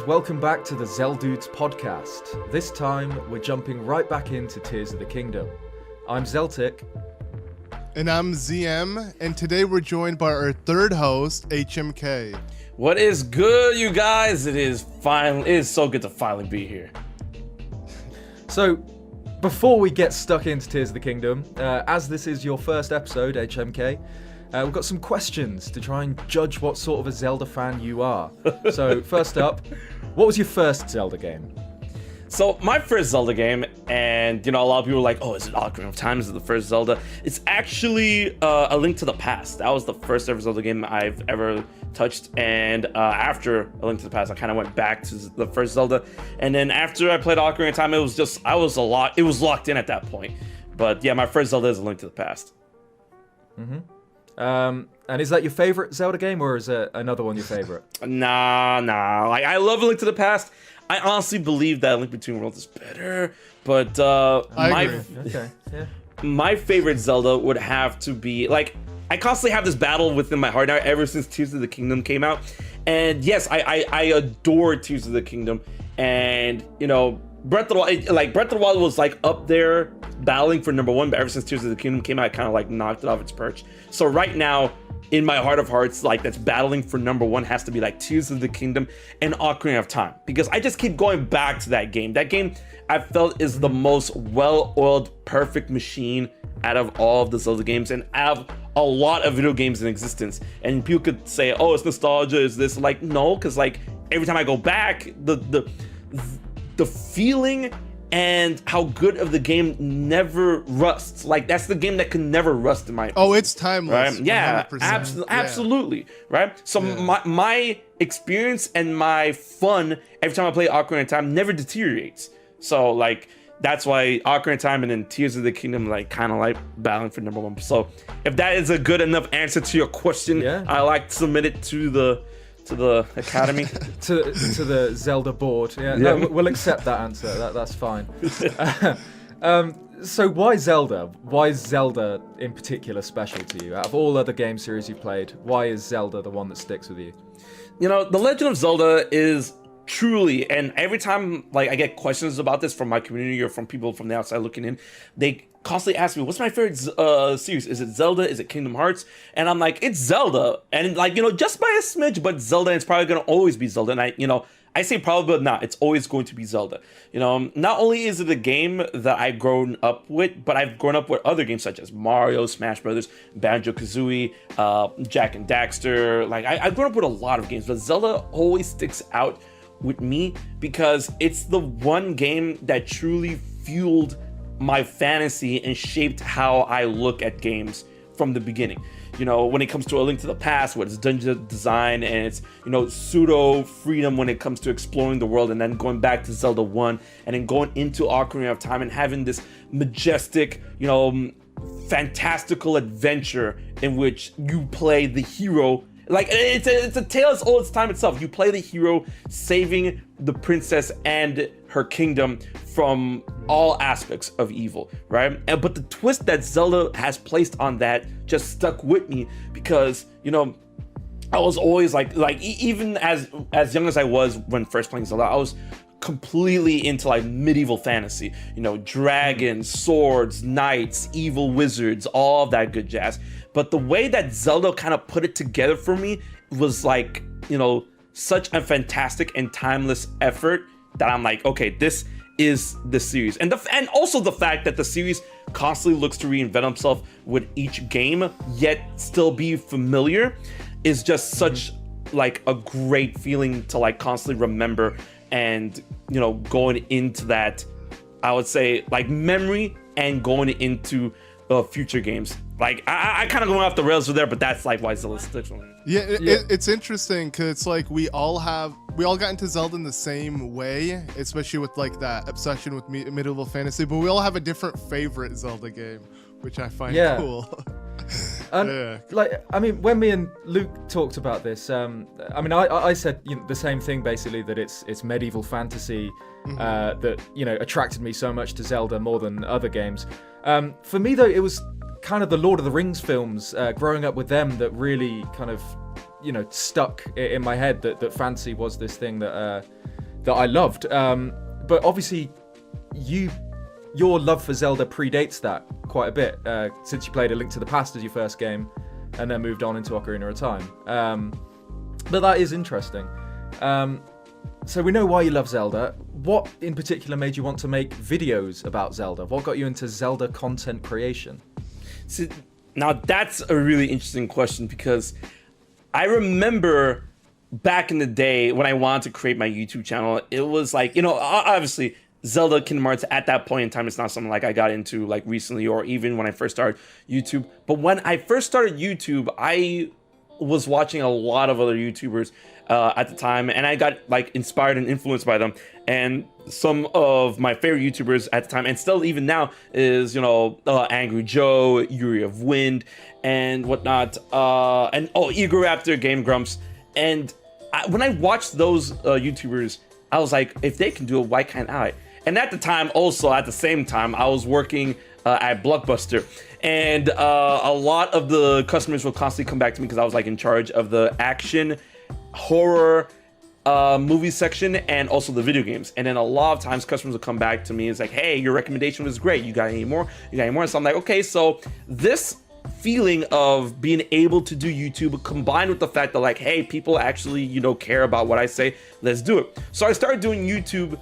welcome back to the Zeldudes podcast. This time, we're jumping right back into Tears of the Kingdom. I'm Zeltic. And I'm ZM, and today we're joined by our third host, HMK. What is good, you guys? It is so good to finally be here. So, before we get stuck into Tears of the Kingdom, as this is your first episode, HMK, we've got some questions to try and judge what sort of a Zelda fan you are. So, first up, what was your first Zelda game? So, my first Zelda game, and a lot of people were like, oh, is it Ocarina of Time? Is it the first Zelda? It's actually A Link to the Past. That was the first ever Zelda game I've ever touched, and after A Link to the Past, I kind of went back to the first Zelda, and then after I played Ocarina of Time, it was locked in at that point. But yeah, my first Zelda is A Link to the Past. And is that your favorite Zelda game, or is it another one your favorite? Nah. Like, I love A Link to the Past. I honestly believe that Link Between Worlds is better, but my favorite Zelda would have to be, like, I constantly have this battle within my heart now ever since Tears of the Kingdom came out. And yes, I adore Tears of the Kingdom, and Breath of the Wild was like up there battling for number one, but ever since Tears of the Kingdom came out, I kind of like knocked it off its perch. So right now, in my heart of hearts, like, that's battling for number one has to be like Tears of the Kingdom and Ocarina of Time, because I just keep going back to that game. That game I felt is the most well-oiled, perfect machine out of all of the Zelda games and out of a lot of video games in existence. And people could say, oh, it's nostalgia, is this? Like, no, because like every time I go back, the feeling and how good of the game never rusts. Like, that's the game that can never rust in my opinion. Oh, it's timeless. Right? Yeah, absolutely. Right? So my experience and my fun every time I play Ocarina of Time never deteriorates. So like, that's why Ocarina of Time and then Tears of the Kingdom like kind of like battling for number one. So if that is a good enough answer to your question, I like to submit it to the academy, to the Zelda board. No, we'll accept that answer. That's fine. So why Zelda? Why is Zelda in particular special to you? Out of all other game series you've played, why is Zelda the one that sticks with you? The Legend of Zelda is truly, and every time like I get questions about this from my community or from people from the outside looking in, they constantly ask me, what's my favorite series? Is it Zelda? Is it Kingdom Hearts? And I'm like, it's Zelda. And like, just by a smidge, but Zelda, and it's probably going to always be Zelda. And I say probably, but not. It's always going to be Zelda. Not only is it a game that I've grown up with, but I've grown up with other games such as Mario, Smash Brothers, Banjo-Kazooie, Jak and Daxter. Like, I've grown up with a lot of games, but Zelda always sticks out with me because it's the one game that truly fueled my fantasy and shaped how I look at games from the beginning. When it comes to A Link to the Past, with its dungeon design and its pseudo freedom when it comes to exploring the world, and then going back to Zelda 1 and then going into Ocarina of Time and having this majestic, fantastical adventure in which you play the hero. Like, it's a tale as old as time itself. You play the hero saving the princess and her kingdom from all aspects of evil, right? But the twist that Zelda has placed on that just stuck with me because, I was always like even as young as I was when first playing Zelda, I was completely into like medieval fantasy, dragons, swords, knights, evil wizards, all of that good jazz. But the way that Zelda kind of put it together for me was like, such a fantastic and timeless effort that I'm like, okay, this is the series. And also the fact that the series constantly looks to reinvent himself with each game, yet still be familiar, is just such like a great feeling to like constantly remember. And going into that, I would say like memory and going into future games. Like I kind of going off the rails with there, but that's like why Zelda sticks with me. It's interesting because it's like we all got into Zelda in the same way, especially with like that obsession with medieval fantasy. But we all have a different favorite Zelda game, which I find cool. Like, I mean, when me and Luke talked about this, I said the same thing basically, that it's medieval fantasy that attracted me so much to Zelda more than other games. For me though, it was kind of the Lord of the Rings films, growing up with them, that really kind of stuck in my head that fantasy was this thing that that I loved. But obviously, your love for Zelda predates that quite a bit, since you played A Link to the Past as your first game, and then moved on into Ocarina of Time. But that is interesting. So we know why you love Zelda. What in particular made you want to make videos about Zelda? What got you into Zelda content creation? See, now that's a really interesting question, because I remember back in the day when I wanted to create my YouTube channel, it was like, obviously Zelda Kingdom Hearts at that point in time, it's not something like I got into like recently or even when I first started YouTube. But when I first started YouTube, I was watching a lot of other YouTubers at the time, and I got like inspired and influenced by them. And some of my favorite YouTubers at the time, and still even now, is Angry Joe, Yuri of Wind, and whatnot, and Eager Raptor, Game Grumps. And when I watched those YouTubers, I was like, if they can do it, why can't I? And at the time, also at the same time, I was working at Blockbuster, and a lot of the customers would constantly come back to me because I was like in charge of the action, horror, movie section, and also the video games. And then a lot of times customers will come back to me and it's like, hey, your recommendation was great, you got any more? So I'm like, okay, so this feeling of being able to do YouTube combined with the fact that like, hey, people actually care about what I say, let's do it. So I started doing YouTube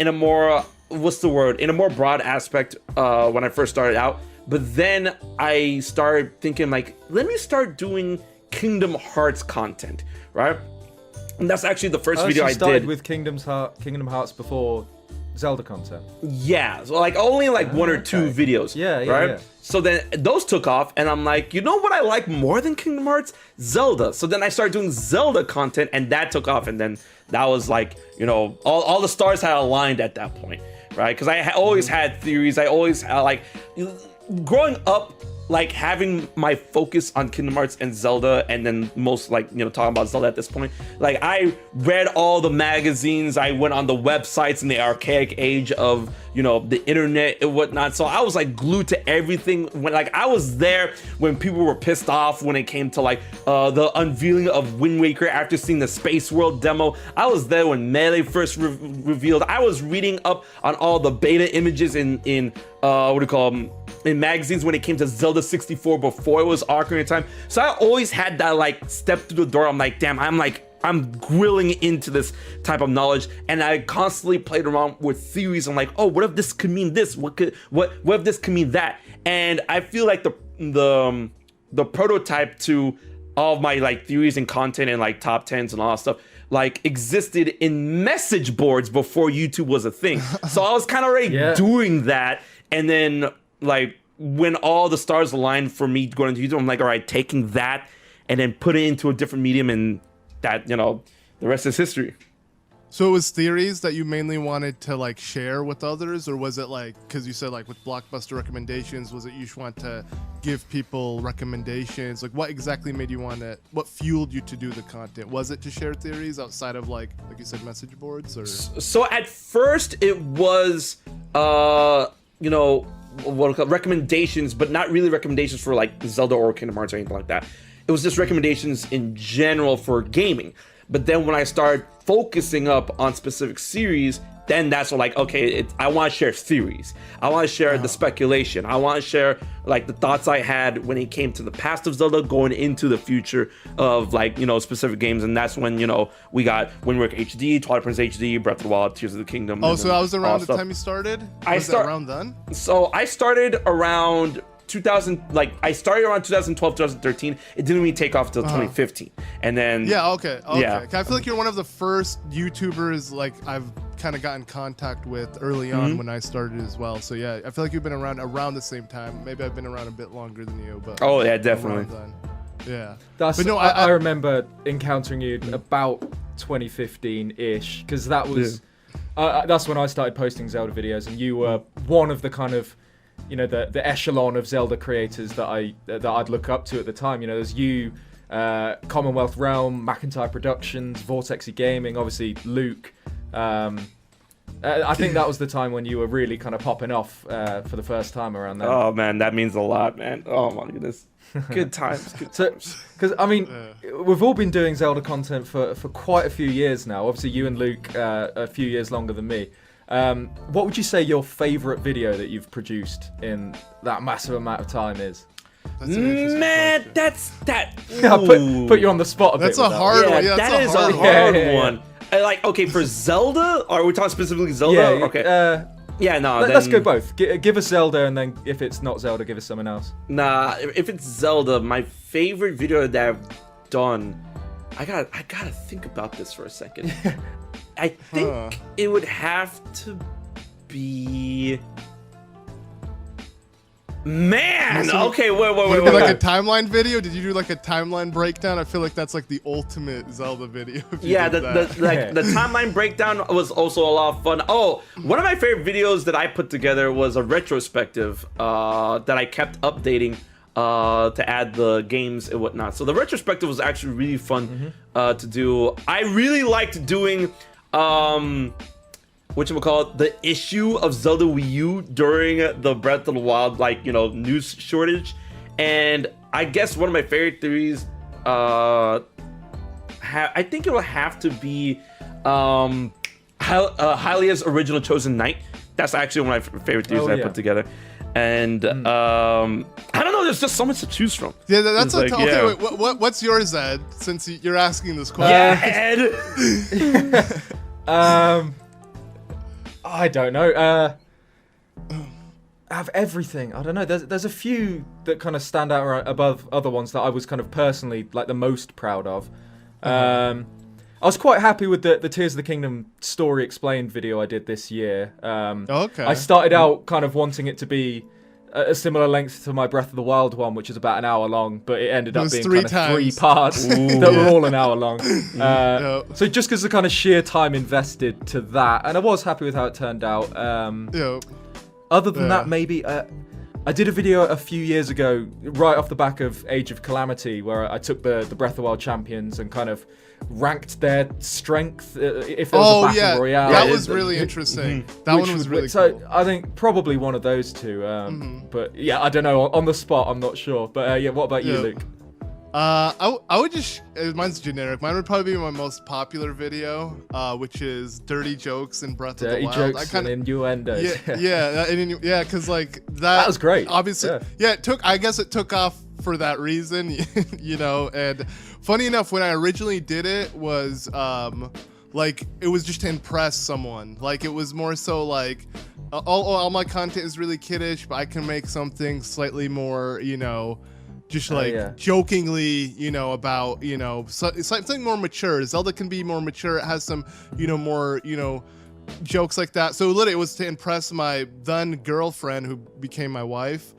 in a more in a more broad aspect when I first started out. But then I started thinking like, let me start doing Kingdom Hearts content, right? And that's actually the first video I started did with Kingdom Hearts before Zelda content. Yeah, so like only like one or two videos. Yeah, right? Yeah. So then those took off, and I'm like, you know what I like more than Kingdom Hearts? Zelda. So then I started doing Zelda content, and that took off, and then that was like, all the stars had aligned at that point, right? Because I always had theories. I always had like, growing up, like having my focus on Kingdom Hearts and Zelda, and then most like, talking about Zelda at this point, like I read all the magazines, I went on the websites in the archaic age of, the internet and whatnot. So I was like glued to everything when like I was there when people were pissed off when it came to like the unveiling of Wind Waker after seeing the Space World demo. I was there when Melee first revealed. I was reading up on all the beta images in in magazines when it came to Zelda 64 before it was Ocarina of Time. So I always had that like step through the door. I'm like, damn, I'm grilling into this type of knowledge, and I constantly played around with theories. I'm like, oh, what if this could mean this? What if this could mean that? And I feel like the prototype to all of my like theories and content and like top 10s and all that stuff like existed in message boards before YouTube was a thing. So I was kind of already doing that, and then like when all the stars aligned for me going into YouTube, I'm like, all right, taking that and then put it into a different medium, and that, the rest is history. So it was theories that you mainly wanted to like share with others, or was it like, because you said like with Blockbuster recommendations, was it you just want to give people recommendations? Like what exactly made you what fueled you to do the content? Was it to share theories outside of like you said, message boards? Or so at first it was recommendations, but not really recommendations for like Zelda or Kingdom Hearts or anything like that. It was just recommendations in general for gaming. But then when I started focusing up on specific series, then that's when like, okay, I want to share theories. I want to share the speculation. I want to share like the thoughts I had when it came to the past of Zelda going into the future of like, specific games. And that's when, we got Wind Waker HD, Twilight Princess HD, Breath of the Wild, Tears of the Kingdom. Oh, so that was around the time you started? Around then? So I started around 2000, like I started around 2012, 2013. It didn't really take off until 2015, and then okay. I feel like you're one of the first YouTubers like I've kind of got in contact with early on when I started as well. So yeah, I feel like you've been around the same time. Maybe I've been around a bit longer than you, but oh yeah, definitely. Yeah, but no, I remember encountering you about 2015-ish, because that was that's when I started posting Zelda videos, and you were one of the kind of the echelon of Zelda creators that I'd look up to at the time. There's you, Commonwealth Realm, McIntyre Productions, Vortexy Gaming, obviously Luke, I think that was the time when you were really kind of popping off for the first time around then. Oh man, that means a lot, man. Oh my goodness. Good times. Good times. Because I mean, we've all been doing Zelda content for quite a few years now. Obviously, you and Luke a few years longer than me. What would you say your favorite video that you've produced in that massive amount of time is? Man, that's that. I put you on the spot a bit. That's a hard one. Yeah, that is a hard one. Like, okay, for Zelda, or are we talking specifically Zelda? Yeah, okay. Yeah, no. Let's go both. Give us Zelda, and then if it's not Zelda, give us someone else. Nah, if it's Zelda, my favorite video that I've done, I gotta think about this for a second. I think it would have to be. Man, okay, wait. Like a timeline video? Did you do like a timeline breakdown? I feel like that's like the ultimate Zelda video. Yeah, the timeline breakdown was also a lot of fun. Oh, one of my favorite videos that I put together was a retrospective that I kept updating to add the games and whatnot. So the retrospective was actually really fun to do. I really liked doing whatchamacallit, the issue of Zelda Wii U during the Breath of the Wild, like, you know, news shortage. And I guess one of my favorite theories, I think it will have to be Hylia's original Chosen Knight. That's actually one of my favorite theories I put together. And I don't know, there's just so much to choose from. Yeah, that's okay. Wait, what's yours, Ed? Since you're asking this question. Yeah, Ed. I don't know. I have everything. I don't know. There's a few that kind of stand out above other ones that I was kind of personally like the most proud of. I was quite happy with the Tears of the Kingdom story explained video I did this year. Okay. I started out kind of wanting it to be a similar length to my Breath of the Wild one, which is about an hour long, but it ended up being kind of 3 parts that were all an hour long. So just because the kind of sheer time invested to that, and I was happy with how it turned out. Other than that, maybe I did a video a few years ago, right off the back of Age of Calamity, where I took the Breath of the Wild champions and kind of ranked their strength if there was a battle royale. That was really interesting. That one was really cool. So I think probably one of those two. But yeah, I don't know. On the spot, I'm not sure. But yeah, what about you, Luke? I would just, mine's generic. Mine would probably be my most popular video, which is dirty jokes in Breath of the Wild. Dirty jokes and innuendos. Yeah, because like that was great. Obviously, I guess it took off for that reason, you know. And funny enough, when I originally did it was like it was just to impress someone. Like it was more so like all my content is really kiddish, but I can make something slightly more, you know, just like jokingly, you know, about, you know, something more mature. Zelda can be more mature. It has some, you know, more, you know, jokes like that. So literally it was to impress my then girlfriend who became my wife.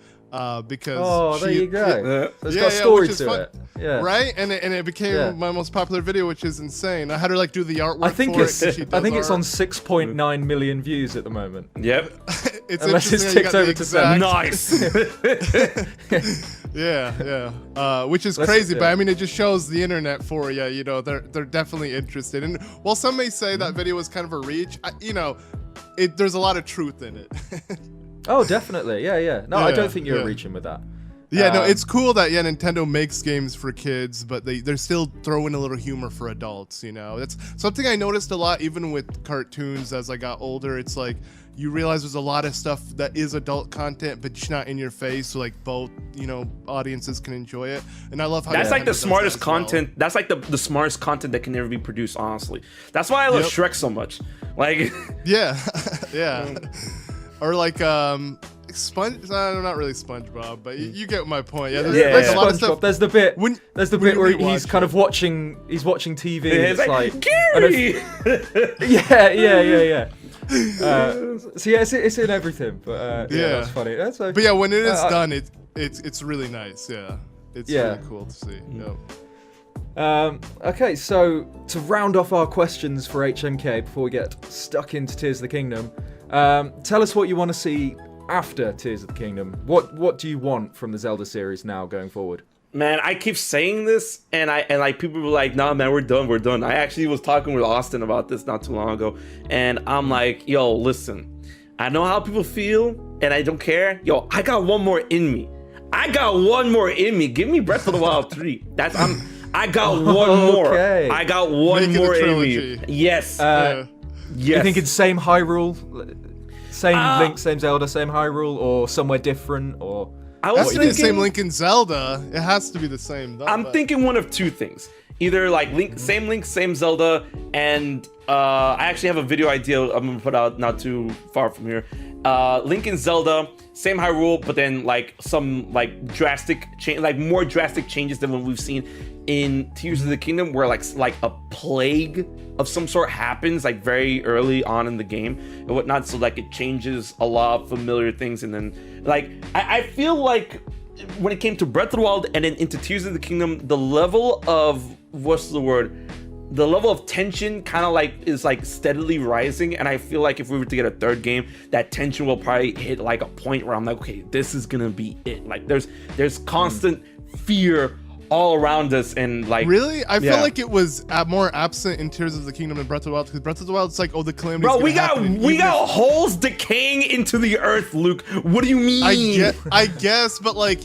Because there you go. It's got a story to it. Yeah. Right? And it became my most popular video, which is insane. I had her like do the artwork. I think it's on 6.9 million views at the moment. Yep. It's unless it's ticked over to 7. Nice. Which is crazy, but I mean, it just shows the internet for you. You know, they're definitely interested. And while some may say that video was kind of a reach, you know, there's a lot of truth in it. Oh, definitely. Yeah. No, I don't think you're reaching with that. Yeah, no, it's cool that Nintendo makes games for kids, but they're still throwing a little humor for adults, you know. That's something I noticed a lot even with cartoons as I got older. It's like you realize there's a lot of stuff that is adult content, but just not in your face, so like both, you know, audiences can enjoy it. And I love how that's like the smartest content. Well. That's like the smartest content that can never be produced, honestly. That's why I love Shrek so much. Like yeah. Or like not really SpongeBob, but you get my point. Yeah, there's a lot of stuff. There's the bit where he's kind of watching TV. And it's like Gary. Yeah. So yeah, it's in everything. But that's funny. But yeah, when it is done, it's really nice. Yeah, it's really cool to see. Okay, so to round off our questions for HMK before we get stuck into Tears of the Kingdom. Tell us what you want to see after Tears of the Kingdom. What do you want from the Zelda series now going forward? Man, I keep saying this, and like people were like, "Nah, man, we're done." I actually was talking with Austin about this not too long ago, and I'm like, "Yo, listen, I know how people feel, and I don't care. Yo, I got one more in me. Give me Breath of the Wild 3. I got one more. I got one more in me. Yes. Yes. You think it's same Hyrule, same Link, same Zelda, same Hyrule, or somewhere different, or? I was thinking the same Link and Zelda. It has to be the same. I'm thinking one of two things. Either like Link, same Zelda, and I actually have a video idea I'm gonna put out not too far from here. Link and Zelda, same Hyrule, but then like some like drastic change, like more drastic changes than what we've seen in Tears of the Kingdom, where like a plague of some sort happens like very early on in the game and whatnot, so like it changes a lot of familiar things. And then like I feel like when it came to Breath of the Wild and then into Tears of the Kingdom, the level of the level of tension kind of like is like steadily rising, and I feel like if we were to get a third game, that tension will probably hit like a point where I'm like, okay, this is gonna be it. Like there's constant fear all around us, and like really, I feel like it was more absent in Tears of the Kingdom than Breath of the Wild, because Breath of the Wild, it's like, oh, the calamity. Bro, we got holes decaying into the earth, Luke. What do you mean? I guess, but like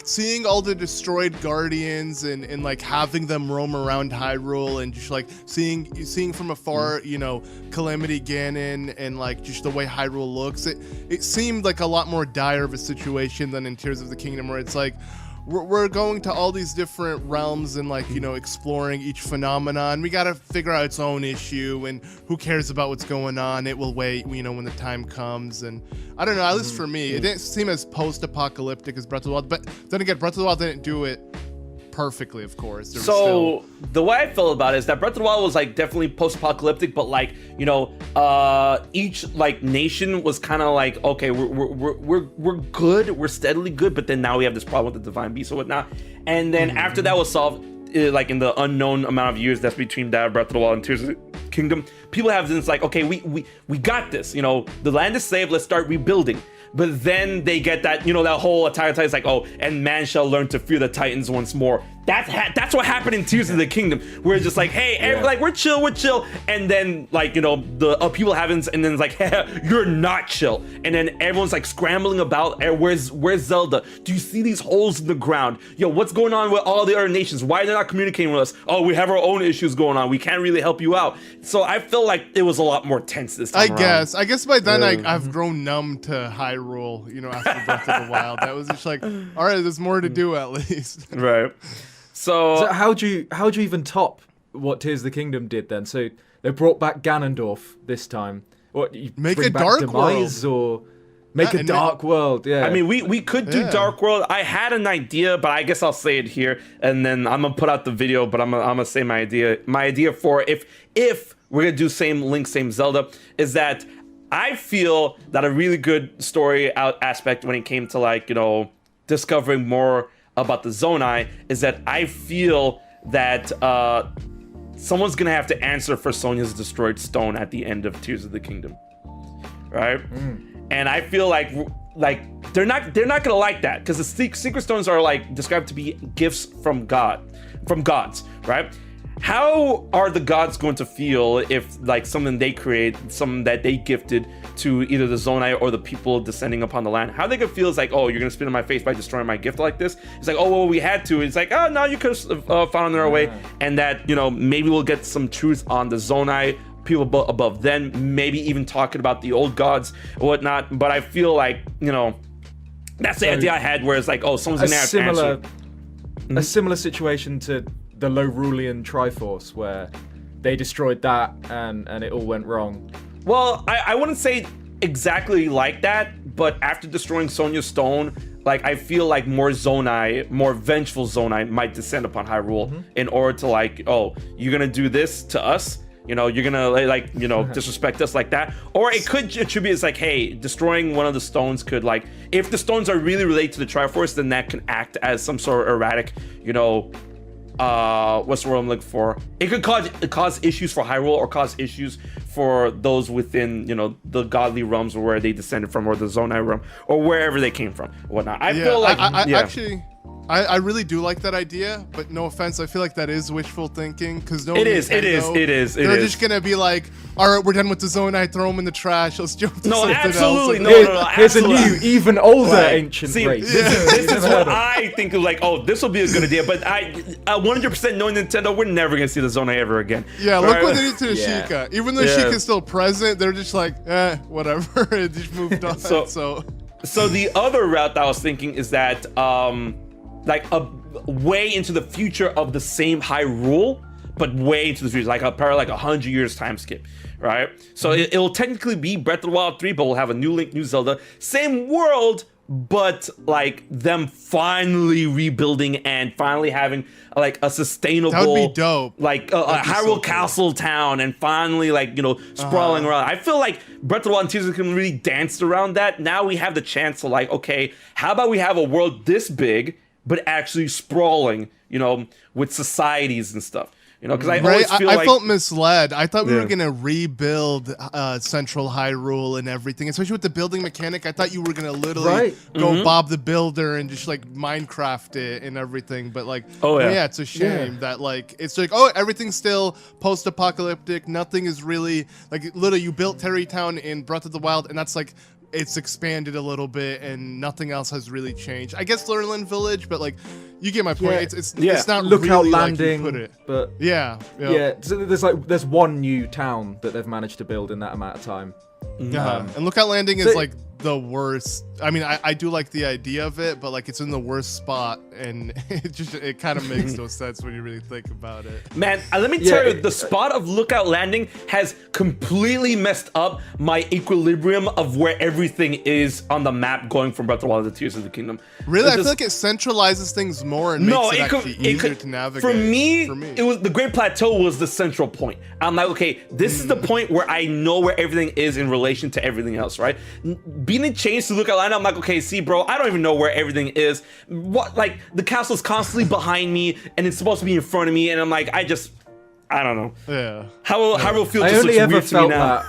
seeing all the destroyed guardians and like having them roam around Hyrule, and just like seeing from afar, you know, Calamity Ganon, and like just the way Hyrule looks, it seemed like a lot more dire of a situation than in Tears of the Kingdom, where it's like, we're going to all these different realms and like, you know, exploring each phenomenon. We got to figure out its own issue, and who cares about what's going on? It will wait, you know, when the time comes. And I don't know, at least for me, it didn't seem as post-apocalyptic as Breath of the Wild, but then again, Breath of the Wild didn't do it perfectly, of course. So the way I felt about it is that Breath of the Wild was like definitely post-apocalyptic, but like, you know, each like nation was kind of like, okay, we're good, we're steadily good, but then now we have this problem with the divine beast or whatnot. And then after that was solved, like in the unknown amount of years that's between that Breath of the Wild and Tears of the Kingdom, people have this like, okay, we got this, you know, the land is saved, let's start rebuilding. But then they get that, you know, that whole Attack on Titan is like, oh, and man shall learn to fear the Titans once more. That's what happened in Tears of the Kingdom, where it's just like, hey, like we're chill, and then like, you know, the upheaval happens, and then it's like, hey, you're not chill, and then everyone's like scrambling about, where's Zelda? Do you see these holes in the ground? Yo, what's going on with all the other nations? Why are they not communicating with us? Oh, we have our own issues going on. We can't really help you out. So I feel like it was a lot more tense this time around. I guess by then I've grown numb to Hyrule, you know, after Breath of the Wild. That was just like, all right, there's more to do at least. Right. So how'd you even top what Tears of the Kingdom did then? So they brought back Ganondorf this time. What, you make bring a back dark Demise, world, or make a dark world? Yeah. I mean, we could do Dark World. I had an idea, but I guess I'll say it here, and then I'm gonna put out the video. But I'm gonna say my idea. My idea for if we're gonna do same Link, same Zelda, is that I feel that a really good story aspect when it came to like, you know, discovering more about the Zonai is that I feel that someone's gonna have to answer for Sonia's destroyed stone at the end of Tears of the Kingdom, right? And I feel like they're not gonna like that, because the secret stones are like described to be gifts from gods, right? How are the gods going to feel if like something they create, something that they gifted to either the Zonai or the people descending upon the land, how they could feel is like, oh, you're gonna spit in my face by destroying my gift like this? It's like, oh, well, we had to. It's like, oh, no, you could have found their way. And that, you know, maybe we'll get some truth on the Zonai, people above then, maybe even talking about the old gods or whatnot. But I feel like, you know, that's the idea I had, where it's like, oh, someone's gonna have to answer. A similar situation to the Lorulian Triforce, where they destroyed that and it all went wrong. Well, I wouldn't say exactly like that, but after destroying Sonia's stone, like I feel like more vengeful Zonai might descend upon Hyrule in order to like, oh, you're gonna do this to us, you know, you're gonna like, you know, disrespect us like that. Or it could attribute as like, hey, destroying one of the stones could like, if the stones are really related to the Triforce, then that can act as some sort of erratic, you know, what's the word I'm looking for? It could cause issues for Hyrule, or cause issues for those within, you know, the godly realms where they descended from, or the Zonai realm, or wherever they came from, whatnot. I feel like actually, I really do like that idea, but no offense, I feel like that is wishful thinking because It is. They're just gonna be like, all right, we're done with the Zonai, throw them in the trash, let's jump to something absolutely. else. Here's a new, even older ancient race. This is what I think of, like, oh, this will be a good idea, but I 100% knowing Nintendo, we're never gonna see the Zonai ever again. Yeah, look what they did to the Sheikah. Even though Sheikah's still present, they're just like, whatever, it just moved on. So the other route that I was thinking is that, like a way into the future of the same Hyrule, but way into the future, like probably like 100 years time skip, right? So it'll technically be Breath of the Wild 3, but we'll have a new Link, new Zelda, same world, but like them finally rebuilding and finally having like a sustainable, that would be dope, like a Hyrule Castle town, and finally like, you know, sprawling around. I feel like Breath of the Wild and Tears of the Kingdom really danced around that. Now we have the chance to like, okay, how about we have a world this big but actually sprawling, you know, with societies and stuff. You know, because I always feel like... I felt misled. I thought we were going to rebuild Central Hyrule and everything, especially with the building mechanic. I thought you were going to literally go Bob the Builder and just like Minecraft it and everything. But like, it's a shame that like, it's like, oh, everything's still post-apocalyptic. Nothing is really, like, literally you built Terrytown in Breath of the Wild and that's like, it's expanded a little bit and nothing else has really changed. I guess Lurelin Village, but like, you get my point. It's not Lookout really Landing, like you put it. But so there's one new town that they've managed to build in that amount of time. And Lookout Landing is like the worst. I mean, I do like the idea of it, but like it's in the worst spot, and it kind of makes no sense when you really think about it. Man, let me tell you, the spot of Lookout Landing has completely messed up my equilibrium of where everything is on the map going from Breath of the Wild to Tears of the Kingdom. Really? I feel like it centralizes things more and makes it actually easier to navigate. For me, it was the Great Plateau was the central point. I'm like, okay, this is the point where I know where everything is in relation to everything else, right? Being changed to Lookout Landing, I'm like, okay, see, bro, I don't even know where everything is. What, like, the castle's constantly behind me, and it's supposed to be in front of me, and I'm like, I don't know. Yeah. Hyrule Field just looks weird to me now.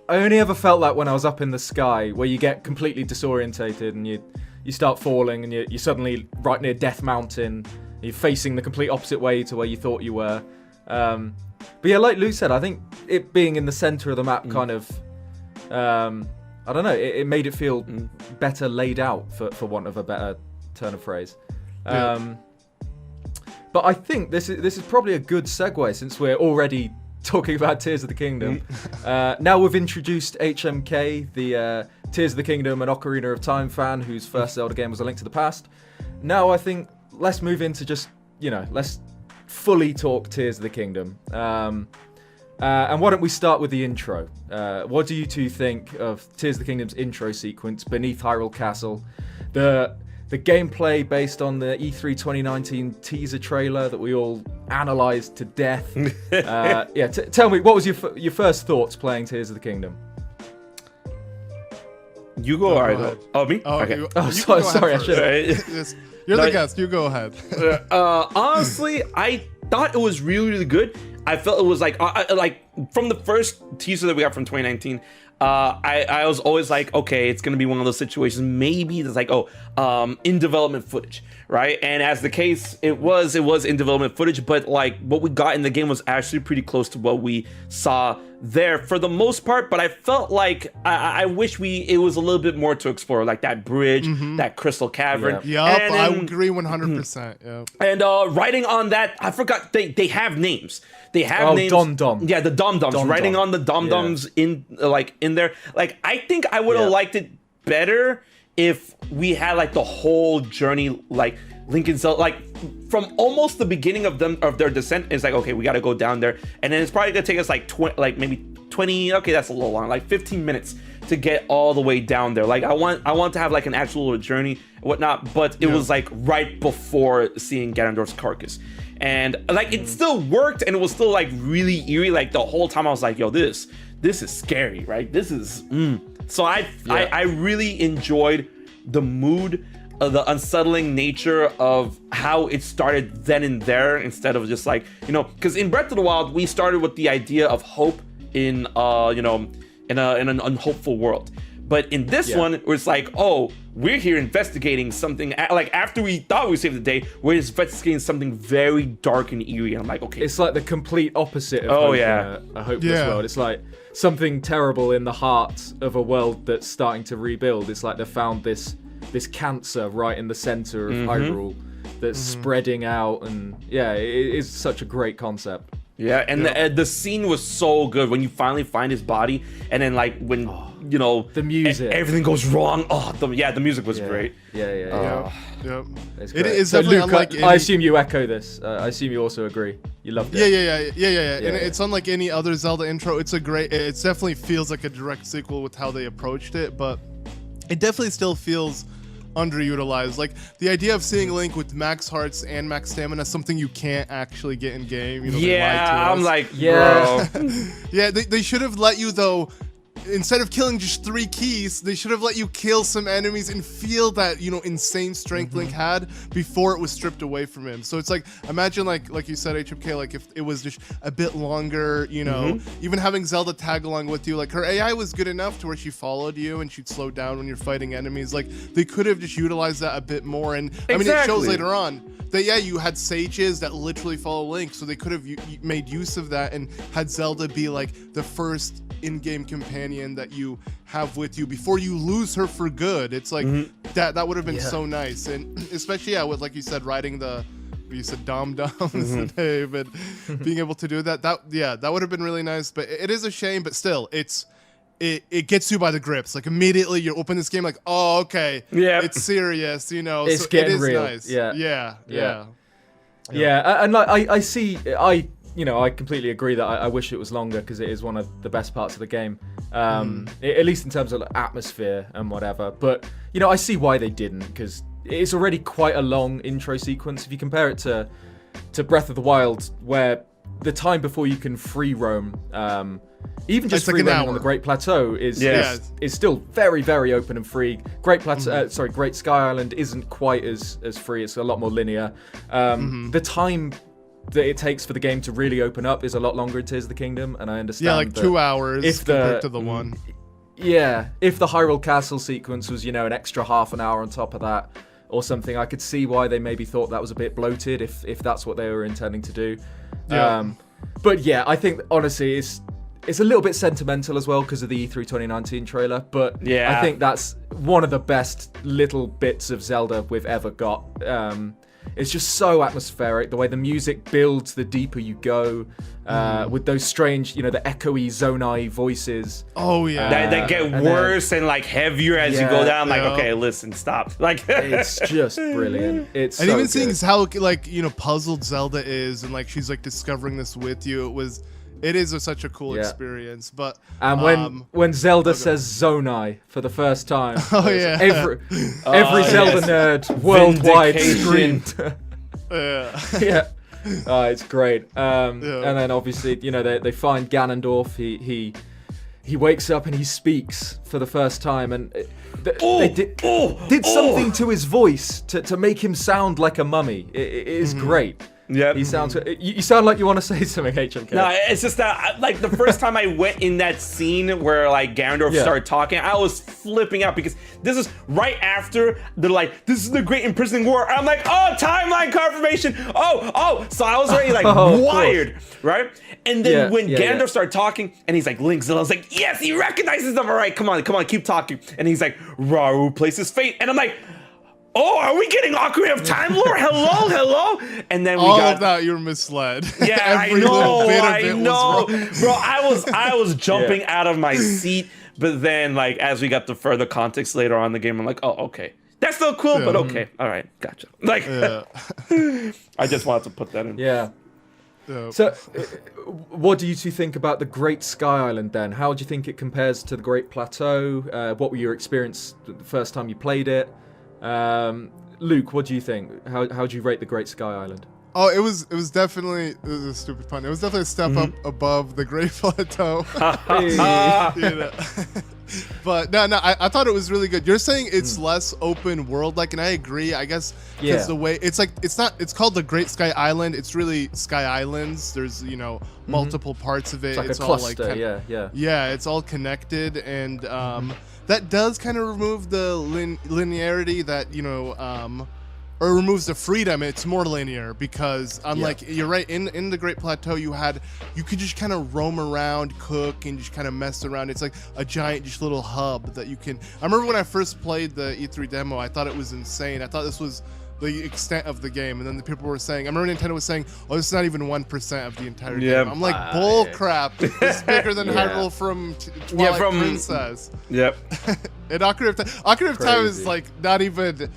I only ever felt that when I was up in the sky, where you get completely disorientated and you start falling, and you're suddenly right near Death Mountain. You're facing the complete opposite way to where you thought you were. But yeah, like Lou said, I think it being in the center of the map kind of, I don't know, it made it feel better laid out, for want of a better turn of phrase. But I think this is probably a good segue, since we're already talking about Tears of the Kingdom. Now we've introduced HMK, the Tears of the Kingdom and Ocarina of Time fan whose first Zelda game was A Link to the Past. Now I think let's move into just, let's fully talk Tears of the Kingdom. And why don't we start with the intro? What do you two think of Tears of the Kingdom's intro sequence beneath Hyrule Castle? The gameplay based on the E3 2019 teaser trailer that we all analysed to death. Tell me, what was your first thoughts playing Tears of the Kingdom? You go ahead. Oh, me? Okay. Sorry, I should have. You're the guest. You go ahead. Honestly, I thought it was really, really good. I felt it was like from the first teaser that we got from 2019. I was always like, okay, it's gonna be one of those situations. Maybe it's like, in development footage, right? And as the case, it was in development footage, but like what we got in the game was actually pretty close to what we saw there for the most part. But I felt like I wish it was a little bit more to explore, like that bridge, that crystal cavern. Yep, I agree 100%. Yep. And writing on that, I forgot they have names. They have names. Dom. Yeah, the Dom-Doms. Writing on the Dom-Doms in there. Like, I think I would have liked it better if we had like the whole journey, like Link and Zelda, like from almost the beginning of their descent. It's like, okay, we got to go down there, and then it's probably gonna take us like 20. Okay, that's a little long. Like 15 minutes to get all the way down there. Like I want to have like an actual journey and whatnot, but it was like right before seeing Ganondorf's carcass. And like it still worked, and it was still like really eerie. Like the whole time I was like, yo, this is scary, right? This is So I really enjoyed the mood, the unsettling nature of how it started then and there, instead of just like, because in Breath of the Wild we started with the idea of hope in an unhopeful world. But in this one, where it's like, oh, we're here investigating something. Like after we thought we saved the day, we're investigating something very dark and eerie. And I'm like, okay, it's like the complete opposite of a hopeless world. It's like something terrible in the heart of a world that's starting to rebuild. It's like they found this cancer right in the center of Hyrule that's spreading out, and it is such a great concept. Yeah, and the scene was so good when you finally find his body, and then like when you know the music, everything goes wrong. The music was great. Yep. It is so definitely Luke, unlike I assume you echo this. I assume you also agree. You loved it. Yeah. And it's unlike any other Zelda intro. It definitely feels like a direct sequel with how they approached it, but it definitely still feels underutilized. Like the idea of seeing Link with max hearts and max stamina, something you can't actually get in game. You know, I'm like, bro. Yeah, they should have let you though. Instead of killing just 3 keys, they should have let you kill some enemies and feel that, you know, insane strength Link had before it was stripped away from him. So it's like, imagine like you said, HMK, like if it was just a bit longer, you know, even having Zelda tag along with you, like her AI was good enough to where she followed you and she'd slow down when you're fighting enemies. Like they could have just utilized that a bit more. And I mean, it shows later on that, you had sages that literally follow Link. So they could have made use of that and had Zelda be like the first in-game companion that you have with you before you lose her for good. It's like that would have been so nice, and especially with, like you said, riding you said dom-doms today, but being able to do that would have been really nice. But it is a shame, but still it gets you by the grips. Like immediately you open this game like, oh okay, it's serious, you know. It's so getting it is real. Nice. Yeah, and like I completely agree that I wish it was longer, because it is one of the best parts of the game, at least in terms of like, atmosphere and whatever. But you know, I see why they didn't, because it's already quite a long intro sequence. If you compare it to Breath of the Wild, where the time before you can free roam, even just free roaming on the Great Plateau is still very, very open and free. Great Sky Island isn't quite as free. It's a lot more linear. The time that it takes for the game to really open up is a lot longer in Tears of the Kingdom, and I understand. Yeah, like 2 hours compared to the one. Yeah, if the Hyrule Castle sequence was, you know, an extra half an hour on top of that or something, I could see why they maybe thought that was a bit bloated if that's what they were intending to do. But yeah, I think honestly it's a little bit sentimental as well because of the E3 2019 trailer, but I think that's one of the best little bits of Zelda we've ever got. It's just so atmospheric, the way the music builds the deeper you go, with those strange, you know, the echoey Zonai voices. Oh yeah. That get worse and like heavier as you go down. Like, okay, listen, stop. Like it's just brilliant. It's and so even good. seeing how, like, you know, puzzled Zelda is, and like she's like discovering this with you. It is such a cool experience. But when Zelda says Zonai for the first time, every Zelda nerd worldwide screamed. It's great. And then obviously, you know, they find Ganondorf. He wakes up and he speaks for the first time, and they did something to his voice to make him sound like a mummy. It is great. Yeah, he sounds. You sound like you want to say something, HMK. No, it's just that like the first time I went in that scene where like Ganondorf started talking, I was flipping out because this is right after they're like, "This is the Great Imprisoning War." I'm like, "Oh, timeline confirmation!" Oh, so I was already like wired, right? And then when Ganondorf started talking, and he's like, "Link," I was like, "Yes, he recognizes them. All right, come on, keep talking." And he's like, "Rauru places fate," and I'm like, "Oh, are we getting Ocarina of Time lore? Hello?" And then we all of that, you're misled. Yeah, I know, bro. I was jumping out of my seat, but then like as we got the further context later on in the game, I'm like, oh, okay, that's still cool, but okay, all right, gotcha. Like, I just wanted to put that in. Yeah. So, what do you two think about the Great Sky Island then? How do you think it compares to the Great Plateau? What were your experience the first time you played it? Luke, what do you think? How do you rate the Great Sky Island? Oh, it was a stupid pun. It was definitely a step up above the Great Plateau. You know? But no, I thought it was really good. You're saying it's less open world like, and I agree. I guess because the way it's called the Great Sky Island. It's really Sky Islands. There's, you know, multiple parts of it. It's like a cluster. It's all it's all connected, and that does kind of remove the linearity that or removes the freedom. It's more linear because unlike you're right, in the Great Plateau you could just kind of roam around, cook, and just kind of mess around. It's like a giant just little hub that you can. I remember when I first played the E3 demo, I thought it was insane. I thought this was the extent of the game, and then the people were saying, I remember Nintendo was saying, oh, this is not even 1% of the entire game. I'm like, bull crap. This is bigger than Hyrule from Twilight Princess. Yep. And Ocarina of Time is like not even.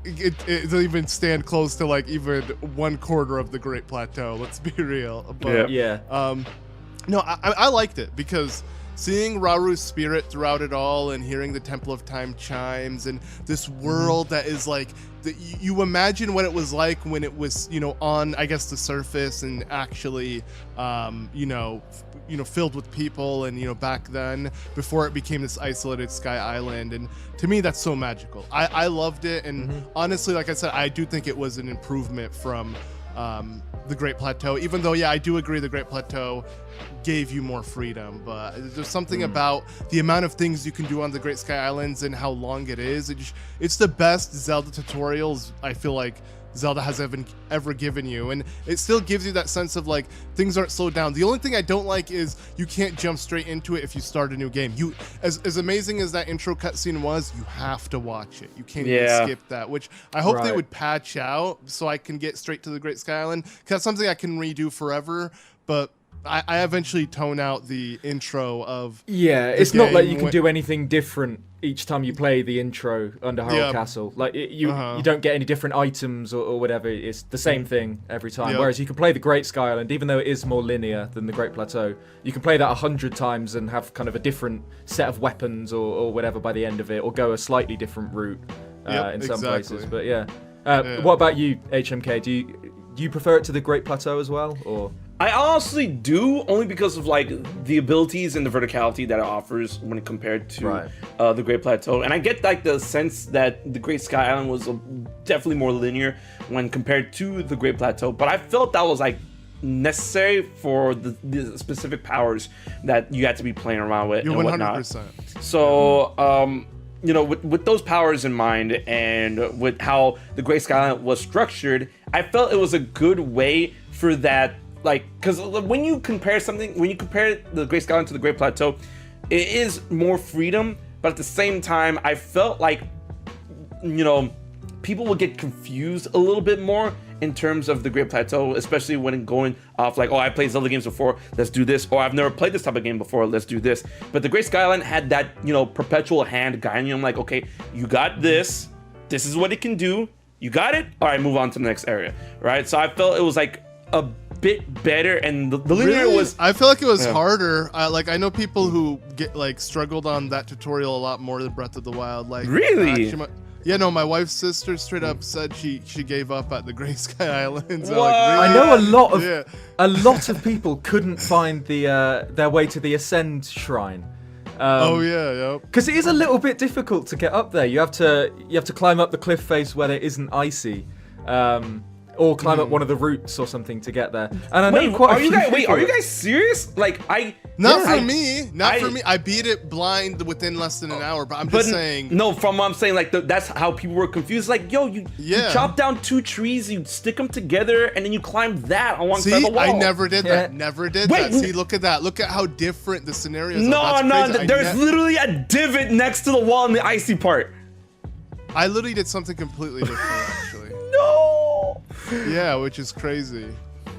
It doesn't even stand close to like even 1/4 of the Great Plateau. Let's be real. But no, I liked it because seeing Raru's spirit throughout it all and hearing the Temple of Time chimes and this world that is like you imagine what it was like when it was on I guess the surface and actually filled with people and back then before it became this isolated sky island, and to me that's so magical. I loved it, and honestly, like I said, I do think it was an improvement from the Great Plateau, even though I do agree the Great Plateau gave you more freedom, but there's something about the amount of things you can do on the Great Sky Islands and how long it is. It's the best Zelda tutorials I feel like Zelda has ever given you, and it still gives you that sense of like things aren't slowed down. The only thing I don't like is you can't jump straight into it if you start a new game. You as amazing as that intro cutscene was, you have to watch it. You can't even skip that, which I hope they would patch out so I can get straight to the Great Sky Island, because that's something I can redo forever. But I eventually tone out the intro of it's not like you can do anything different each time you play the intro under Hyrule Castle. Like you don't get any different items or whatever. It's the same thing every time. Whereas you can play the Great Sky Island, even though it is more linear than the Great Plateau, you can play that 100 times and have kind of a different set of weapons or whatever by the end of it, or go a slightly different route in some places. But what about you, HMK? Do you prefer it to the Great Plateau as well, or? I honestly do, only because of like the abilities and the verticality that it offers when compared to the Great Plateau. And I get like the sense that the Great Sky Island was definitely more linear when compared to the Great Plateau, but I felt that was like necessary for the specific powers that you had to be playing around with and whatnot. 100%. So with those powers in mind and with how the Great Sky Island was structured, I felt it was a good way for that. Like, because when you compare the Great Sky Island to the Great Plateau, it is more freedom, but at the same time, I felt like, people would get confused a little bit more in terms of the Great Plateau, especially when going off like, oh, I played Zelda games before, let's do this, or I've never played this type of game before, let's do this. But the Great Sky Island had that, perpetual hand guiding you. I'm like, okay, you got this is what it can do, you got it, all right, move on to the next area, right? So I felt it was like a bit better, and the linear was. I feel like it was harder. I know people who get like struggled on that tutorial a lot more than Breath of the Wild. Like really? My wife's sister straight up said she gave up at the Great Sky Islands. Like, really? I know a lot of people couldn't find their way to the Ascend Shrine. Because it is a little bit difficult to get up there. You have to climb up the cliff face where it isn't icy. Or climb up one of the routes or something to get there. And I know are you guys serious? Like Not for me. I beat it blind within less than an hour, but I'm just saying. No, from what I'm saying, like that's how people were confused. Like, yo, you chop down 2 trees, you stick them together, and then you climb that alongside the wall. I never did that. Never did that. See, look at that. Look at how different the scenarios are. No, there's literally a divot next to the wall in the icy part. I literally did something completely different, actually. No. Yeah, which is crazy.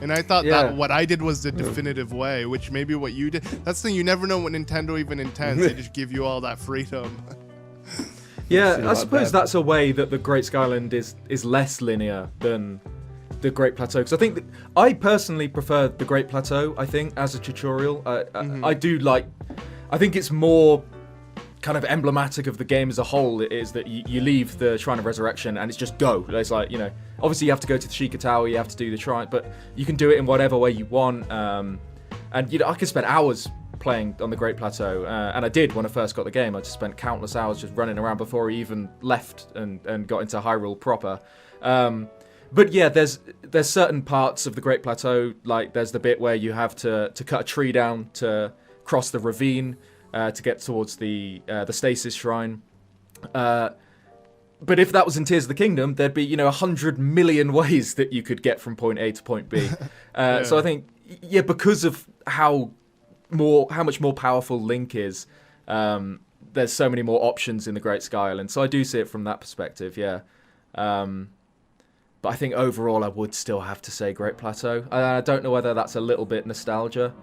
And I thought that what I did was the definitive way, which maybe what you did. That's the thing, you never know what Nintendo even intends. They just give you all that freedom. I suppose that's a way that the Great Sky Island is less linear than the Great Plateau. Because I think I personally prefer the Great Plateau, I think, as a tutorial. I think it's more kind of emblematic of the game as a whole. It is that you leave the Shrine of Resurrection and it's just go. It's like, obviously you have to go to the Sheikah Tower, you have to do the shrine, but you can do it in whatever way you want. And I could spend hours playing on the Great Plateau, and I did when I first got the game. I just spent countless hours just running around before I even left and got into Hyrule proper. But yeah, there's certain parts of the Great Plateau, like there's the bit where you have to cut a tree down to cross the ravine. to get towards the stasis shrine. But if that was in Tears of the Kingdom, there'd be 100 million ways that you could get from point A to point B. So I think because of how much more powerful Link is, there's so many more options in the Great Sky Island. So I do see it from that perspective. But I think overall I would still have to say Great Plateau. I don't know whether that's a little bit nostalgia.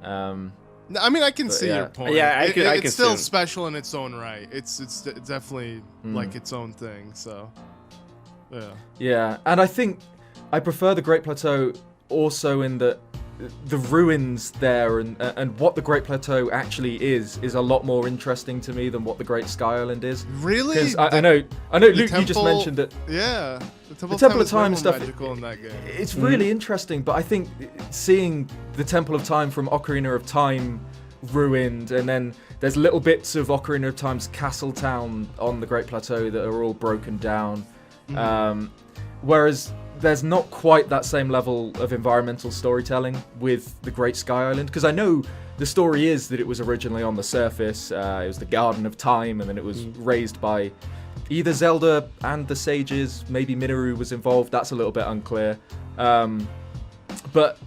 I mean, I can see your point. Yeah, it's still special in its own right. It's definitely like its own thing. So, yeah. Yeah, and I think I prefer the Great Plateau also in that the ruins there and what the Great Plateau actually is a lot more interesting to me than what the Great Sky Island is. Really? Because I know, Luke, you just mentioned it. Yeah. The Temple of Time stuff, in that game. It's really interesting, but I think seeing the Temple of Time from Ocarina of Time ruined, and then there's little bits of Ocarina of Time's Castle Town on the Great Plateau that are all broken down. Whereas there's not quite that same level of environmental storytelling with the Great Sky Island, because I know the story is that it was originally on the surface, it was the Garden of Time, and then it was raised by either Zelda and the sages, maybe Minoru was involved, that's a little bit unclear. But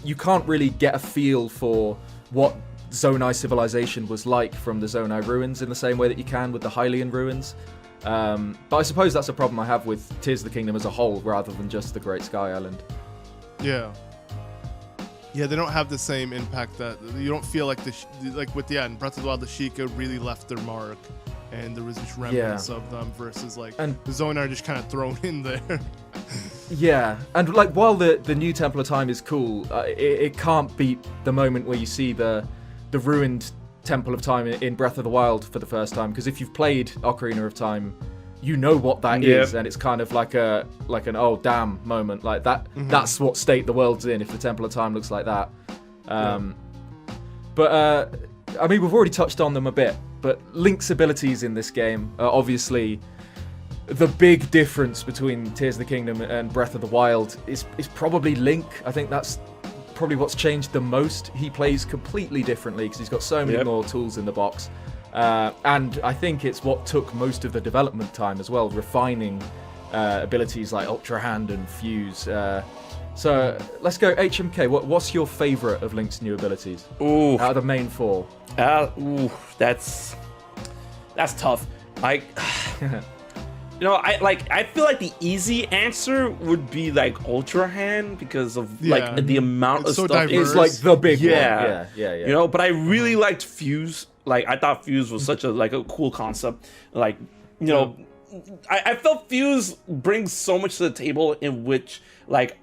you can't really get a feel for what Zonai civilization was like from the Zonai ruins in the same way that you can with the Hylian ruins. But I suppose that's a problem I have with Tears of the Kingdom as a whole, rather than just the Great Sky Island. Yeah, they don't have the same impact. That you don't feel like with in Breath of the Wild, the Sheikah really left their mark, and there was just remnants of them versus the Zonai are just kind of thrown in there. Yeah, and while the new Temple of Time is cool, it can't beat the moment where you see the ruined Temple of Time in Breath of the Wild for the first time, because if you've played Ocarina of Time, you know what that is, and it's kind of like an oh damn moment, like that. That's what state the world's in if the Temple of Time looks like that. But I mean, we've already touched on them a bit, but Link's abilities in this game are obviously the big difference between Tears of the Kingdom and Breath of the Wild is probably Link. I think that's probably what's changed the most. He plays completely differently because he's got so many more tools in the box, and I think it's what took most of the development time as well, refining abilities like Ultra Hand and Fuse. So let's go HMK. What's your favorite of Link's new abilities out of the main four? That's tough. I feel like the easy answer would be like Ultra Hand because of the amount of so stuff. Diverse. It's like the big one. Yeah. But I really liked Fuse. Like I thought Fuse was such a cool concept. I felt Fuse brings so much to the table, in which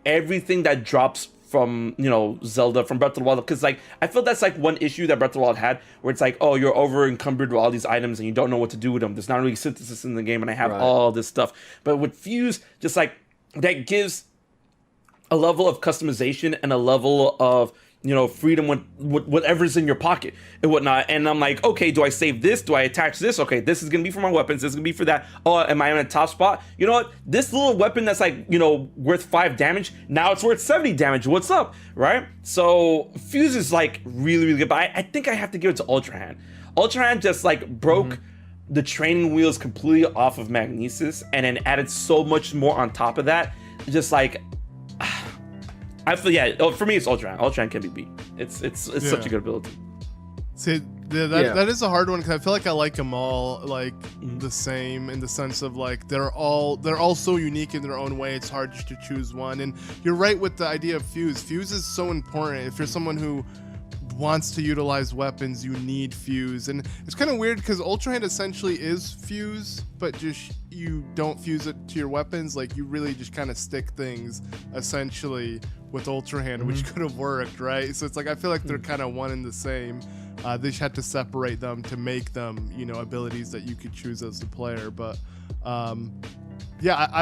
everything that drops from Zelda, from Breath of the Wild, because I feel that's one issue that Breath of the Wild had, where it's you're over encumbered with all these items and you don't know what to do with them. There's not really synthesis in the game, and I have all this stuff. But with Fuse, just that gives a level of customization and a level of freedom with whatever's in your pocket and whatnot. And I'm like, okay, do I save this? Do I attach this? Okay, this is gonna be for my weapons. This is gonna be for that. Oh, am I in a top spot? You know what? This little weapon that's worth 5 damage, now it's worth 70 damage. What's up, right? So Fuse is really, really good. But I think I have to give it to Ultra Hand. Ultra Hand just broke the training wheels completely off of Magnesis, and then added so much more on top of that. Just I feel for me it's Ultra Hand. Ultra Hand can be beat. It's such a good ability. See, that is a hard one, because I feel like I like them all the same, in the sense of they're all so unique in their own way. It's hard just to choose one. And you're right with the idea of Fuse. Fuse is so important. If you're someone who wants to utilize weapons, you need Fuse. And it's kind of weird because Ultra Hand essentially is Fuse, but just you don't fuse it to your weapons. You really just kind of stick things essentially with Ultra Hand, which could have worked, right? So it's I feel like they're kind of one and the same. They just had to separate them to make them abilities that you could choose as the player. But I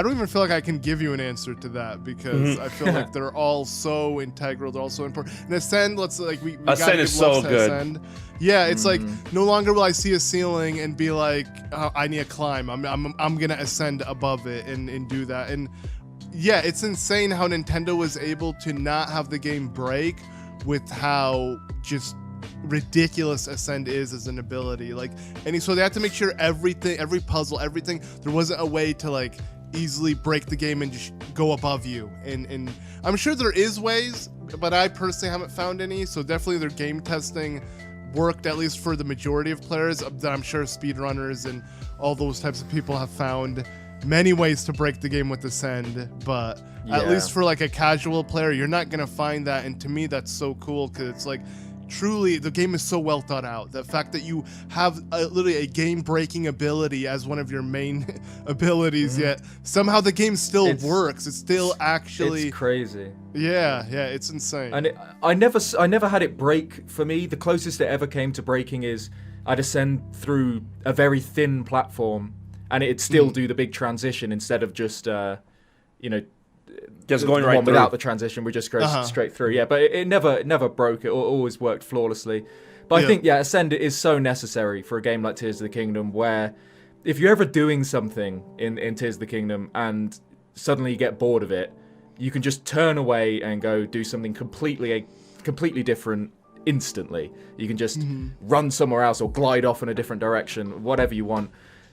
don't even feel like I can give you an answer to that, because I feel like they're all so integral. They're all so important. And Ascend, we Ascend is so good. Ascend. Yeah, it's no longer will I see a ceiling and be like, oh, I need to climb. I'm gonna ascend above it and do that. And yeah, it's insane how Nintendo was able to not have the game break with how just ridiculous Ascend is as an ability. Like, and so they had to make sure everything, every puzzle, everything, there wasn't a way to like easily break the game and just go above you. And I'm sure there is ways, but I personally haven't found any. So definitely their game testing worked, at least for the majority of players. That I'm sure speedrunners and all those types of people have found many ways to break the game with Ascend, but at least for like a casual player, you're not gonna find that. And to me, that's so cool, because it's like, truly, the game is so well thought out. The fact that you have literally a game-breaking ability as one of your main abilities, yet somehow the game still works. It's still actually... It's crazy. Yeah, it's insane. And I never had it break for me. The closest it ever came to breaking is I'd ascend through a very thin platform, and it'd still do the big transition instead of just, just going right through. Without the transition, we just go straight through. Yeah, but it never broke. It always worked flawlessly. But I think, Ascend is so necessary for a game like Tears of the Kingdom, where if you're ever doing something in Tears of the Kingdom and suddenly you get bored of it, you can just turn away and go do something completely different instantly. You can just run somewhere else or glide off in a different direction, whatever you want.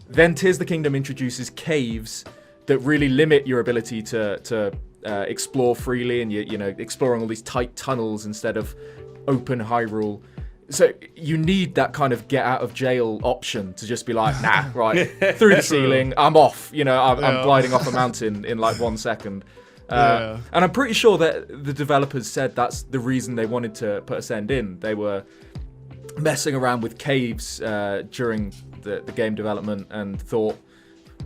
Then Tears of the Kingdom introduces caves that really limit your ability to explore freely, and you know, exploring all these tight tunnels instead of open Hyrule. So you need that kind of get out of jail option to just be like, nah, right, through the ceiling, I'm off. You know, I'm gliding off a mountain in like 1 second. And I'm pretty sure that the developers said that's the reason they wanted to put Ascend in. They were messing around with caves during the game development and thought,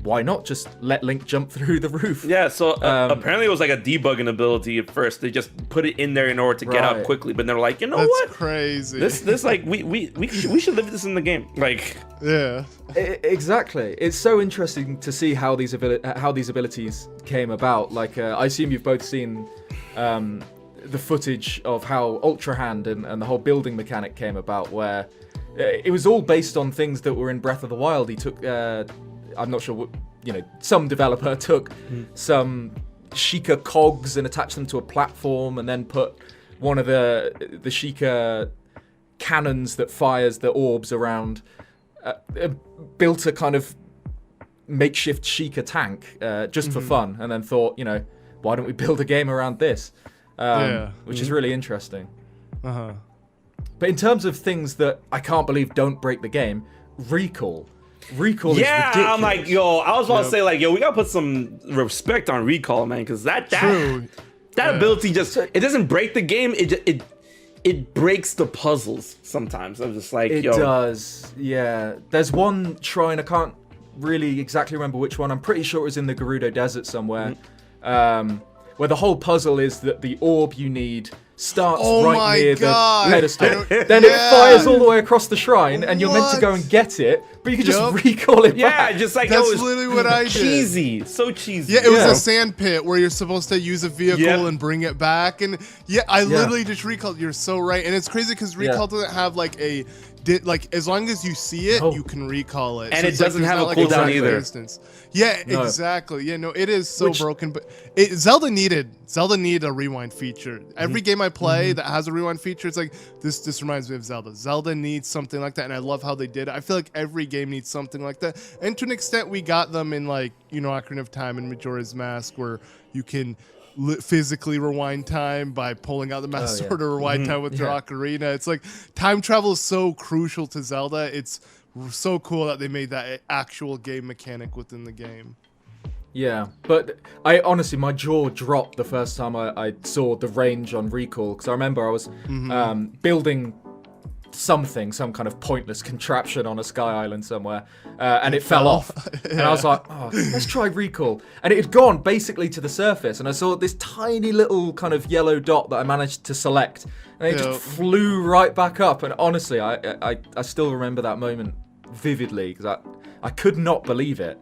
why not just let Link jump through the roof? Yeah, so apparently it was like a debugging ability at first. They just put it in there in order to get out quickly, but they're like, you know what? That's crazy. This like we should live this in the game. Like, exactly. It's so interesting to see how these abilities came about. Like, I assume you've both seen the footage of how Ultra Hand and the whole building mechanic came about, where it was all based on things that were in Breath of the Wild. He took I'm not sure what, some developer took some Sheikah cogs and attached them to a platform, and then put one of the Sheikah cannons that fires the orbs around, built a kind of makeshift Sheikah tank just for fun, and then thought, why don't we build a game around this? Which is really interesting. But in terms of things that I can't believe don't break the game, Recall is ridiculous. I'm like, I was about to say, like, we gotta put some respect on Recall, man, because that ability just, it doesn't break the game, it breaks the puzzles sometimes. I'm just like, it does. There's one shrine, I can't really exactly remember which one, I'm pretty sure it was in the Gerudo Desert somewhere, where the whole puzzle is that the orb you need starts right near the pedestal. Then it fires all the way across the shrine, and you're meant to go and get it, but you can just recall it back. Yeah, just like, that's literally what I did. Cheesy, so cheesy. Yeah, it was a sand pit where you're supposed to use a vehicle and bring it back, and I literally just recalled. You're so right, and it's crazy because Recall doesn't have like as long as you see it, you can recall it, and so it doesn't have a cooldown either. Exactly. It is so broken, but Zelda needed a rewind feature. Every game I play that has a rewind feature, it's like, this reminds me of Zelda. Zelda needs something like that, and I love how they did it. I feel like every game needs something like that, and to an extent we got them in, like, Ocarina of Time and Majora's Mask, where you can physically rewind time by pulling out the Master Sword or rewind time with your Ocarina. It's like, time travel is so crucial to Zelda. It's so cool that they made that actual game mechanic within the game. Yeah, but I honestly, my jaw dropped the first time I saw the range on Recall, because I remember I was building some kind of pointless contraption on a sky island somewhere, and it fell off. And I was like, let's try Recall. And it had gone basically to the surface, and I saw this tiny little kind of yellow dot that I managed to select, and it just flew right back up. And honestly, I still remember that moment vividly, because I could not believe it,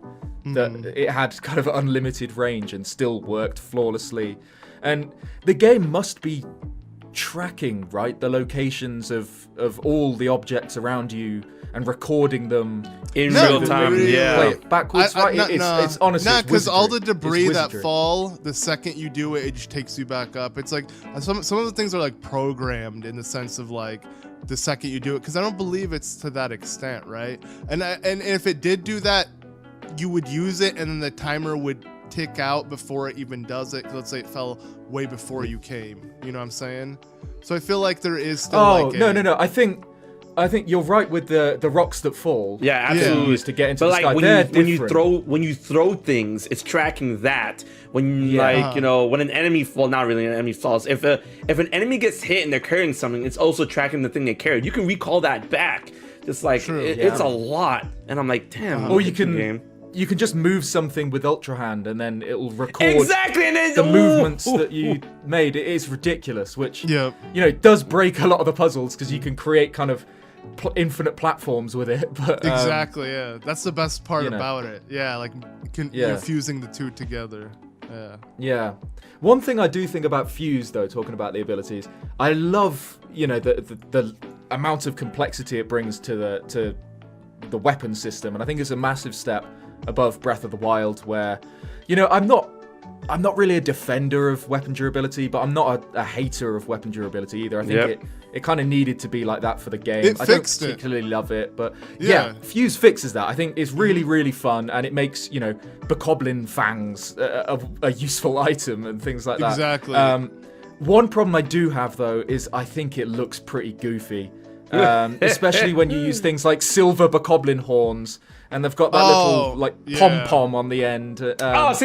that it had kind of unlimited range and still worked flawlessly. And the game must be tracking, right, the locations of all the objects around you and recording them in real time. Yeah, play it backwards, right? It's honestly because all the debris that wizardry. fall the second you do it, it just takes you back up. It's like some of the things are like programmed in the sense of like the second you do it, because I don't believe it's to that extent, right? And if it did do that, you would use it, and then the timer would tick out before it even does it. Let's say it fell way before you came. You know what I'm saying? So I feel like there is still no. I think you're right with the rocks that fall. Yeah, absolutely. Used to get into but the like sky. when you throw things, it's tracking that. When when an enemy falls, not really an enemy falls. If an enemy gets hit and they're carrying something, it's also tracking the thing they carried. You can recall that back. Just like it's a lot, and I'm like, damn. Or you can just move something with Ultra Hand, and then it'll record exactly and then, the movements that you made. It is ridiculous, which does break a lot of the puzzles because you can create kind of infinite platforms with it. But exactly, that's the best part about it. Yeah, like you're fusing the two together. Yeah. One thing I do think about Fuse, though, talking about the abilities, I love the amount of complexity it brings to the weapon system, and I think it's a massive step above Breath of the Wild, where I'm not really a defender of weapon durability, but I'm not a hater of weapon durability either. I think it kind of needed to be like that for the game. I don't particularly love it, but Fuse fixes that. I think it's really, really fun, and it makes Bokoblin fangs a useful item and things like that. Exactly. One problem I do have, though, is I think it looks pretty goofy, especially when you use things like silver Bokoblin horns. And they've got that little pom-pom on the end. See,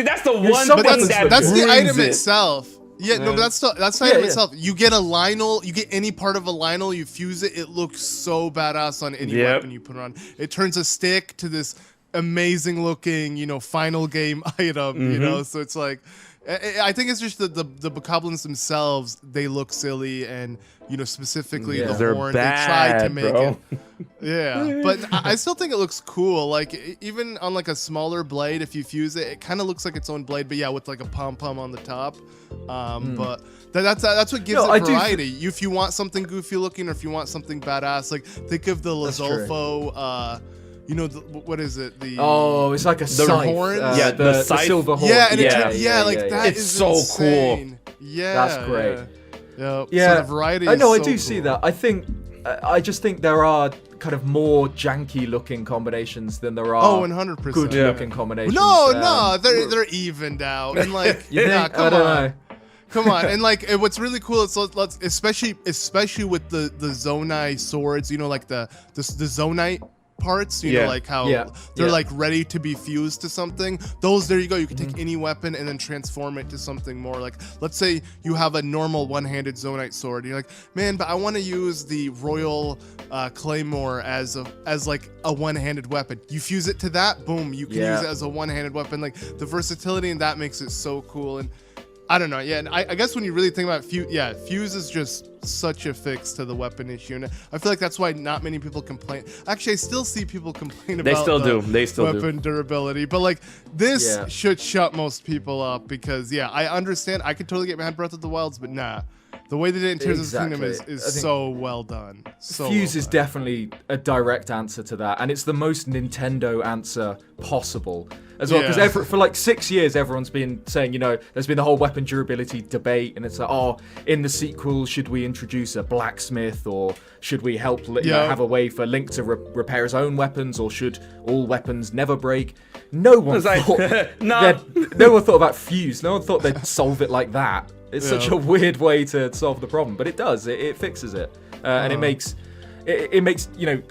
that's the one thing that's the item itself. Yeah, no, but that's the item itself. You get a Lionel, you get any part of a Lionel, you fuse it, it looks so badass on any weapon you put it on. It turns a stick to this amazing looking, final game item, so it's like, I think it's just the Bokoblins themselves, they look silly, and specifically the horn, they tried to make it. Yeah, but I still think it looks cool. Like even on like a smaller blade, if you fuse it, it kind of looks like its own blade, but with like a pom-pom on the top. But that's what gives it variety. If you want something goofy looking, or if you want something badass, like think of the Lizolfo. What is it? It's like a scythe. Horn. The silver horn. Yeah, and that is so insane. Cool. Yeah, that's great. Yeah. So the variety. I know. I do see that. I just think there are there are more janky looking combinations than there are 100% good looking combinations. No, they're evened out. And like, come on. And like, what's really cool is especially with the Zonai swords, like the Zonite parts, like how they're like ready to be fused to something. Those, there you go. You can take any weapon and then transform it to something more. Like, let's say you have a normal one-handed Zonite sword. You're like, man, but I want to use the Royal Claymore as like a one-handed weapon. You fuse it to that, boom, you can use it as a one-handed weapon. Like, the versatility in that makes it so cool. And I don't know. Yeah, and I guess when you really think about Fuse is just such a fix to the weapon issue. And I feel like that's why not many people complain. Actually, I still see people complain about weapon durability. But like, this should shut most people up because, I understand. I could totally get behind Breath of the Wilds, but nah. The way they did it in Tears of the Kingdom is so well done. Fuse is definitely a direct answer to that, and it's the most Nintendo answer possible as well. Because for like 6 years, everyone's been saying, there's been the whole weapon durability debate, and it's like, in the sequel, should we introduce a blacksmith, or should we help have a way for Link to repair his own weapons, or should all weapons never break? No one thought. No one thought about Fuse. No one thought they'd solve it like that. It's such a weird way to solve the problem, but it does. It fixes it, and it makes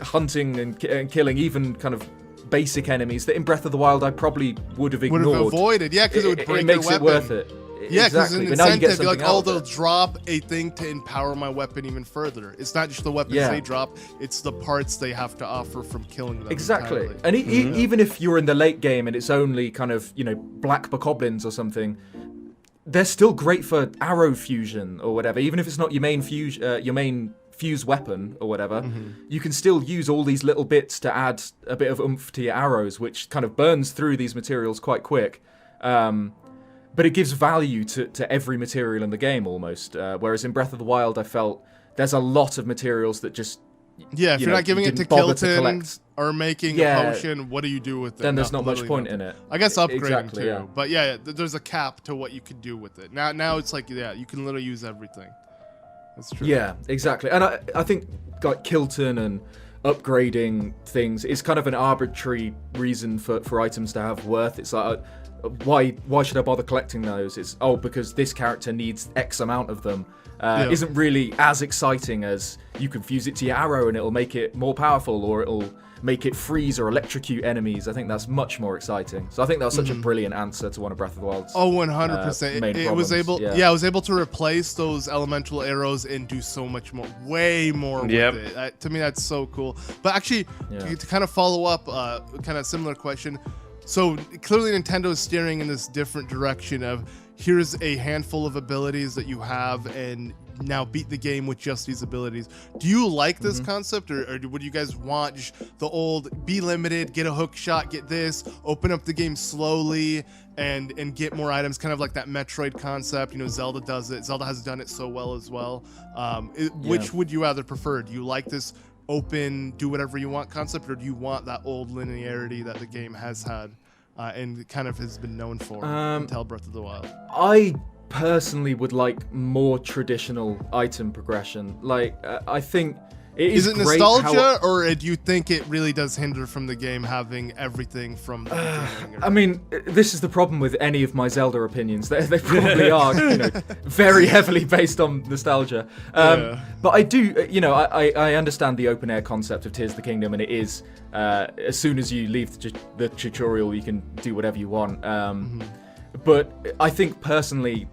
hunting and killing, even kind of basic enemies that in Breath of the Wild I probably would have ignored. Would have avoided, because it would break your weapon. It makes it worth it. Yeah, because exactly. an incentive, you're like, they'll drop a thing to empower my weapon even further. It's not just the weapons they drop; it's the parts they have to offer from killing them. Exactly, entirely. and even if you're in the late game and it's only kind of black bokoblins or something, they're still great for arrow fusion or whatever. Even if it's not your main fuse weapon or whatever, you can still use all these little bits to add a bit of oomph to your arrows, which kind of burns through these materials quite quick. but it gives value to every material in the game almost. Whereas in Breath of the Wild, I felt there's a lot of materials that just if you're not giving it to Kilton or making a potion, what do you do with it? Then there's not much point in it. I guess upgrading exactly, too. yeah. But there's a cap to what you can do with it. Now it's like, you can literally use everything. That's true. Yeah, exactly. And I think like Kilton and upgrading things is kind of an arbitrary reason for items to have worth. It's like, why should I bother collecting those? It's because this character needs X amount of them. Isn't really as exciting as you can fuse it to your arrow and it'll make it more powerful, or it'll make it freeze or electrocute enemies. I think that's much more exciting. So I think that was such a brilliant answer to one of Breath of the Wild's 100%. It was able, it was able to replace those elemental arrows and do so much more, way more with it. To me, that's so cool. But actually, to kind of follow up, kind of similar question. So clearly Nintendo is steering in this different direction of, here's a handful of abilities that you have, and now beat the game with just these abilities. Do you like this concept, or would you guys want just the old, be limited, get a hook shot, get this, open up the game slowly, and get more items, kind of like that Metroid concept? Zelda does it. Zelda has done it so well as well. Which would you rather prefer? Do you like this open, do whatever you want concept, or do you want that old linearity that the game has had and kind of has been known for until Breath of the Wild? I personally would like more traditional item progression. Like, I think is it nostalgia, or do you think it really does hinder from the game having everything from the beginning? I mean, this is the problem with any of my Zelda opinions. They probably are, very heavily based on nostalgia. But I do, I understand the open air concept of Tears of the Kingdom, and it is, as soon as you leave the tutorial, you can do whatever you want. But I think personally,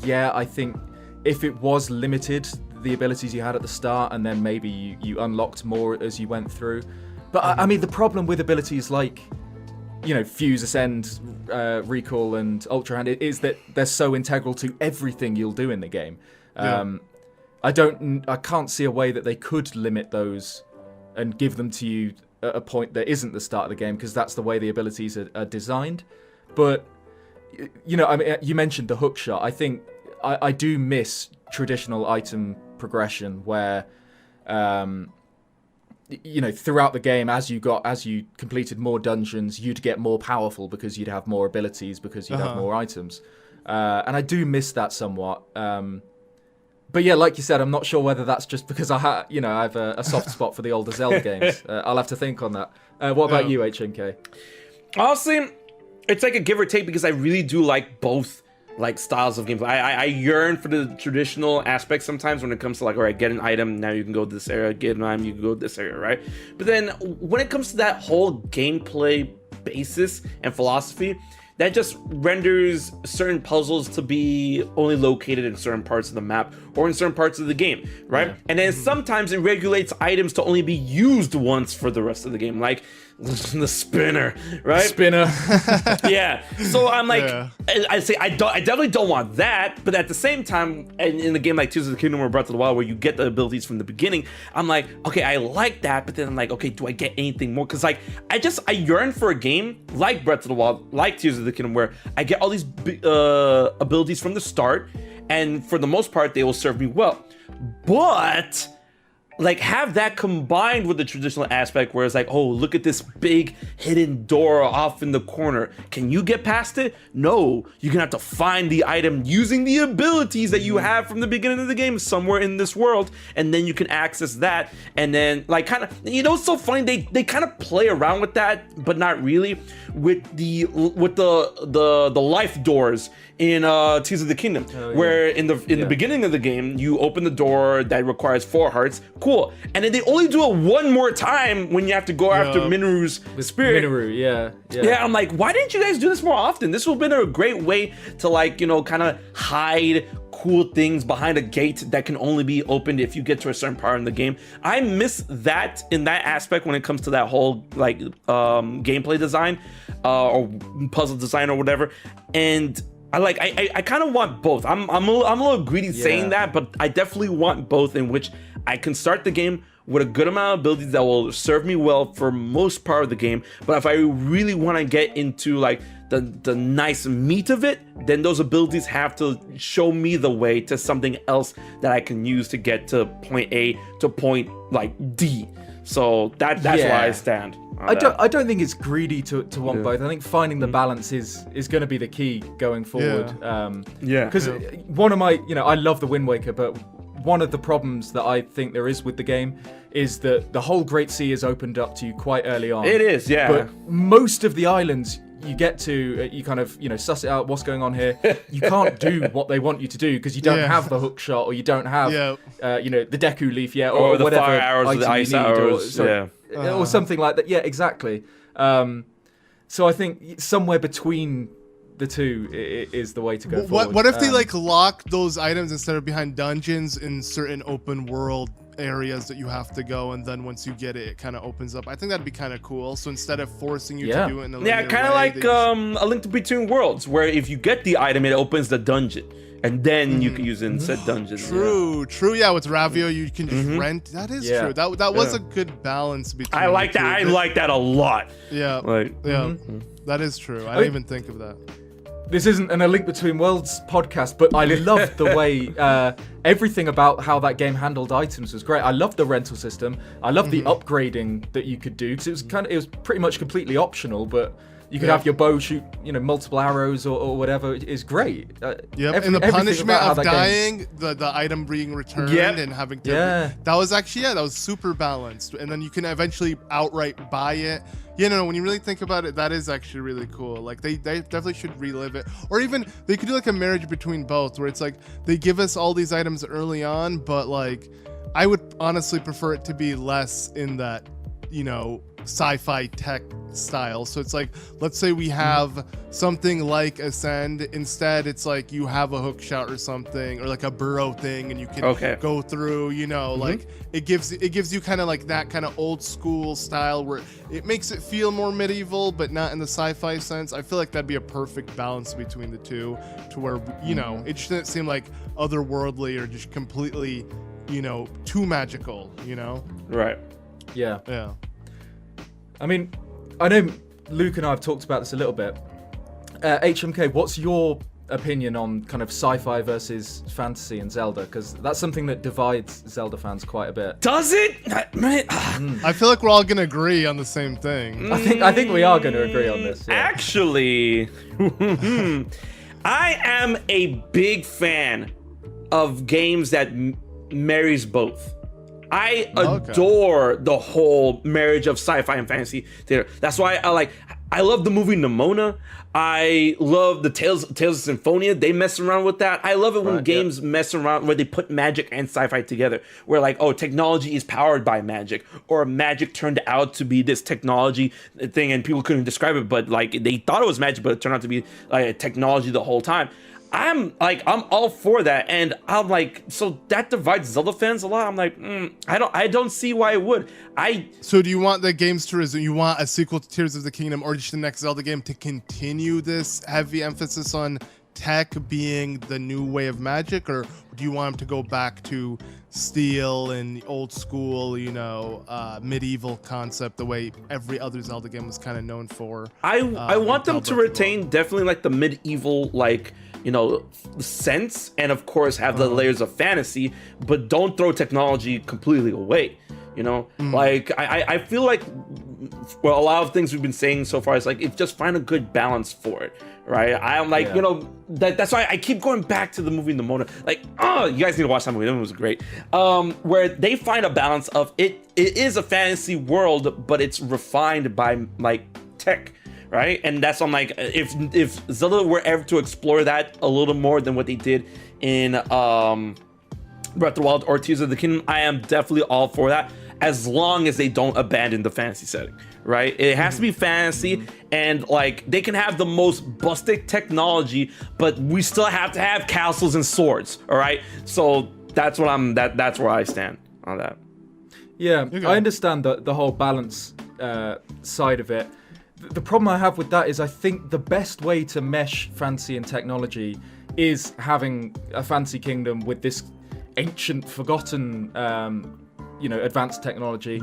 I think if it was limited, the abilities you had at the start, and then maybe you unlocked more as you went through. But I mean, the problem with abilities like, Fuse, Ascend, Recall, and Ultra Hand is that they're so integral to everything you'll do in the game. I can't see a way that they could limit those and give them to you at a point that isn't the start of the game, because that's the way the abilities are designed. But I mean, you mentioned the hook shot. I think I do miss traditional item progression where throughout the game, as you completed more dungeons, you'd get more powerful because you'd have more abilities, because you'd have more items, and I do miss that somewhat. But yeah, like you said, I'm not sure whether that's just because I have a soft spot for the older Zelda games. I'll have to think on that. What about you, HNK? Honestly, it's like a give or take, because I really do like both styles of games. I yearn for the traditional aspects sometimes when it comes to like, all right, get an item, now you can go to this area, get an item, you can go to this area, right? But then when it comes to that whole gameplay basis and philosophy, that just renders certain puzzles to be only located in certain parts of the map or in certain parts of the game, right? Yeah. And then sometimes it regulates items to only be used once for the rest of the game, like the spinner, right? Spinner. Yeah. So I'm like, I say I definitely don't want that, but at the same time, in a game like Tears of the Kingdom or Breath of the Wild, where you get the abilities from the beginning, I'm like, okay, I like that, but then I'm like, okay, do I get anything more? Because like, I yearn for a game like Breath of the Wild, like Tears of the Kingdom, where I get all these abilities from the start, and for the most part, they will serve me well. But like, have that combined with the traditional aspect where it's like, oh, look at this big hidden door off in the corner. Can you get past it? No, you're gonna have to find the item using the abilities that you have from the beginning of the game somewhere in this world, and then you can access that. And then like, kind of, it's so funny, they kind of play around with that, but not really, with the life doors in Tears of the Kingdom, where in the beginning of the game, you open the door that requires 4 hearts. Cool. And then they only do it one more time when you have to go after Mineru's spirit. Mineru, yeah. I'm like, why didn't you guys do this more often? This would have been a great way to like, kind of hide cool things behind a gate that can only be opened if you get to a certain part in the game. I miss that in that aspect when it comes to that whole like gameplay design or puzzle design or whatever. And I kind of want both. I'm a little greedy saying that, but I definitely want both, in which I can start the game with a good amount of abilities that will serve me well for most part of the game. But if I really want to get into like the nice meat of it, then those abilities have to show me the way to something else that I can use to get to point A to point like D. So that's where I stand. I don't think it's greedy to want both. I think finding the balance is going to be the key going forward. Because one of my, I love the Wind Waker, but one of the problems that I think there is with the game is that the whole Great Sea is opened up to you quite early on. It is, yeah. But most of the islands you get to, you kind of, suss it out, what's going on here. You can't do what they want you to do because you don't have the hook shot, or you don't have, the Deku Leaf yet, or the whatever fire arrows, or the ice arrows, or something like that. Yeah, exactly. So I think somewhere between the two is the way to go forward. What if they lock those items instead of behind dungeons in certain open world areas that you have to go, and then once you get it, it kind of opens up? I think that'd be kind of cool. So instead of forcing you to do it in a linear kind of like A Link Between Worlds, where if you get the item, it opens the dungeon, and then you can use it in said dungeon. True. Yeah, with Ravio, you can just rent. That is true. That was a good balance between. I like that. I like that a lot. Yeah. That is true. I didn't even think of that. This isn't A Link Between Worlds podcast, but I loved the way everything about how that game handled items was great. I loved the rental system. I loved the upgrading that you could do, because it was pretty much completely optional, but you could have your bow shoot, multiple arrows or whatever. It's great. And the punishment of dying, the item being returned and having to... That was actually, that was super balanced. And then you can eventually outright buy it. When you really think about it, that is actually really cool. Like, they definitely should relive it. Or even, they could do like a marriage between both, where it's like, they give us all these items early on, but like, I would honestly prefer it to be less in that, sci-fi tech style. So it's like, let's say we have something like Ascend. Instead, it's like you have a hook shot or something, or like a burrow thing, and you can go through, like it gives you kind of like that kind of old school style where it makes it feel more medieval, but not in the sci-fi sense. I feel like that'd be a perfect balance between the two, to where, it shouldn't seem like otherworldly or just completely, too magical, Right. Yeah. I mean, I know Luke and I have talked about this a little bit. HMK, what's your opinion on kind of sci-fi versus fantasy in Zelda? Because that's something that divides Zelda fans quite a bit. Does it? I feel like we're all gonna agree on the same thing. I think we are going to agree on this. Yeah. Actually, I am a big fan of games that marries both. I adore the whole marriage of sci-fi and fantasy theater. That's why I love the movie Nimona. I love the Tales of Symphonia. They mess around with that. I love it when games mess around where they put magic and sci-fi together. Where technology is powered by magic, or magic turned out to be this technology thing, and people couldn't describe it, but they thought it was magic, but it turned out to be technology the whole time. I'm all for that, and I'm so that divides Zelda fans a lot. I'm I don't see why it would. So do you want the games to resume? You want a sequel to Tears of the Kingdom, or just the next Zelda game to continue this heavy emphasis on tech being the new way of magic, or do you want them to go back to steel and old school, medieval concept, the way every other Zelda game was kind of known for? I want them to retain definitely the medieval sense, and of course have the layers of fantasy, but don't throw technology completely away. I feel like, a lot of things we've been saying so far is if just find a good balance for it, right? I'm that's why I keep going back to the movie Nimona. You guys need to watch that movie. That movie was great. Where they find a balance of it is a fantasy world, but it's refined by tech. Right, and that's on if Zelda were ever to explore that a little more than what they did in Breath of the Wild or Tears of the Kingdom, I am definitely all for that, as long as they don't abandon the fantasy setting. Right, it has to be fantasy, and they can have the most busted technology, but we still have to have castles and swords. All right, so that's what that's where I stand on that. Yeah, I understand the whole balance side of it. The problem I have with that is I think the best way to mesh fantasy and technology is having a fantasy kingdom with this ancient, forgotten, advanced technology.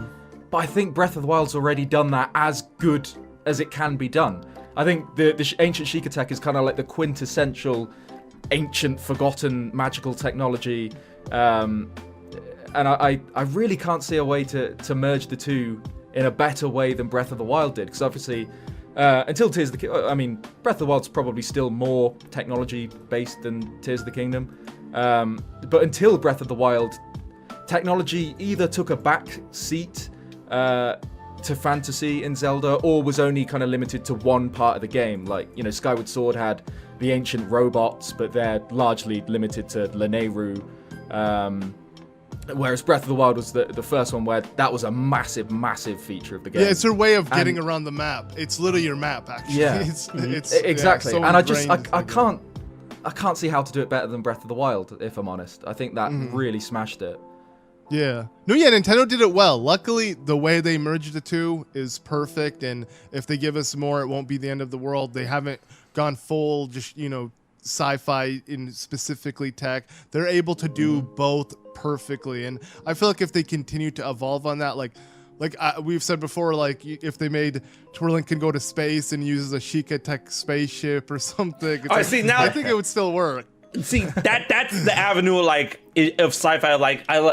But I think Breath of the Wild's already done that as good as it can be done. I think the ancient Sheikah tech is kind of like the quintessential ancient, forgotten, magical technology. And I really can't see a way to merge the two in a better way than Breath of the Wild did. Because obviously, until Tears of the Kingdom, I mean, Breath of the Wild's probably still more technology-based than Tears of the Kingdom. But until Breath of the Wild, technology either took a back seat to fantasy in Zelda, or was only kind of limited to one part of the game. Like, Skyward Sword had the ancient robots, but they're largely limited to Lanayru. Whereas Breath of the Wild was the first one where that was a massive, massive feature of the game. Yeah, it's their way of getting around the map. It's literally your map, actually. Yeah, it's exactly. So and I can't see how to do it better than Breath of the Wild, if I'm honest. I think that really smashed it. Yeah. No, yeah, Nintendo did it well. Luckily, the way they merged the two is perfect, and if they give us more, it won't be the end of the world. They haven't gone full, just, sci-fi in specifically tech. They're able to do both perfectly, and I feel like if they continue to evolve on that, we've said before, if they made Twirling can go to space and uses a Sheikah tech spaceship or something, I think it would still work. See, that's the avenue of sci-fi.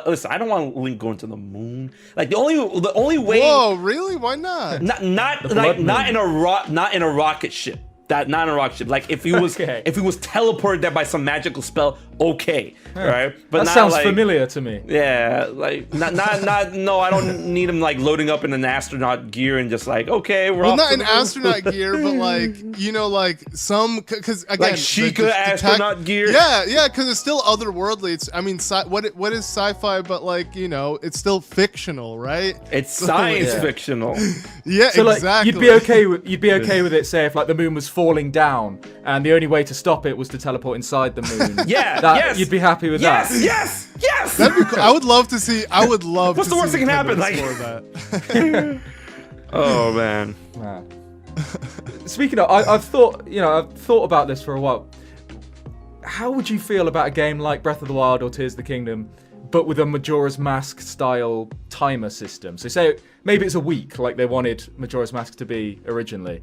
Listen, I don't want Link going to the moon. Like the only way. Whoa, really? Why not? Not in a rocket ship. Not in a rocket ship. Like if he was teleported there by some magical spell, okay, right? But that sounds familiar to me. Yeah, no, I don't need him loading up in an astronaut gear and just okay, we're off. Not in astronaut gear, but some, because again, Sheikah astronaut gear. Yeah, because it's still otherworldly. What is sci-fi? But it's still fictional, right? It's science fictional. Yeah, so, exactly. You'd be okay with it, say if the moon was falling down and the only way to stop it was to teleport inside the moon. Yes. You'd be happy with that. Yes. That'd be cool. I would love to see. What's the worst that can happen? That. Oh man. Speaking of, I've thought about this for a while. How would you feel about a game like Breath of the Wild or Tears of the Kingdom, but with a Majora's Mask style timer system? So say maybe it's a week, like they wanted Majora's Mask to be originally.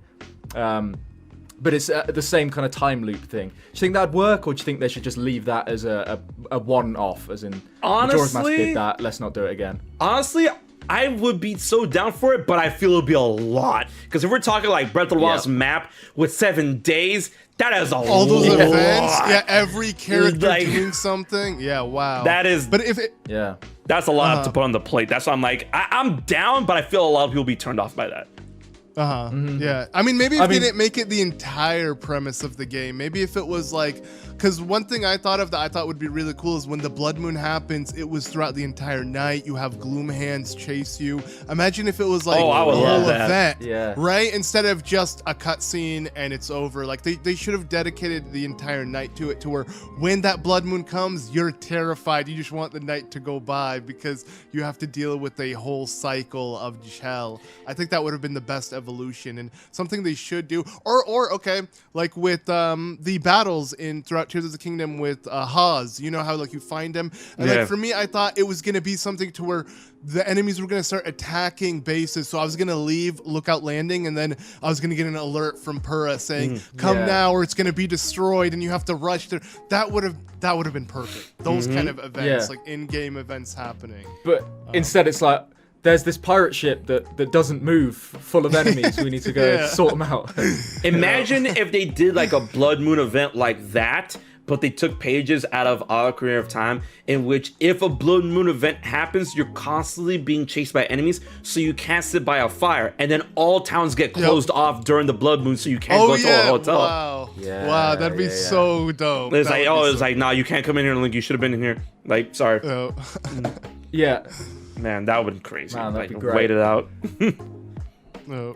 But it's the same kind of time loop thing. Do you think that'd work, or do you think they should just leave that as a one-off, as in Majora's Mask did that, let's not do it again? Honestly, I would be so down for it, but I feel it'd be a lot. Because if we're talking Breath of the Wild's map with 7 days, that is all those events, every character doing something. Yeah, wow. That is. But if it, that's a lot to put on the plate. That's why I'm I'm down, but I feel a lot of people be turned off by that. Yeah. I mean, maybe if they didn't make it the entire premise of the game, maybe if it was because one thing I thought of that I thought would be really cool is when the blood moon happens, it was throughout the entire night. You have gloom hands chase you. Imagine if it was I would love that. Event, right? Instead of just a cutscene and it's over. They should have dedicated the entire night to it, to where when that blood moon comes, you're terrified. You just want the night to go by because you have to deal with a whole cycle of hell. I think that would have been the best evolution and something they should do. Or okay, with the battles in throughout Tears of the Kingdom with Haas, you know how you find them, and for me, I thought it was gonna be something to where the enemies were gonna start attacking bases. So I was gonna leave Lookout Landing, and then I was gonna get an alert from Purah saying, "Come now, or it's gonna be destroyed," and you have to rush there. That would have been perfect. Those kind of events, in-game events happening. But instead, it's there's this pirate ship that doesn't move, full of enemies. We need to go sort them out. Imagine if they did a Blood Moon event like that, but they took pages out of Ocarina of Time, in which if a Blood Moon event happens, you're constantly being chased by enemies, so you can't sit by a fire, and then all towns get closed off during the Blood Moon, so you can't go to a hotel. Wow. Wow, that'd be so dope. It's nah, you can't come in here, Link. You should have been in here. Sorry. Oh. Yeah. Man, that would have been crazy. Man, that'd be great. Wait it out. No.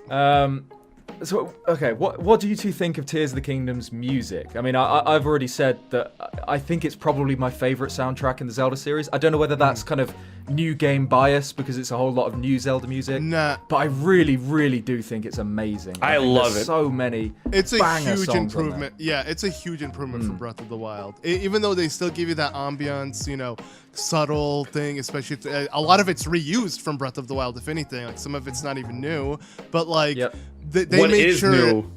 So okay, what do you two think of Tears of the Kingdom's music? I mean, I've already said that I think it's probably my favorite soundtrack in the Zelda series. I don't know whether that's kind of new game bias because it's a whole lot of new Zelda music. Nah. But I really, really do think it's amazing. I love it. So many. It's a banger huge songs on improvement. Yeah, it's a huge improvement from Breath of the Wild. Even though they still give you that ambiance, you know, subtle thing, especially a lot of it's reused from Breath of the Wild, if anything. Like some of it's not even new, but like they What made is sure. new?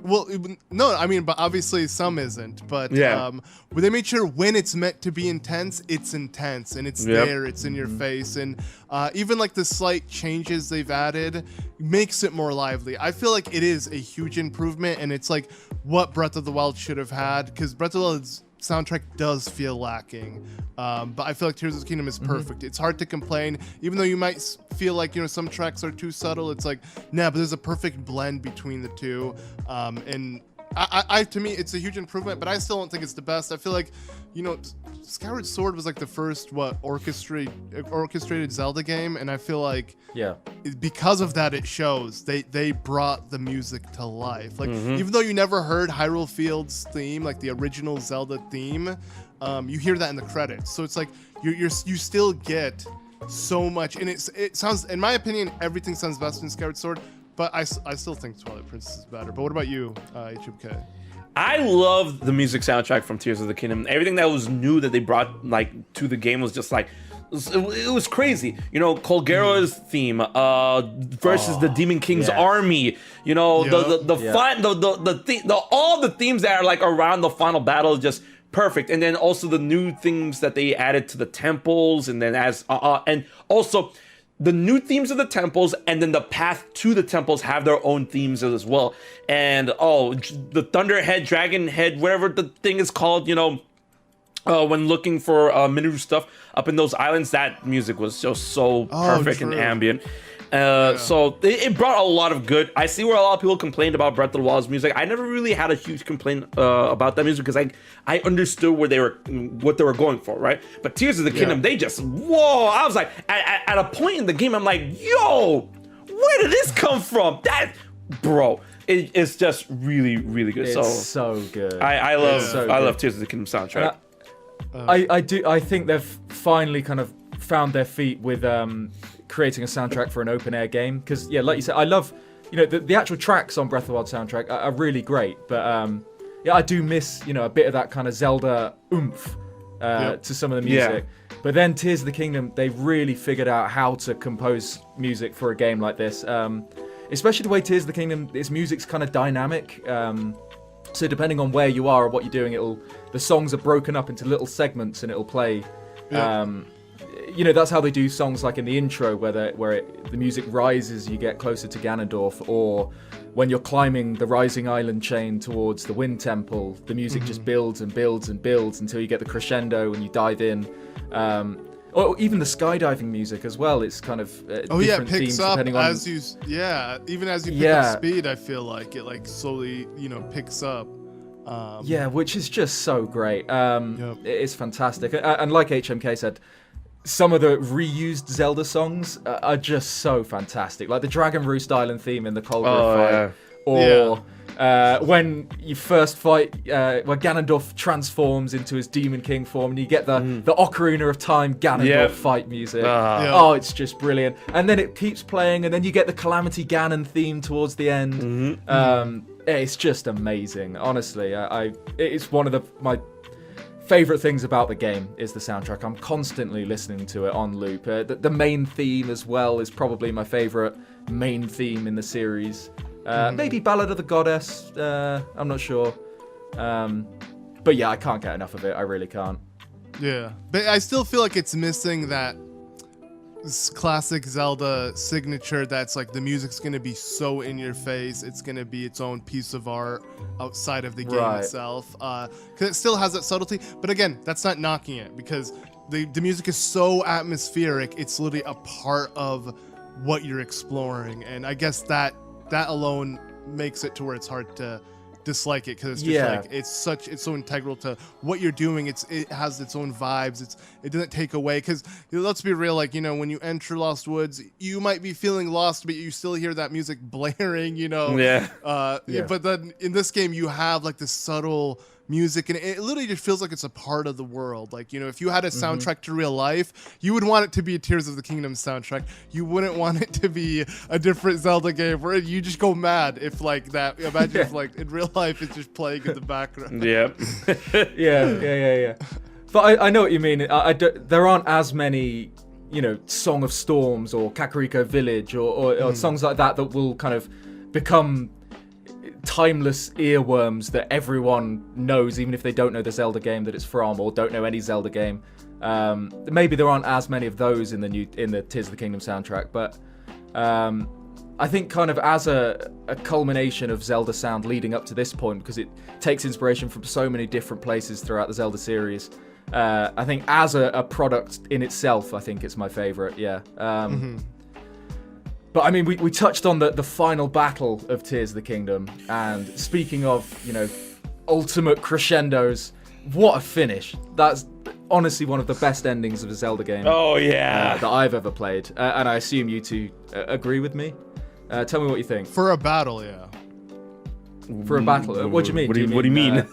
Well, no, I mean, but obviously some isn't. But they made sure when it's meant to be intense, it's intense, and it's there, it's in your face, and even like the slight changes they've added makes it more lively. I feel like it is a huge improvement, and it's like what Breath of the Wild should have had, because Breath of the Wild's soundtrack does feel lacking, but I feel like Tears of the Kingdom is perfect. It's hard to complain, even though you might feel like, you know, some tracks are too subtle. It's like, nah, but there's a perfect blend between the two, and I to me it's a huge improvement, but I still don't think it's the best. I feel like, you know, Skyward Sword was like the first orchestrated Zelda game, and I feel like because of that, it shows they brought the music to life. Like even though you never heard Hyrule Field's theme, like the original Zelda theme, you hear that in the credits. So it's like you still get so much, and it sounds, in my opinion, everything sounds best in Skyward Sword, but I still think Twilight Princess is better. But what about you, HMK? I love the music soundtrack from Tears of the Kingdom. Everything that was new that they brought like to the game was just like, it was crazy. You know, Colgera's theme versus the Demon King's army. You know, all the themes that are like around the final battle is just perfect. And then also the new things that they added to the temples, and then and also the new themes of the temples, and then the path to the temples have their own themes as well. And the Thunderhead, Dragonhead, whatever the thing is called, you know, when looking for Mineru stuff up in those islands, that music was just so perfect and ambient. So it brought a lot of good. I see where a lot of people complained about Breath of the Wild's music. I never really had a huge complaint about that music, because I understood what they were going for, right? But Tears of the Kingdom, they just, whoa! I was like, at a point in the game, I'm like, yo, where did this come from? It's just really, really good. It's so good. I love Tears of the Kingdom soundtrack. I think they've finally kind of found their feet with creating a soundtrack for an open air game, because like you said, I love, you know, the actual tracks on Breath of the Wild soundtrack are really great, but I do miss, you know, a bit of that kind of Zelda oomph to some of the music. But then Tears of the Kingdom, they really figured out how to compose music for a game like this, especially the way Tears of the Kingdom, its music's kind of dynamic. So depending on where you are or what you're doing, the songs are broken up into little segments, and it'll play. You know, that's how they do songs like in the intro, where the music rises, you get closer to Ganondorf, or when you're climbing the rising island chain towards the Wind Temple, the music just builds and builds and builds until you get the crescendo and you dive in. Or even the skydiving music as well. It's kind of different it picks themes up depending on. Even as you pick up speed, I feel like it like slowly, you know, picks up. Which is just so great. It's fantastic, and like HMK said, some of the reused Zelda songs are just so fantastic. Like the Dragon Roost Island theme in the Colgera fight, or when you first fight, where Ganondorf transforms into his Demon King form, and you get the Ocarina of Time Ganondorf fight music. It's just brilliant. And then it keeps playing, and then you get the Calamity Ganon theme towards the end. It's just amazing, honestly. It's one of my favorite things about the game is the soundtrack. I'm constantly listening to it on loop. The main theme as well is probably my favorite main theme in the series. Maybe Ballad of the Goddess. I'm not sure. But yeah, I can't get enough of it. I really can't. Yeah, but I still feel like it's missing that classic Zelda signature that's like the music's going to be so in your face, it's going to be its own piece of art outside of the game itself, because it still has that subtlety. But again, that's not knocking it, because the music is so atmospheric, it's literally a part of what you're exploring, and I guess that alone makes it to where it's hard to dislike it because it's just like it's so integral to what you're doing. It has its own vibes. It doesn't take away, because let's be real, like, you know, when you enter Lost Woods, you might be feeling lost, but you still hear that music blaring, you know. But then in this game you have like this subtle music, and it literally just feels like it's a part of the world. Like, you know, if you had a soundtrack to real life, you would want it to be a Tears of the Kingdom soundtrack. You wouldn't want it to be a different Zelda game where you just go mad if like that. Imagine if like in real life it's just playing in the background. Yeah. But I know what you mean. There aren't as many, you know, Song of Storms or Kakariko Village or songs like that will kind of become timeless earworms that everyone knows, even if they don't know the Zelda game that it's from or don't know any Zelda game. Maybe there aren't as many of those in the Tears of the Kingdom soundtrack, but I think kind of as a culmination of Zelda sound leading up to this point, because it takes inspiration from so many different places throughout the Zelda series. I think as a product in itself, I think it's my favorite. Yeah. But I mean, we touched on the final battle of Tears of the Kingdom, and speaking of, you know, ultimate crescendos, what a finish! That's honestly one of the best endings of a Zelda game. Oh yeah, that I've ever played, and I assume you two agree with me. Tell me what you think. For a battle, yeah. For a battle, what do you mean? What do you mean?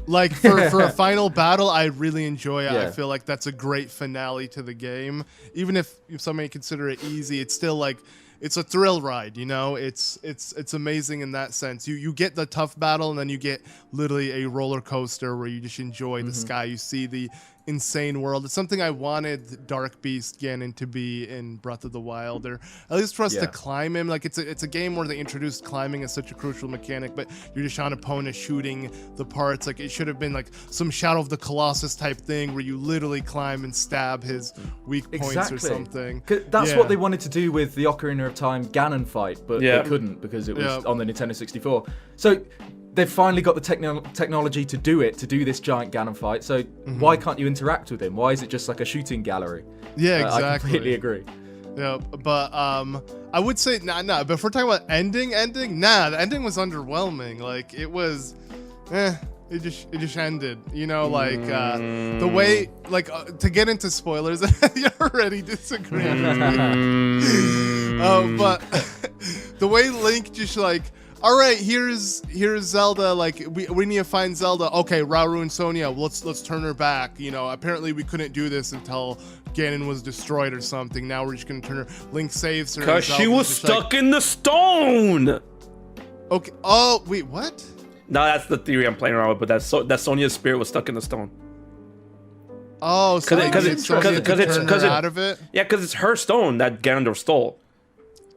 Like for a final battle, I really enjoy it. I feel like that's a great finale to the game. Even if some may consider it easy, it's still like, it's a thrill ride, you know. It's amazing in that sense. You get the tough battle, and then you get literally a roller coaster where you just enjoy the sky. You see the insane world. It's something I wanted Dark Beast Ganon to be in Breath of the Wild, or at least for us to climb him. Like it's a game where they introduced climbing as such a crucial mechanic, but you're just on opponent shooting the parts. Like it should have been like some Shadow of the Colossus type thing where you literally climb and stab his weak points or something. That's what they wanted to do with the Ocarina of Time Ganon fight, but they couldn't because it was on the Nintendo 64. So they've finally got the technology to do this giant Ganon fight, so why can't you interact with him? Why is it just like a shooting gallery? Yeah, exactly. I completely agree. Yeah, but I would say, nah, but if we're talking about ending, the ending was underwhelming. Like, it was, it just ended, you know, like, the way, like, to get into spoilers, you already disagree with me. But the way Link just, like, all right, here's Zelda. Like we need to find Zelda. Okay, Rauru and Sonia. Let's turn her back. You know, apparently we couldn't do this until Ganon was destroyed or something. Now we're just gonna turn her. Link saves her. Cause she was stuck in the stone. Okay. Oh wait, what? No, that's the theory I'm playing around with. But that Sonia's spirit was stuck in the stone. Oh, so because it's out of it. Yeah, because it's her stone that Ganondorf stole.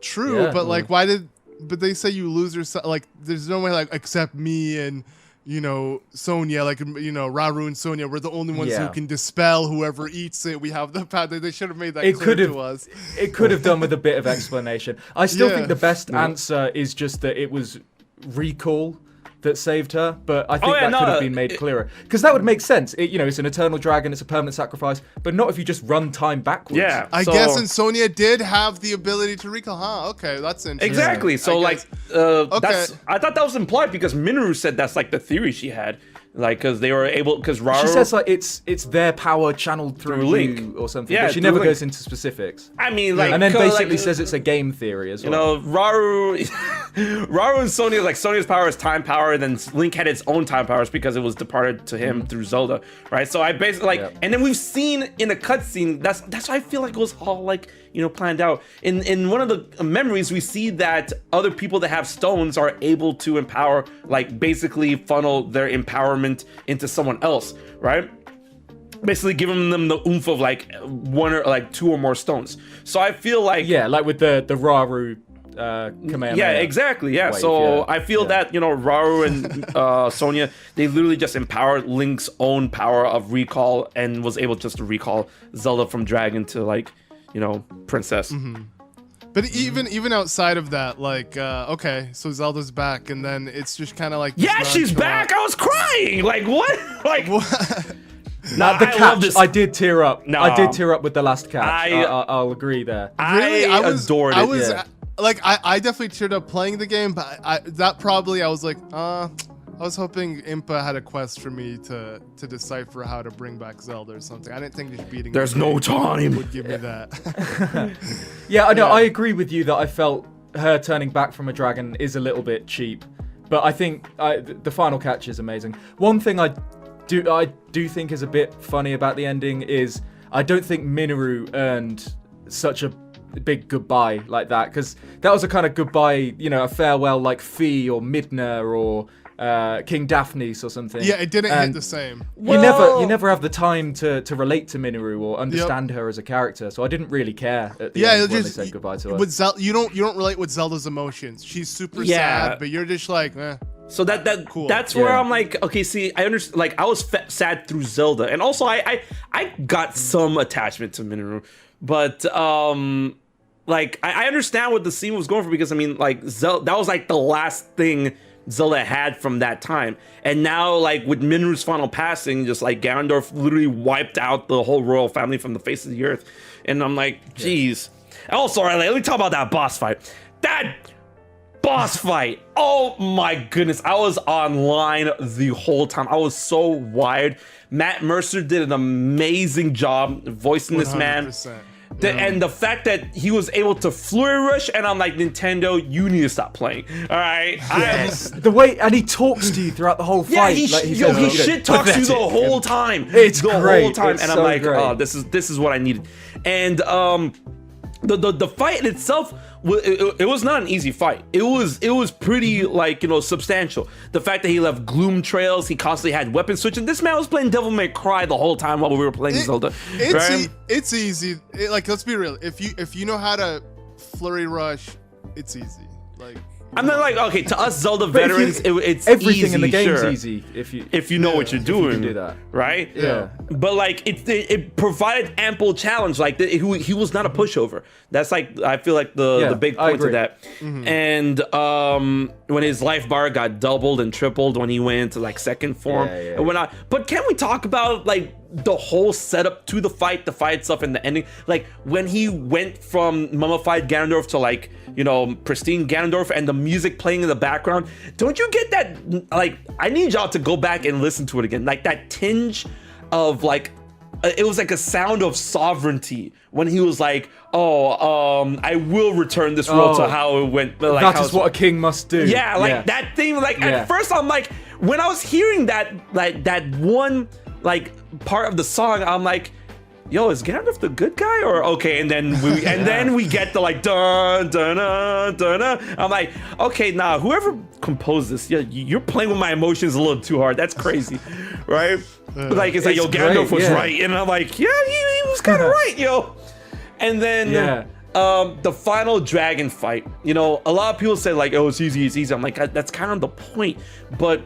True, but like, why did? But they say you lose yourself. Like, there's no way, like, except me and, you know, Sonia, like, you know, Rauru and Sonia, we're the only ones who can dispel whoever eats it. We have the path. They should have made that clear to us. It could have done with a bit of explanation. I still think the best answer is just that it was recall that saved her, but I think that could have been made clearer, because that would make sense. It's an eternal dragon, it's a permanent sacrifice, but not if you just run time backwards. Yeah, I guess, and Sonia did have the ability to recall. Huh? Okay, that's interesting. Exactly. So I thought that was implied because Minoru said that's like the theory she had. Like, because they were able, because Rauru... She says, like, it's their power channeled through Link or something, but she never goes into specifics. I mean, like... And then basically says it's a game theory as well. You know, Rauru and Sonia, like, Sonia's power is time power, and then Link had its own time powers because it was departed to him through Zelda, right? So I basically, like... And then we've seen in a cutscene, that's why I feel like it was all, like, you know, planned out. In one of the memories, we see that other people that have stones are able to empower, like, basically funnel their empowerment into someone else, right? Basically giving them the oomph of like one or like two or more stones. So I feel like like with the Rauru command. Yeah, exactly. Yeah. Wave, so I feel that, you know, Rauru and Sonia, they literally just empowered Link's own power of recall and was able just to recall Zelda from dragon to, like, you know, princess. But even outside of that, like, okay, so Zelda's back, and then it's just kind of like... Yeah, she's back! I was crying! Like, what? Like... What? The catch, I did tear up. No. I did tear up with the last catch. I'll agree there. Really? I adored it. Like, I definitely teared up playing the game, but I was like, I was hoping Impa had a quest for me to decipher how to bring back Zelda or something. I didn't think just beating. There's no time. Would give me that. Yeah, I know. I agree with you that I felt her turning back from a dragon is a little bit cheap, but I think the final catch is amazing. One thing I do think is a bit funny about the ending is I don't think Minoru earned such a big goodbye like that, because that was a kind of goodbye, a farewell like Fee or Midna or King Daphnis or something. Yeah, it didn't hit the same. You never have the time to relate to Minoru or understand her as a character, so I didn't really care at the end when they said goodbye to her. With you don't relate with Zelda's emotions. She's super sad, but you're just like, eh. So cool. That's where I'm like, okay, see, I understand. Like, I was sad through Zelda, and also I got some attachment to Minoru, but like I understand what the scene was going for, because I mean, like, Zelda, that was like the last thing Zelda had from that time, and now like with Minoru's final passing, just like Ganondorf literally wiped out the whole royal family from the face of the earth, and I'm like, geez. Also, right, let me talk about that boss fight. That boss fight, oh my goodness, I was online the whole time. I was so wired. Matt Mercer did an amazing job voicing this man. And the fact that he was able to flurry rush, and I'm like, Nintendo, you need to stop playing. All right. Yes. The way, and he talks to you throughout the whole fight. Yeah, he shit talks to you the whole time. It's the great. whole time, it's and so I'm like, great. oh, this is what I needed. And the fight in itself, it was not an easy fight. It was pretty like, substantial. The fact that he left gloom trails, he constantly had weapon switching. This man was playing Devil May Cry the whole time while we were playing Zelda. It's easy. Like, let's be real. If you know how to flurry rush, it's easy. Like, I'm not like, okay, to us Zelda veterans, it's everything easy, in the game's sure, easy if you know what you're doing. You can do that, right? Yeah. But like it provided ample challenge. Like he was not a pushover. That's like, I feel like the big point to that. Mm-hmm. And when his life bar got doubled and tripled when he went into like second form and whatnot. But can we talk about like the whole setup to the fight itself, and the ending? Like when he went from mummified Ganondorf to like, pristine Ganondorf, and the music playing in the background. Don't you get that? Like, I need y'all to go back and listen to it again. Like that tinge of like, it was like a sound of sovereignty when he was like, I will return this world to how it went. Like, that is what a king must do. Yeah, like that thing. Like at first I'm like, when I was hearing that, like that one like part of the song, I'm like, yo, is Ganondorf the good guy or okay? And then we get the like dun dun dun dun dun. I'm like, okay, nah, whoever composed this, you're playing with my emotions a little too hard. That's crazy, right? Like it's like, yo, Ganondorf was right, and I'm like, yeah, he was kind of right, yo. And then the final dragon fight, a lot of people say like, oh, it's easy. I'm like, that's kind of the point. But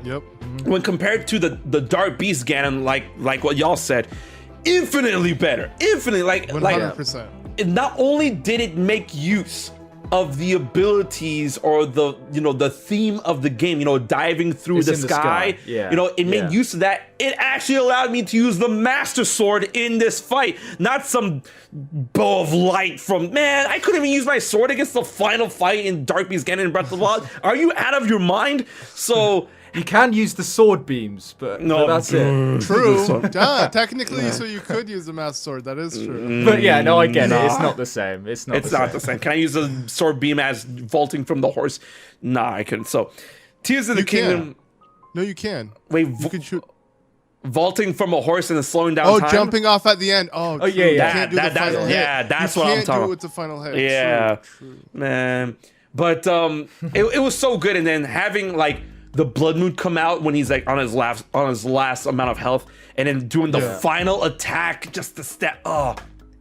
when compared to the Dark Beast Ganon, like what y'all said, infinitely better. Infinitely, like 100%. Not only did it make use of the abilities or the theme of the game, diving through the sky. It made use of that. It actually allowed me to use the Master Sword in this fight, not some bow of light from, man, I couldn't even use my sword against the final fight in Dark Beast Ganon and Breath of the Wild. Are you out of your mind? So you can use the sword beams, but that's it. True. Technically, so you could use the Master Sword. That is true. But yeah, no, I get it. It's not the same. It's not the same. Can I use a sword beam as vaulting from the horse? Nah, I couldn't. So, Tears of the Kingdom. No, you can. Wait, you can shoot. Vaulting from a horse and then slowing down time? Jumping off at the end. Oh yeah. That's what I'm talking about. You can't do it with the final hit. Yeah, true. Man. But it was so good, and then having like the Blood Moon come out when he's like on his last amount of health, and then doing the final attack, just the step. Oh,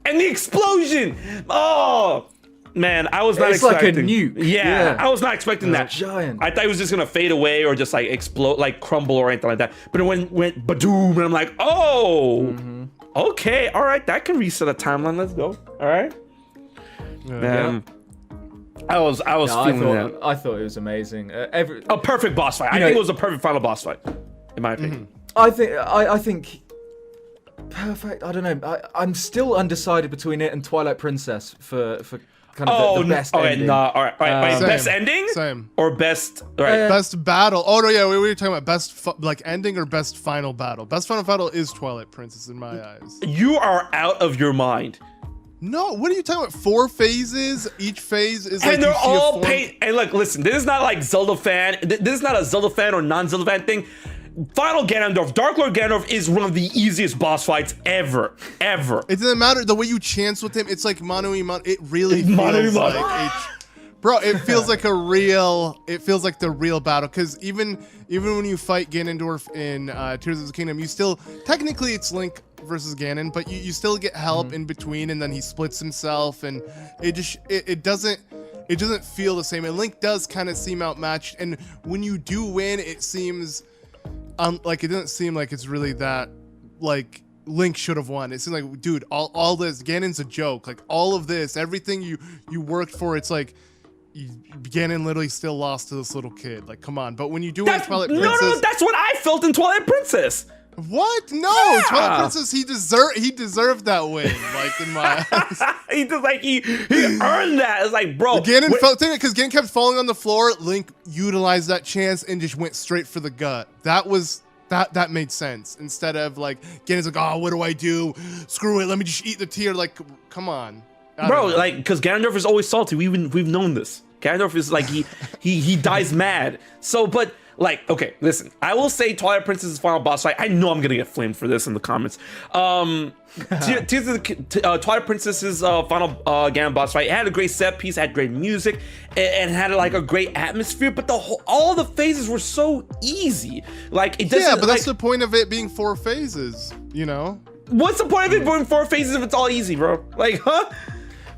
and the explosion. Oh, man, I was not expecting. It's like a nuke. Yeah, I was not expecting that. Giant. I thought it was just gonna fade away or just like explode, like crumble or anything like that. But it went badoom, and I'm like, oh, okay, all right, that can reset a timeline. Let's go. All right. I was feeling that. I thought it was amazing. A perfect boss fight. I think it was a perfect final boss fight, in my opinion. I think perfect. I don't know. I'm still undecided between it and Twilight Princess for kind of the best ending. All right. Same, Best ending? Same. Or best... All right. Best battle. Oh, no, yeah, we were talking about best, like, ending or best final battle. Best final battle is Twilight Princess in my eyes. You are out of your mind. No, what are you talking about? 4 phases? Each phase is like... And they're all paid... And look, listen, this is not like Zelda fan... This is not a Zelda fan or non-Zelda fan thing. Final Ganondorf, Dark Lord Ganondorf is one of the easiest boss fights ever. It doesn't matter the way you chance with him. It's like mano a mano. It really feels like bro. It feels like It feels like the real battle. Because even when you fight Ganondorf in Tears of the Kingdom, you still technically it's Link versus Ganon, but you still get help in between, and then he splits himself, and it doesn't feel the same. And Link does kind of seem outmatched, and when you do win, it seems. Like it doesn't seem like it's really that like Link should have won. It seems like, dude, all this Ganon's a joke. Like all of this, everything you worked for, it's like Ganon literally still lost to this little kid. Like, come on. But when you do win Twilight Princess, no, that's what I felt in Twilight Princess. What? No, yeah. Twilight Princess, he deserved that win. Like in my eyes. he earned that. It's like, bro, Ganon felt it because Ganon kept falling on the floor. Link utilized that chance and just went straight for the gut. That made sense. Instead of like Ganon's like, oh, what do I do? Screw it. Let me just eat the tear. Like, come on, bro. Like, because Ganondorf is always salty. We've known this. Ganondorf is like he dies mad. So, but. Like, okay, listen, I will say Twilight Princess's final boss fight. I know I'm gonna get flamed for this in the comments. Twilight Princess's final Ganon boss fight, it had a great set piece, had great music, and had like a great atmosphere, but all the phases were so easy. Like, it doesn't. Yeah, but that's the point of it being 4 phases, you know? What's the point of it being 4 phases if it's all easy, bro? Like, huh?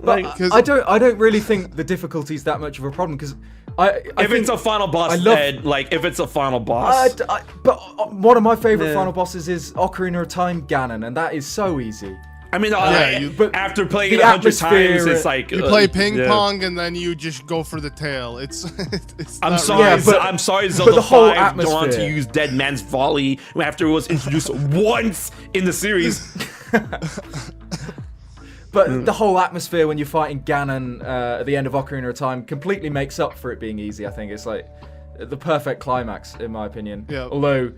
Like, I don't really think the difficulty is that much of a problem, because if it's a final boss, if it's a final boss. But one of my favorite final bosses is Ocarina of Time Ganon, and that is so easy. I mean, but after playing it 100 times, it's like you play ping pong and then you just go for the tail. I'm sorry, I'm sorry, Zelda 5 don't want to use Dead Man's Volley after it was introduced once in the series. But the whole atmosphere when you're fighting Ganon at the end of Ocarina of Time completely makes up for it being easy. I think it's like the perfect climax, in my opinion. Yeah. Although,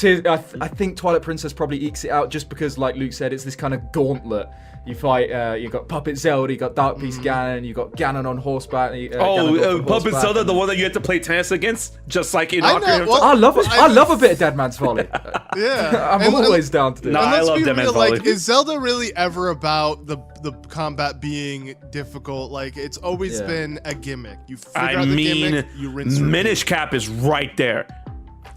I think Twilight Princess probably ekes it out just because, like Luke said, it's this kind of gauntlet. You fight, you got Puppet Zelda, you got Dark Beast Ganon, you got Ganon on horseback. Puppet Zelda, the one that you had to play tennis against, just like in Ocarina of Time. I love it. I love a bit of Dead Man's Volley. Yeah, I'm always down to do. No, I love Dead Man's Volley. Like, is Zelda really ever about the combat being difficult? Like, it's always been a gimmick. You figure out the gimmick, you rinse. Minish Cap is right there.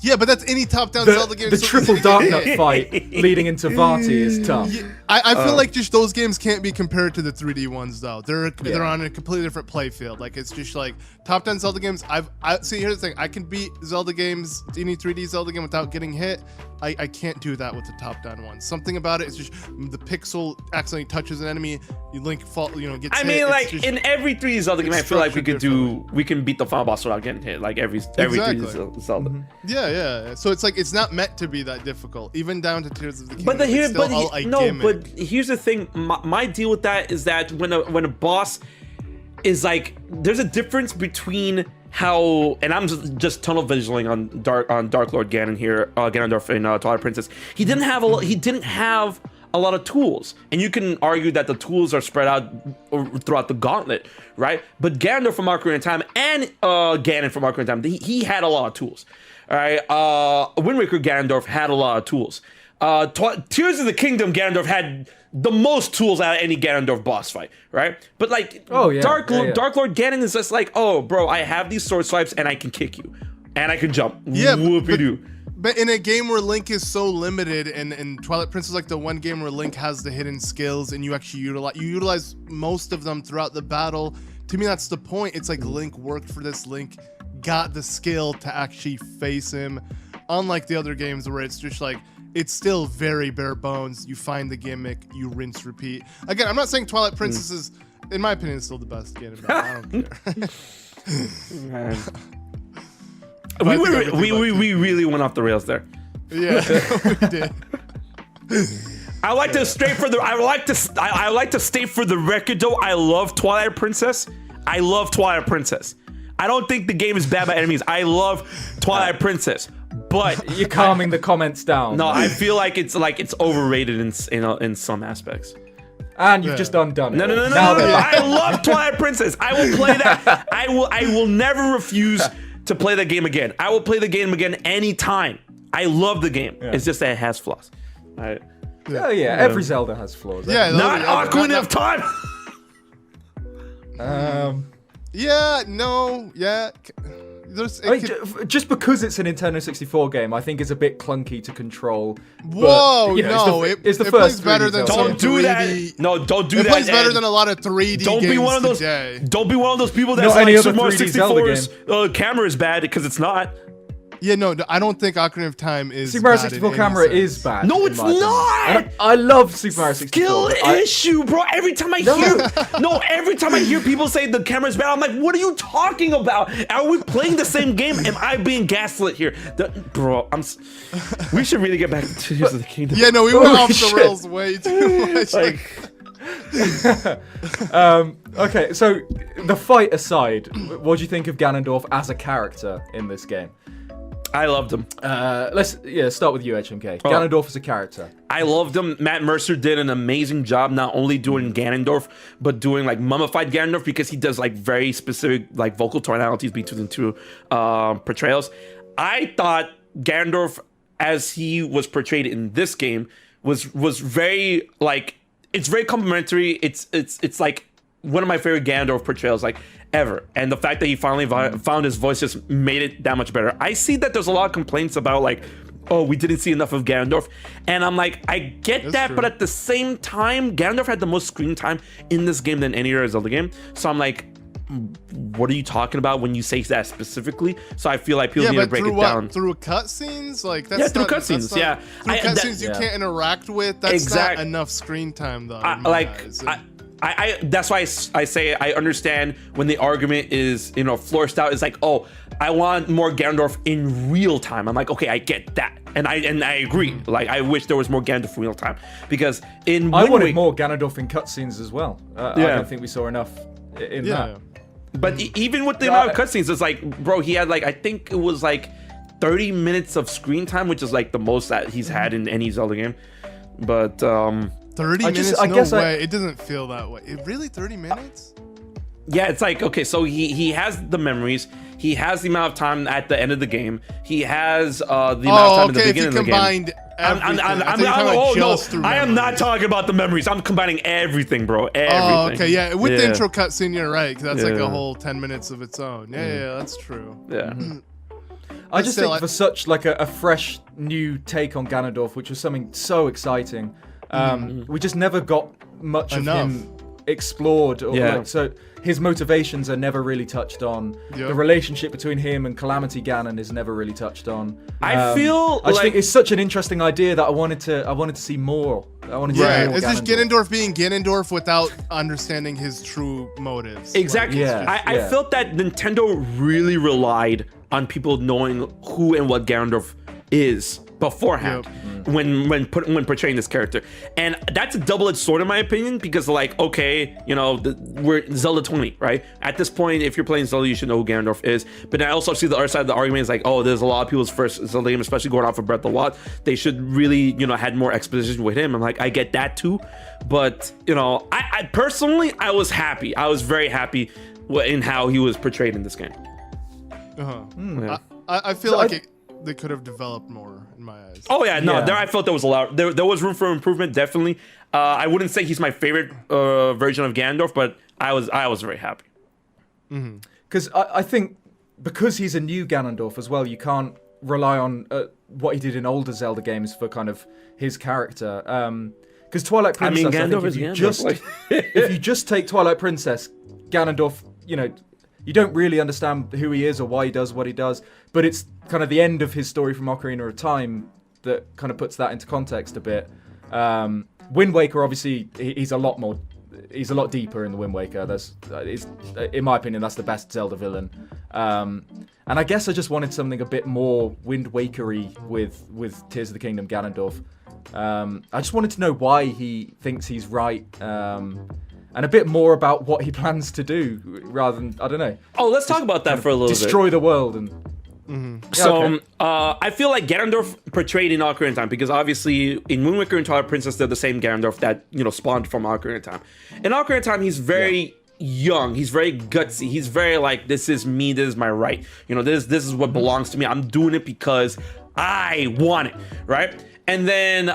Yeah, but that's any top-down Zelda game. The triple Dark Nut fight leading into Vati is tough. Yeah, I feel like just those games can't be compared to the 3D ones, though. They're on a completely different play field. Like, it's just like top-down Zelda games. See, here's the thing. I can beat Zelda games, any 3D Zelda game, without getting hit. I can't do that with the top-down ones. Something about it is just the pixel accidentally touches an enemy, Link gets hit. I mean, like in every 3D Zelda game, I feel like we can beat the final boss without getting hit. Like every 3D Zelda. Mm-hmm. Yeah. So it's like it's not meant to be that difficult, even down to Tears of the Kingdom. But here's the thing. My deal with that is that when a boss is like, there's a difference between how, and I'm just tunnel visioning on Dark Lord Ganon here, Ganondorf in Twilight Princess. He didn't have a lot of tools, and you can argue that the tools are spread out throughout the gauntlet, right? But Ganondorf from Ocarina of Time and Ganon from Ocarina of Time, he had a lot of tools. All right, Wind Waker Ganondorf had a lot of tools. Tears of the Kingdom Ganondorf had the most tools out of any Ganondorf boss fight, right? But like, Dark Lord Ganon is just like, oh, bro, I have these sword swipes and I can kick you, and I can jump. Yeah, whoopie-doo. But in a game where Link is so limited, and Twilight Princess is like the one game where Link has the hidden skills, and you actually utilize most of them throughout the battle. To me, that's the point. It's like Link worked for this. Link got the skill to actually face him. Unlike the other games where it's just like, it's still very bare bones. You find the gimmick, you rinse, repeat. Again, I'm not saying Twilight Princess is, in my opinion, is still the best game. I don't care. We really went off the rails there. Yeah, we did. I like to stay for the. I like to state for the record though. I love Twilight Princess. I love Twilight Princess. I don't think the game is bad by enemies. I love Twilight Princess, but you're calming the comments down. No, I feel like it's overrated in some aspects. And you've just undone it. No. I love Twilight Princess. I will play that. I will never refuse to play that game again. I will play the game again anytime. I love the game. Yeah. It's just that it has flaws. Oh yeah, every Zelda has flaws. Yeah, not Ocarina of Time. Yeah, no, yeah. Just because it's a Nintendo 64 game, I think it's a bit clunky to control. Whoa, but, no, it's the it first plays better than don't do that. No, don't do that. It plays better than a lot of 3D don't games be one of those, today. Don't be one of those people that's like Super Mario 64's camera is bad because it's not. Yeah, no, I don't think Ocarina of Time is Super Mario 64 camera is bad. No, it's not. I love Super Mario 64. Skill issue, bro. Every time I hear people say the camera's bad, I'm like, what are you talking about? Are we playing the same game? Am I being gaslit here? Bro, we should really get back to Tears of the Kingdom. Yeah, no, we went off the rails way too much. Okay, so the fight aside, what do you think of Ganondorf as a character in this game? I loved him. Let's start with you, HMK. Ganondorf as a character. I loved him. Matt Mercer did an amazing job, not only doing Ganondorf, but doing like mummified Ganondorf, because he does like very specific like vocal tonalities between the two portrayals. I thought Ganondorf, as he was portrayed in this game, was very like, it's very complimentary. It's like one of my favorite Ganondorf portrayals like ever, and the fact that he finally found his voice just made it that much better. I see that there's a lot of complaints about like, oh, we didn't see enough of Ganondorf, and I'm like, I get that, true. But at the same time, Ganondorf had the most screen time in this game than any other Zelda game, so I'm like, what are you talking about when you say that specifically? So I feel like people need to break it down. Through cutscenes, like that's through cutscenes. Through cutscenes you can't interact with. That's not enough screen time, though. That's why I say I understand when the argument is, flourished out. It's like, oh, I want more Ganondorf in real time. I'm like, okay, I get that, and I agree. Like, I wish there was more Ganondorf in real time, because I wanted more Ganondorf in cutscenes as well. I don't think we saw enough in that. But even with the amount of cutscenes, it's like, bro, he had like, I think it was like 30 minutes of screen time, which is like the most that he's had in any Zelda game. But 30 minutes? No way. It doesn't feel that way. Really? 30 minutes? Yeah, it's like, okay, so he has the memories. He has the amount of time at the end of the game. He has the amount of time at the beginning of the game. I am not talking about the memories. I'm combining everything, bro. Everything. Oh, okay, yeah. With the intro cutscene, you're right. Cause that's like a whole 10 minutes of its own. Yeah, that's true. Yeah. I just think for such like a fresh new take on Ganondorf, which was something so exciting, we just never got much of him explored. So his motivations are never really touched on. The relationship between him and Calamity Ganon is never really touched on. I just think it's such an interesting idea that I wanted to see more. I wanted to see more. It's just Ganondorf being Ganondorf without understanding his true motives. Exactly. I felt that Nintendo really relied on people knowing who and what Ganondorf is beforehand when portraying this character, and that's a double-edged sword in my opinion, because like, okay, we're Zelda 20, right? At this point, if you're playing Zelda, you should know who Ganondorf is. But I also see the other side of the argument is like, oh, there's a lot of people's first Zelda game, especially going off of Breath of the Wild, they should really had more exposition with him. I'm like, I get that too, but I personally, I was happy. I was very happy in how he was portrayed in this game. I feel like they could have developed more in my eyes. Oh yeah, no, there I felt there was a lot. There was room for improvement, definitely. I wouldn't say he's my favorite version of Ganondorf, but I was very happy. Because I think because he's a new Ganondorf as well, you can't rely on what he did in older Zelda games for kind of his character. Because Twilight Princess, Ganondorf is Ganondorf. If you just take Twilight Princess, Ganondorf, you don't really understand who he is or why he does what he does, but it's kind of the end of his story from Ocarina of Time that kind of puts that into context a bit. Wind Waker, obviously, he's a lot deeper in the Wind Waker. In my opinion, that's the best Zelda villain. And I guess I just wanted something a bit more Wind Wakery with Tears of the Kingdom Ganondorf. I just wanted to know why he thinks he's right, and a bit more about what he plans to do, rather than, I don't know. Oh, let's talk about that for a little bit. Destroy the world and. I feel like Ganondorf portrayed in Ocarina of Time, because obviously in Wind Waker and Twilight Princess they're the same Ganondorf that spawned from Ocarina of Time. In Ocarina of Time he's very young, he's very gutsy, he's very like, this is me, this is my right, this is what belongs to me, I'm doing it because I want it, right? And then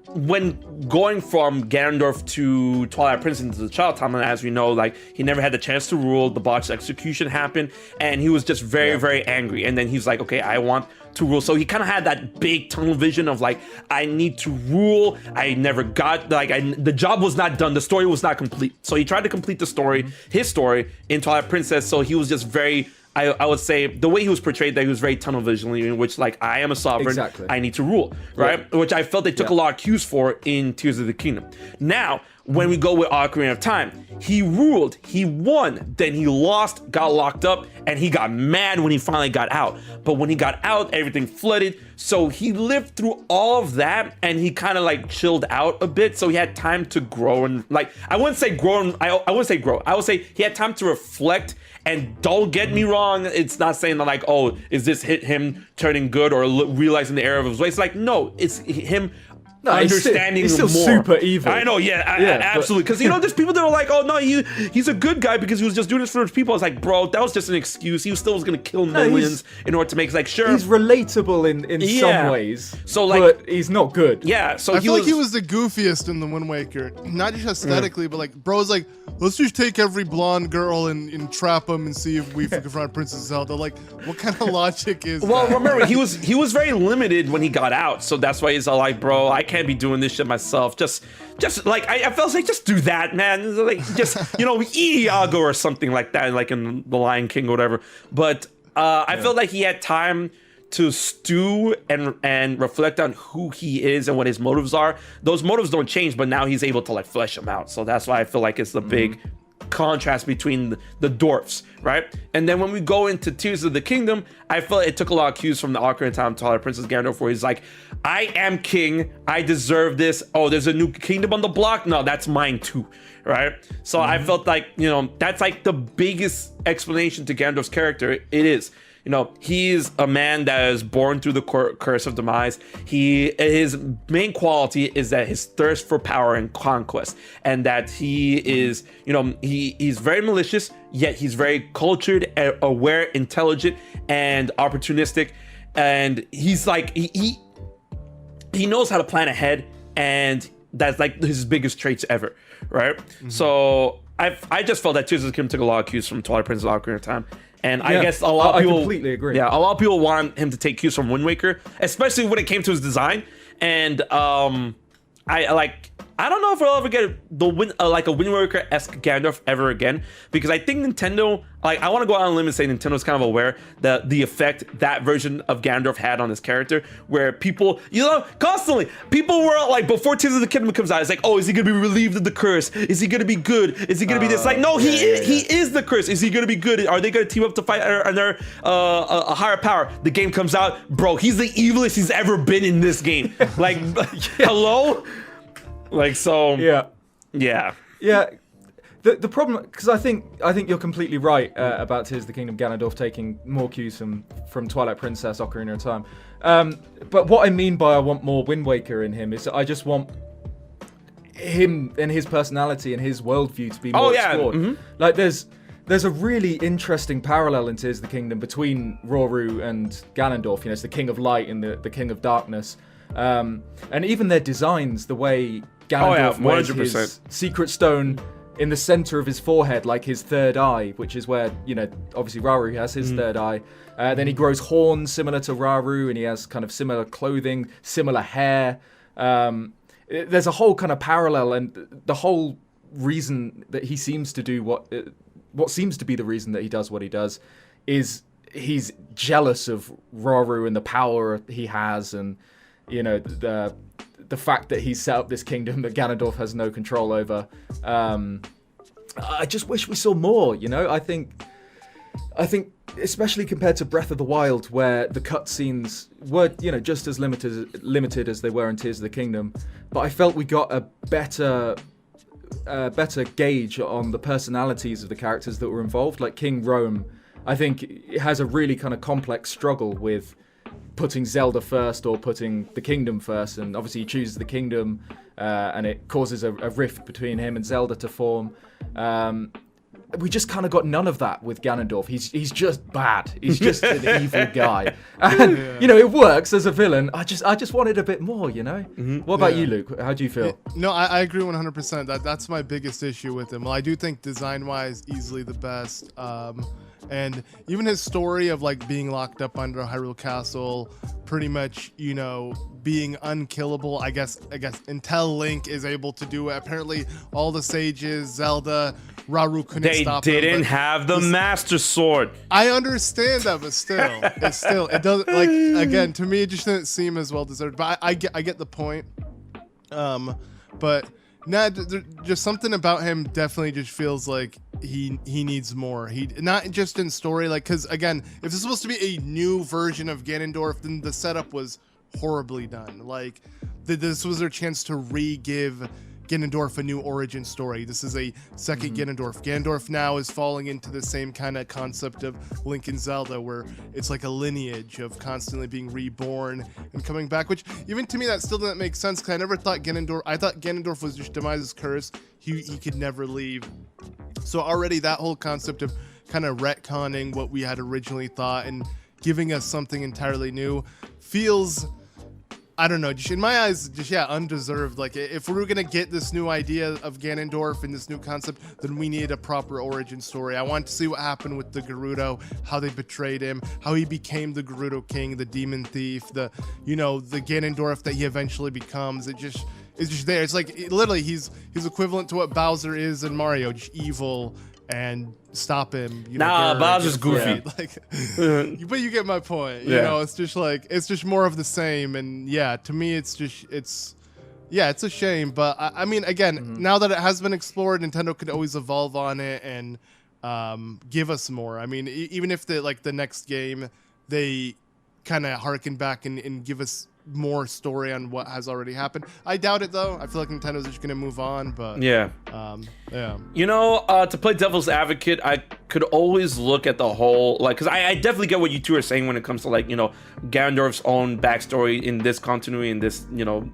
when going from Ganondorf to Twilight Princess into the Child Timeline, as we know, like, he never had the chance to rule, the botched execution happened, and he was just very, very angry. And then he's like, okay, I want to rule. So he kind of had that big tunnel vision of like, I need to rule. I never got, the job was not done. The story was not complete. So he tried to complete the story, his story, in Twilight Princess. So he was just very, I would say the way he was portrayed, that he was very tunnel vision, in which like, I am a sovereign, exactly. I need to rule, right? Yeah. Which I felt they took a lot of cues for in Tears of the Kingdom. Now, when we go with Ocarina of Time, he ruled, he won, then he lost, got locked up, and he got mad when he finally got out. But when he got out, everything flooded. So he lived through all of that, and he kind of like chilled out a bit. So he had time to grow, and like, I wouldn't say grow, I wouldn't say grow. I would say he had time to reflect. And don't get me wrong, it's not saying that like, oh, is this him turning good or realizing the error of his ways? Like, no, it's him understanding he's still more. Super evil. I know, absolutely. Because there's people that are like, oh no, he's a good guy because he was just doing this for his people. I was like, bro, that was just an excuse. He still was gonna kill millions in order to make, like, sure. He's relatable in some ways. So like, but he's not good. Yeah. So I feel like he was the goofiest in the Wind Waker, not just aesthetically, but like, bro's like, let's just take every blonde girl and trap them and see if we can confront Princess Zelda. Like, what kind of logic is well, that? remember, he was very limited when he got out, so that's why he's all like, bro, I can't be doing this shit myself. Just like, I felt like, just do that, man. Like, just Iago or something like that, like in The Lion King or whatever. But I felt like he had time to stew and reflect on who he is and what his motives are. Those motives don't change, but now he's able to like flesh them out. So that's why I feel like it's the big contrast between the dwarfs, right? And then when we go into Tears of the Kingdom, I felt it took a lot of cues from the Ocarina of Time Twilight Princess Ganondorf, where he's like, I am king, I deserve this. Oh, there's a new kingdom on the block? No, that's mine too, right? So I felt like, that's like the biggest explanation to Ganondorf's character. It is. He's a man that is born through the curse of demise. His main quality is that his thirst for power and conquest, and that he is, he's very malicious, yet he's very cultured, aware, intelligent, and opportunistic. And he's like, he knows how to plan ahead, and that's like his biggest traits ever, right? So I just felt that Tears of the Kingdom took a lot of cues from Twilight Princess Ocarina of Time. And I guess a lot of people, I completely agree. Yeah, a lot of people want him to take cues from Wind Waker, especially when it came to his design. And I don't know if we'll ever get a Wind Waker-esque Ganondorf ever again, because I think Nintendo, I want to go out on a limb and say Nintendo's kind of aware that the effect that version of Ganondorf had on his character, where people, constantly, people were like, before Tears of the Kingdom comes out, it's like, oh, is he going to be relieved of the curse? Is he going to be good? Is he going to be this? Like, no, he is the curse. Is he going to be good? Are they going to team up to fight under a higher power? The game comes out, bro, he's the evilest he's ever been in this game. Like, hello? Like, so yeah. The problem, because I think you're completely right about Tears of the Kingdom Ganondorf taking more cues from Twilight Princess Ocarina of Time. But what I mean by I want more Wind Waker in him is I just want him and his personality and his worldview to be more explored. Like, there's a really interesting parallel in Tears of the Kingdom between Roru and Ganondorf. It's the King of Light and the King of Darkness. And even their designs, the way Ganondorf wears his secret stone in the center of his forehead, like his third eye, which is where, obviously Rauru has his third eye. Then he grows horns similar to Rauru, and he has kind of similar clothing, similar hair. There's a whole kind of parallel, and the whole reason that he seems to do what seems to be the reason that he does what he does is he's jealous of Rauru and the power he has, and the fact that he's set up this kingdom that Ganondorf has no control over. I just wish we saw more. I think especially compared to Breath of the Wild, where the cutscenes were, just as limited as they were in Tears of the Kingdom, but I felt we got a better gauge on the personalities of the characters that were involved. Like King Rome, I think it has a really kind of complex struggle with putting Zelda first or putting the kingdom first, and obviously he chooses the kingdom, and it causes a rift between him and Zelda to form. We just kind of got none of that with Ganondorf. He's just bad. He's just an evil guy, and it works as a villain. I just wanted a bit more. What about you, Luke? How do you feel? No, I agree 100%. That's my biggest issue with him. Well, I do think design-wise, easily the best. And even his story of like being locked up under Hyrule Castle, pretty much, being unkillable, I guess until Link is able to do it. Apparently all the sages, Zelda, Rauru couldn't stop him. They didn't have the Master Sword. I understand that, but still, it doesn't, like, again, to me, it just didn't seem as well deserved. But I get the point. But nah, just something about him definitely just feels like he needs more. He not just in story, like, because again, if this is supposed to be a new version of Ganondorf, then the setup was horribly done. Like, this was their chance to re-give Ganondorf a new origin story. This is a second Ganondorf. Ganondorf now is falling into the same kind of concept of Link and Zelda, where it's like a lineage of constantly being reborn and coming back, which even to me that still doesn't make sense, because I never thought I thought Ganondorf was just Demise's curse. He could never leave. So already that whole concept of kind of retconning what we had originally thought and giving us something entirely new feels, I don't know, just in my eyes, undeserved. Like, if we were gonna get this new idea of Ganondorf and this new concept, then we needed a proper origin story. I want to see what happened with the Gerudo, how they betrayed him, how he became the Gerudo King, the demon thief, the Ganondorf that he eventually becomes. It's just there. It's like, literally, he's equivalent to what Bowser is in Mario, just evil, and stop him. Bowser's goofy. But you get my point. It's just more of the same. And to me, it's a shame. But I mean, again, now that it has been explored, Nintendo could always evolve on it and give us more. I mean, even if the next game they kind of harken back and give us more story on what has already happened. I doubt it, though. I feel like Nintendo's just gonna move on, but to play devil's advocate, I could always look at the whole, like, because I definitely get what you two are saying when it comes to, like, Ganondorf's own backstory in this continuity, in this game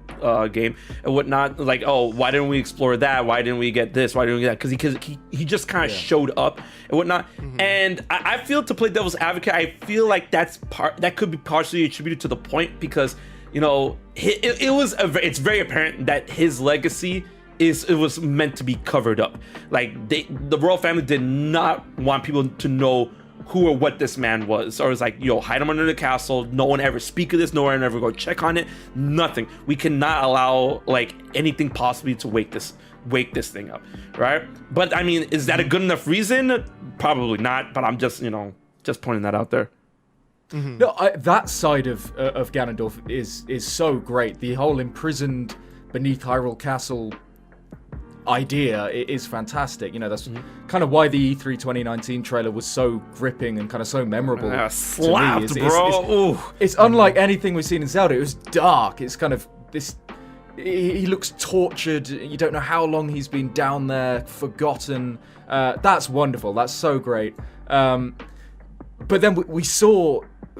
and whatnot. Like, oh, why didn't we explore that? Why didn't we get this? Why didn't we get that? Because he just kind of showed up and whatnot. And I feel, to play devil's advocate, I feel like that could be partially attributed to the point, because it's very apparent that his legacy was meant to be covered up. Like, the royal family did not want people to know who or what this man was. Or it's like, hide him under the castle. No one ever speak of this. No one ever go check on it. Nothing. We cannot allow, like, anything possibly to wake this thing up, right? But I mean, is that a good enough reason? Probably not. But I'm just pointing that out there. No, that side of Ganondorf is so great. The whole imprisoned beneath Hyrule Castle idea is fantastic. That's kind of why the E3 2019 trailer was so gripping and kind of so memorable. Slapped, bro. It's unlike anything we've seen in Zelda. It was dark. It's kind of this. He looks tortured. You don't know how long he's been down there, forgotten. That's wonderful. That's so great. But then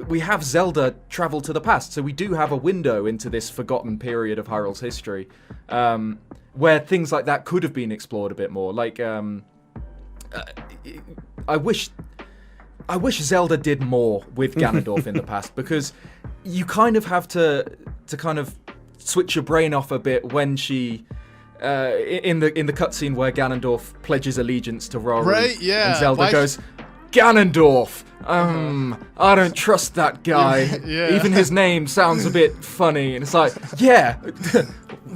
we have Zelda travel to the past, so we do have a window into this forgotten period of Hyrule's history, where things like that could have been explored a bit more. Like, I wish Zelda did more with Ganondorf in the past, because you kind of have to kind of switch your brain off a bit when she. In the cutscene where Ganondorf pledges allegiance to Rauru, right? Yeah. And Zelda goes, Ganondorf. I don't trust that guy. Even his name sounds a bit funny, and it's like,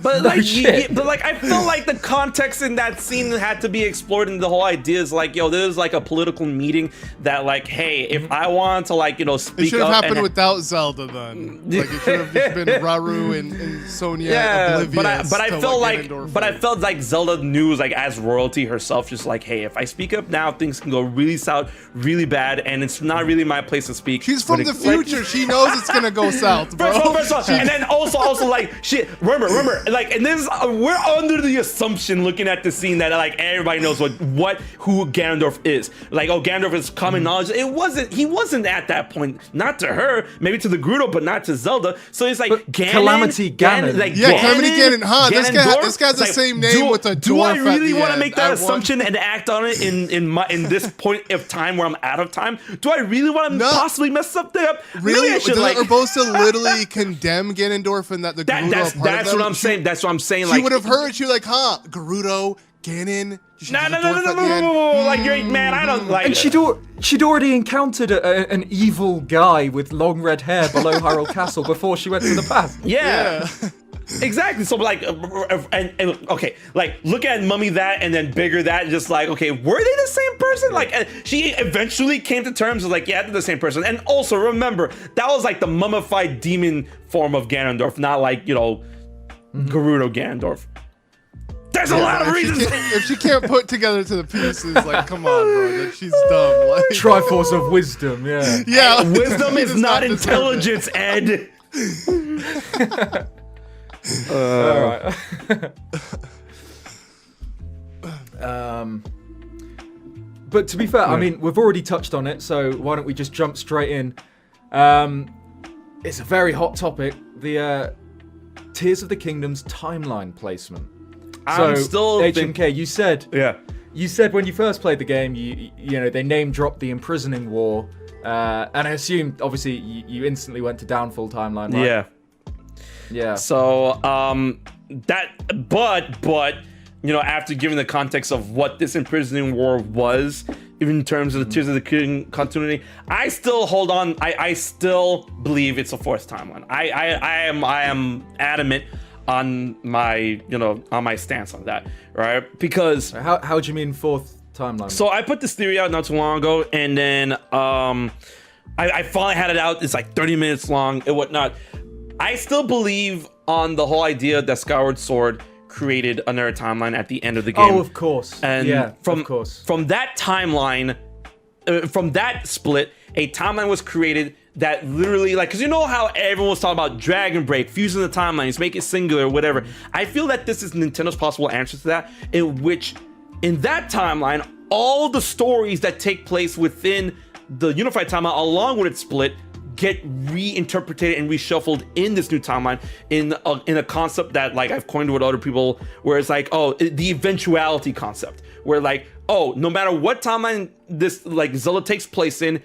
But No like, shit. but like, I feel like the context in that scene had to be explored, and the whole idea is like, yo, this is like a political meeting that, like, hey, if I want to, like, It speak should have up, happened without Zelda then. Like it should have just been Raru and Sonya oblivious. but I to felt what like, Ganondorf but I is. felt like Zelda knew, like, as royalty herself, just like, hey, if I speak up now, things can go really south, really bad, and it's not really my place to speak. She's from the future. She knows it's gonna go south, bro. First of all, and then also like shit. Remember, like, and this we're under the assumption, looking at the scene, that like everybody knows who Ganondorf is. Like, oh, Ganondorf is common knowledge. He wasn't at that point. Not to her, maybe to the Gerudo, but not to Zelda. So it's like Calamity Ganon. like Calamity Ganon. Huh? Ganondorf. This guy's the Like, same name with a dwarf. Do I really want to make that assumption and act on it in this point of time where I'm out of time? Do I really want to possibly mess something up? Really? Maybe I should, like, We're supposed to literally condemn Ganondorf and that the Gerudo are part that's of them? what I'm saying. That's what I'm saying. She Like, would have heard. She was like, huh? Gerudo, Ganon. No. Like, you're man. I don't like. And she'd already encountered an evil guy with long red hair below Hyrule Castle before she went to the path. Yeah. Exactly. So like, and okay, like, look at Mummy that, and then Bigger that, and just like, okay, were they the same person? Like, she eventually came to terms with like, yeah, they're the same person. And also remember, that was like the mummified demon form of Ganondorf, not like, Gerudo Ganondorf. There's a lot of reasons. If she can't put together to the pieces, like, come on, bro, then she's dumb. Like, Triforce of wisdom, yeah. yeah, Wisdom He is does not deserve it. intelligence, Ed. All right. But to be fair, I mean, we've already touched on it, so why don't we just jump straight in? It's a very hot topic, the Tears of the Kingdom's timeline placement. I'm still HMK, you said when you first played the game, you know, they name dropped the imprisoning war, and I assumed obviously you instantly went to Downfall timeline, right? Yeah. So but after giving the context of what this imprisoning war was, even in terms of the Tears of the King continuity, I still hold on. I still believe it's a fourth timeline. I am adamant on my stance on that, right? Because how do you mean fourth timeline? So I put this theory out not too long ago, and then I finally had it out. It's like 30 minutes long and whatnot. I still believe on the whole idea that Skyward Sword created another timeline at the end of the game. Oh, of course. And of course. From that timeline, from that split, a timeline was created that literally, like, because you know how everyone was talking about Dragon Break, fusing the timelines, make it singular, whatever. I feel that this is Nintendo's possible answer to that, in which, in that timeline, all the stories that take place within the unified timeline, along with its split, get reinterpreted and reshuffled in this new timeline in a concept that, like, I've coined with other people, where it's like, oh, the eventuality concept, where, like, oh, no matter what timeline this, like, Zelda takes place in,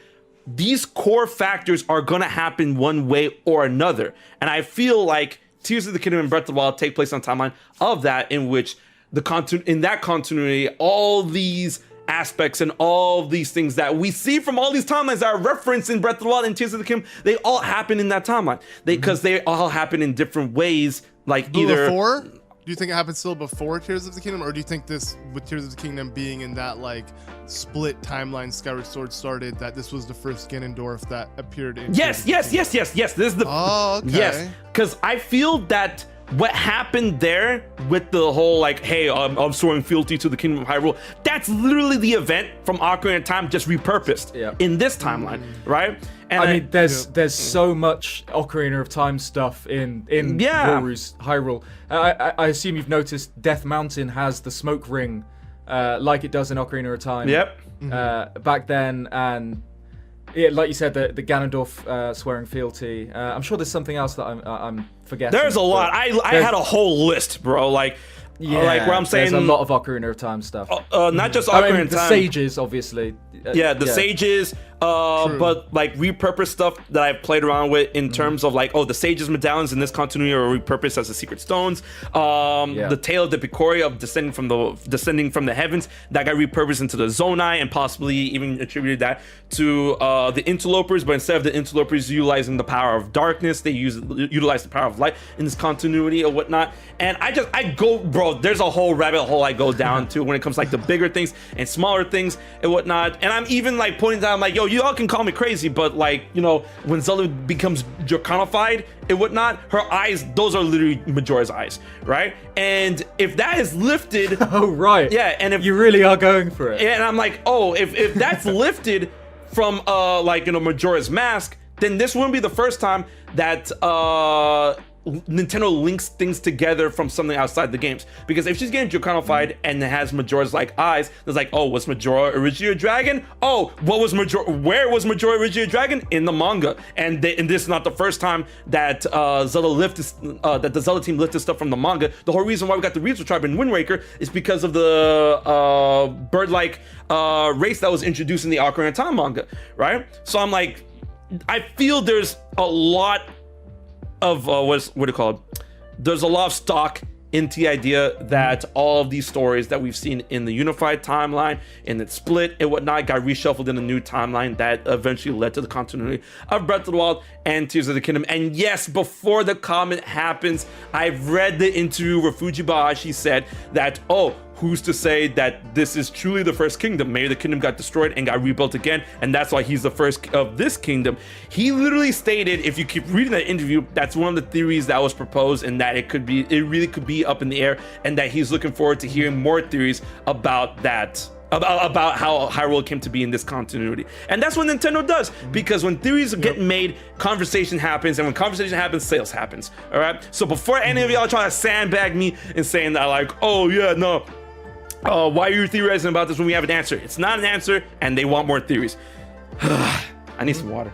these core factors are gonna happen one way or another. And I feel like Tears of the Kingdom and Breath of the Wild take place on a timeline of that, in which in that continuity, all these aspects and all these things that we see from all these timelines that are referenced in Breath of the Wild and Tears of the Kingdom, they all happen in that timeline. Because they all happen in different ways, like either before. Do you think it happened still before Tears of the Kingdom, or do you think this, with Tears of the Kingdom being in that like split timeline Skyward Sword started, that this was the first Ganondorf that appeared in? Yes. This is the okay. Yes, because I feel that what happened there with the whole, like, hey, I'm swearing fealty to the Kingdom of Hyrule, that's literally the event from Ocarina of Time just repurposed in this timeline, right? And I mean, there's so much Ocarina of Time stuff in Woru's Hyrule. I assume you've noticed Death Mountain has the smoke ring, like it does in Ocarina of Time. Yep. Back then, and yeah, like you said, the Ganondorf swearing fealty. I'm sure there's something else that I'm forgetting. There's a lot. I had a whole list, bro. Like, like where I'm saying there's a lot of Ocarina of Time stuff. Not just Ocarina of Time. The sages, obviously. The sages. but like repurpose stuff that I've played around with in terms of like, the Sage's medallions in this continuity are repurposed as the secret stones. The Tale of the Picori of descending from the heavens, that got repurposed into the Zonai, and possibly even attributed that to the interlopers, but instead of the interlopers utilizing the power of darkness, they utilize the power of light in this continuity or whatnot. And there's a whole rabbit hole I go down to when it comes to like the bigger things and smaller things and whatnot. And I'm even like pointing out, I'm like, yo, you all can call me crazy, but like, when Zelda becomes draconified and whatnot, her eyes, those are literally Majora's eyes, right? And if that is lifted, oh right, yeah, and if you really are going for it, and I'm like, if that's lifted from Majora's Mask, then this wouldn't be the first time that Nintendo links things together from something outside the games. Because if she's getting draconified and it has Majora's like eyes, it's like, was Majora originally a dragon? Where was Majora originally a dragon? In the manga. And this is not the first time that the Zelda team lifted stuff from the manga. The whole reason why we got the Rizu tribe in Wind Waker is because of the bird-like race that was introduced in the Ocarina of Time manga, right? So I'm like, I feel there's a lot of there's a lot of stock into the idea that all of these stories that we've seen in the unified timeline, in the split and whatnot, got reshuffled in a new timeline that eventually led to the continuity of Breath of the Wild and Tears of the Kingdom. And yes, before the comment happens, I've read the interview where Fujibayashi said that, who's to say that this is truly the first kingdom? Maybe the kingdom got destroyed and got rebuilt again, and that's why he's the first of this kingdom. He literally stated, if you keep reading that interview, that's one of the theories that was proposed, and that it really could be up in the air, and that he's looking forward to hearing more theories about that. About how Hyrule came to be in this continuity. And that's what Nintendo does, because when theories are getting made, conversation happens, and when conversation happens, sales happens. All right. So before any of y'all try to sandbag me and saying that like, why are you theorizing about this when we have an answer? It's not an answer, and they want more theories. I need some water.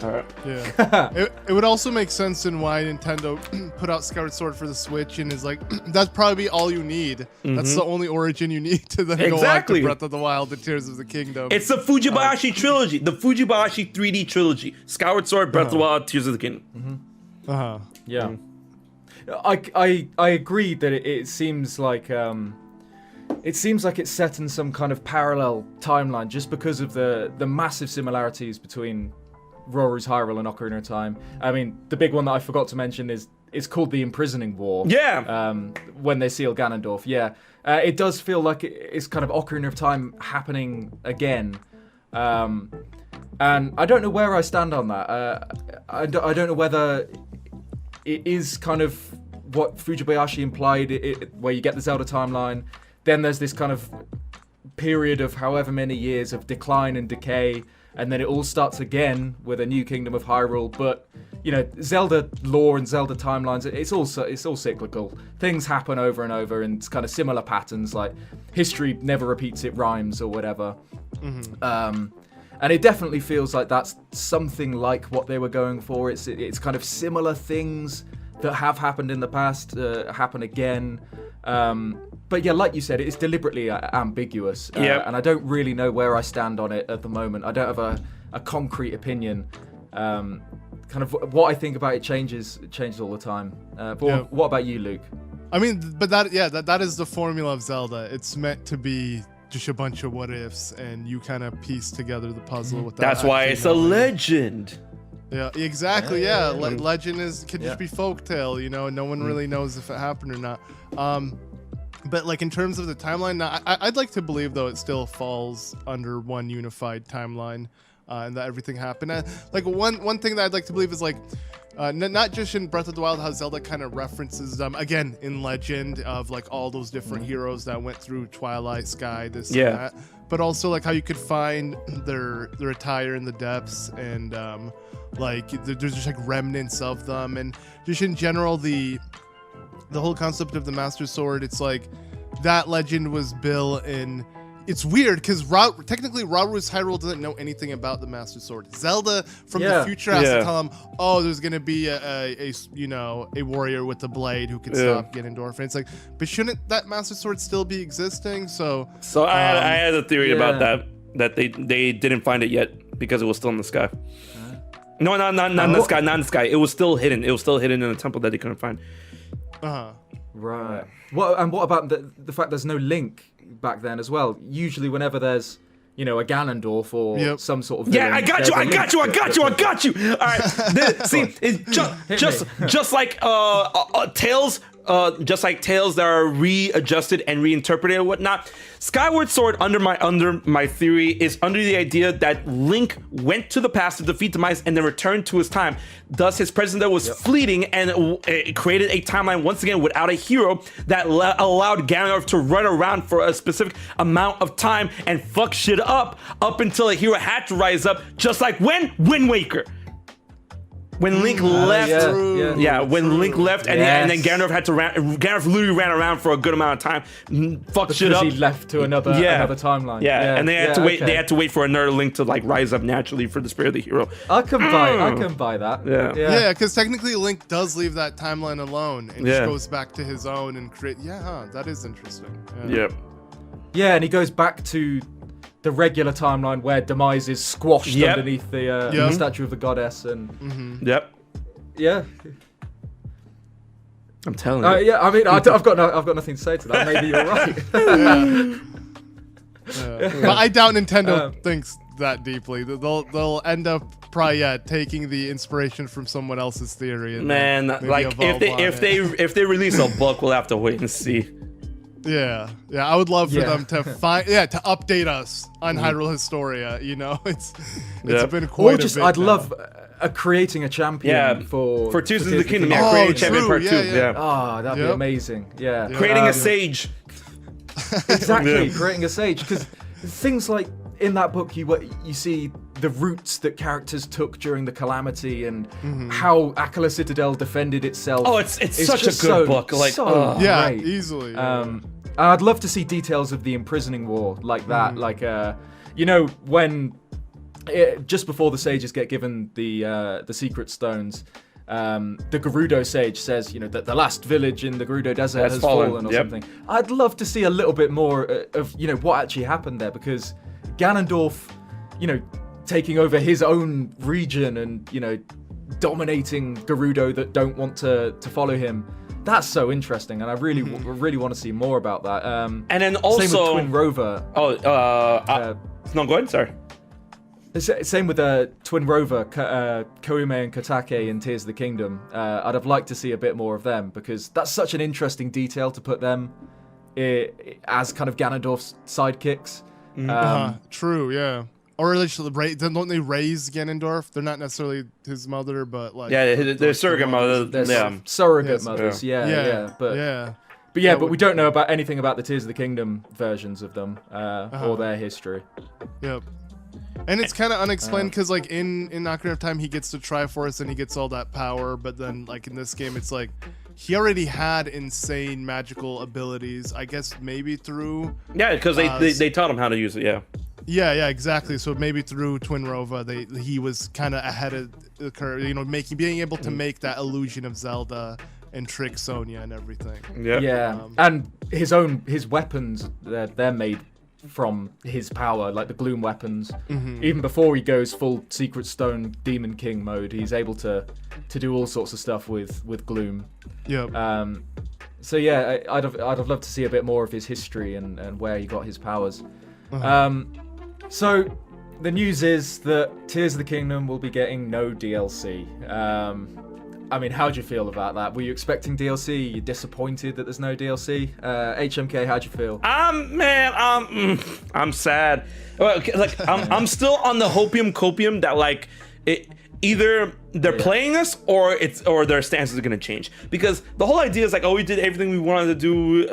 All right. Yeah. it would also make sense in why Nintendo put out Skyward Sword for the Switch, and is like, that's probably all you need. Mm-hmm. That's the only origin you need to then go on to Breath of the Wild and Tears of the Kingdom. It's the Fujibayashi trilogy, the Fujibayashi 3D trilogy: Skyward Sword, Breath of the Wild, Tears of the Kingdom. Mm-hmm. Yeah. I agree that it seems like it's set in some kind of parallel timeline just because of the massive similarities between Roru's Hyrule and Ocarina of Time. I mean, the big one that I forgot to mention is called the Imprisoning War. Yeah. When they seal Ganondorf. Yeah. It does feel like it's kind of Ocarina of Time happening again. And I don't know where I stand on that. I don't know whether it is kind of what Fujibayashi implied, where you get the Zelda timeline. Then there's this kind of period of however many years of decline and decay, and then it all starts again with a new Kingdom of Hyrule. But Zelda lore and Zelda timelines, it's all cyclical. Things happen over and over, and it's kind of similar patterns. Like history never repeats, it rhymes or whatever. Mm-hmm. And it definitely feels like that's something like what they were going for. It's kind of similar things that have happened in the past happen again. But yeah, like you said, it's deliberately ambiguous, and I don't really know where I stand on it at the moment. I don't have a concrete opinion. Kind of what I think about it changes all the time. But what about you, Luke? I mean, but that is the formula of Zelda. It's meant to be just a bunch of what ifs, and you kind of piece together the puzzle with that. That's why it's a legend. Yeah, exactly. Yeah, legend could just be folktale, and no one really knows if it happened or not. But like in terms of the timeline, now, I'd like to believe though it still falls under one unified timeline, and that everything happened. Like one thing that I'd like to believe is like not just in Breath of the Wild how Zelda kind of references them again in Legend of like all those different heroes that went through Twilight Sky, this and that, but also like how you could find their attire in the depths, and like there's just like remnants of them, and just in general the whole concept of the Master Sword. It's like that legend was built in. It's weird because technically Roru's Hyrule doesn't know anything about the Master Sword. Zelda from the future has to tell him, there's gonna be a warrior with a blade who could stop Ganondorf. And it's like, but shouldn't that Master Sword still be existing? So I had a theory about that they didn't find it yet. because it was still in the sky. No, not in the sky, not in the sky. It was still hidden. It was still hidden in a temple that they couldn't find. Right. What about the fact there's no Link back then as well? Usually, whenever there's a Ganondorf or some sort of villain, I got you. All right, see, it's just like Tails. Just like Tails that are readjusted and reinterpreted and whatnot. Skyward Sword, under my theory, is under the idea that Link went to the past to defeat Demise and then returned to his time. Thus, his presence there was fleeting, and it created a timeline once again without a hero that allowed Ganondorf to run around for a specific amount of time and fuck shit up until a hero had to rise up, just like when Wind Waker. When Link left, when Link left, and then Ganondorf had to Ganondorf literally ran around for a good amount of time, fucked shit up. Because he left to another timeline. And they had to wait. They had to wait for another Link to like rise up naturally for the spirit of the hero. I can buy that. Yeah, because technically Link does leave that timeline alone and just goes back to his own and create. That is interesting. Yeah, and he goes back to the regular timeline where Demise is squashed underneath the statue of the goddess, and yeah, I'm telling you. Yeah, I mean, I've got nothing to say to that. Maybe you're right. But I doubt Nintendo thinks that deeply. They'll end up probably taking the inspiration from someone else's theory. And like if they release a book, we'll have to wait and see. Yeah, I would love for them to to update us on Hyrule Historia. It's been quite a bit. I'd love creating a champion for Tears of the Kingdom. Creating a champion part 2. That'd be amazing. Creating a sage. Exactly, creating a sage, because things like in that book you see the routes that characters took during the calamity and how Akala Citadel defended itself. Oh, it's such a good book. Great. Easily. I'd love to see details of the imprisoning war like that. Like, when just before the sages get given the secret stones, the Gerudo sage says, that the last village in the Gerudo desert has fallen or something. I'd love to see a little bit more of what actually happened there, because Ganondorf, taking over his own region and dominating Gerudo that don't want to follow him. That's so interesting, and I really want to see more about that. And then also same with Twin Rover. No, go ahead. Sorry. Same with Twin Rover, Koume and Kotake in Tears of the Kingdom. I'd have liked to see a bit more of them, because that's such an interesting detail to put them as kind of Ganondorf's sidekicks. True, yeah. Or don't they raise Ganondorf? They're not necessarily his mother, but like they're surrogate mothers. Surrogate mothers. But we don't know about anything about the Tears of the Kingdom versions of them or their history. Yep. And it's kind of unexplained, because like in Ocarina of Time he gets to Triforce and he gets all that power, but then like in this game it's like he already had insane magical abilities, I guess maybe through because they taught him how to use it. Yeah, exactly. So maybe through Twin Rova, he was kind of ahead of the curve, being able to make that illusion of Zelda and trick Sonya and everything. And his weapons, they're made from his power, like the Gloom weapons. Even before he goes full Secret Stone Demon King mode, he's able to do all sorts of stuff with Gloom. So I'd have loved to see a bit more of his history and where he got his powers. So the news is that Tears of the Kingdom will be getting no DLC. I mean, how do you feel about that? Were you expecting DLC? Are you disappointed that there's no DLC? HMK, how'd you feel? I'm sad. I'm still on the hopium copium that like either they're playing us or their stances are going to change, because the whole idea is like, we did everything we wanted to do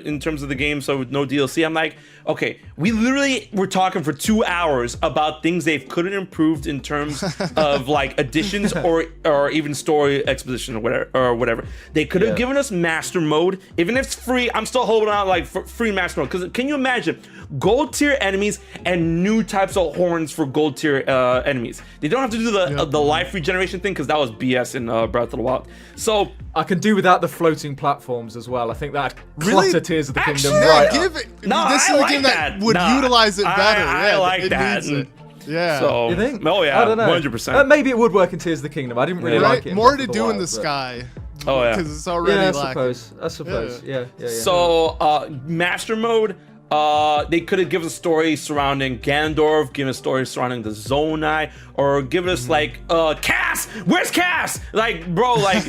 in terms of the game, so with no DLC. I'm like, okay, we literally were talking for 2 hours about things they could have improved in terms of like additions or even story exposition or whatever. They could have given us master mode. Even if it's free, I'm still holding out like for free master mode, because can you imagine gold tier enemies and new types of horns for gold tier enemies? They don't have to do the life regeneration thing, because that was BS in Breath of the Wild. So I can do without the floating platforms as well. I think that clutter Tears of the Kingdom this is a game that would utilize it better. I like that. Yeah. So, You think? Oh yeah, I don't know. 100%. Maybe it would work in Tears of the Kingdom. I didn't really Right? like it. More to do in the sky. Oh yeah. Because it's already Yeah, lacking. I suppose. Yeah. So, Master Mode, they could have given a story surrounding Ganondorf, given a story surrounding the Zonai, or give us like, Cass! Where's Cass? Like, bro, like,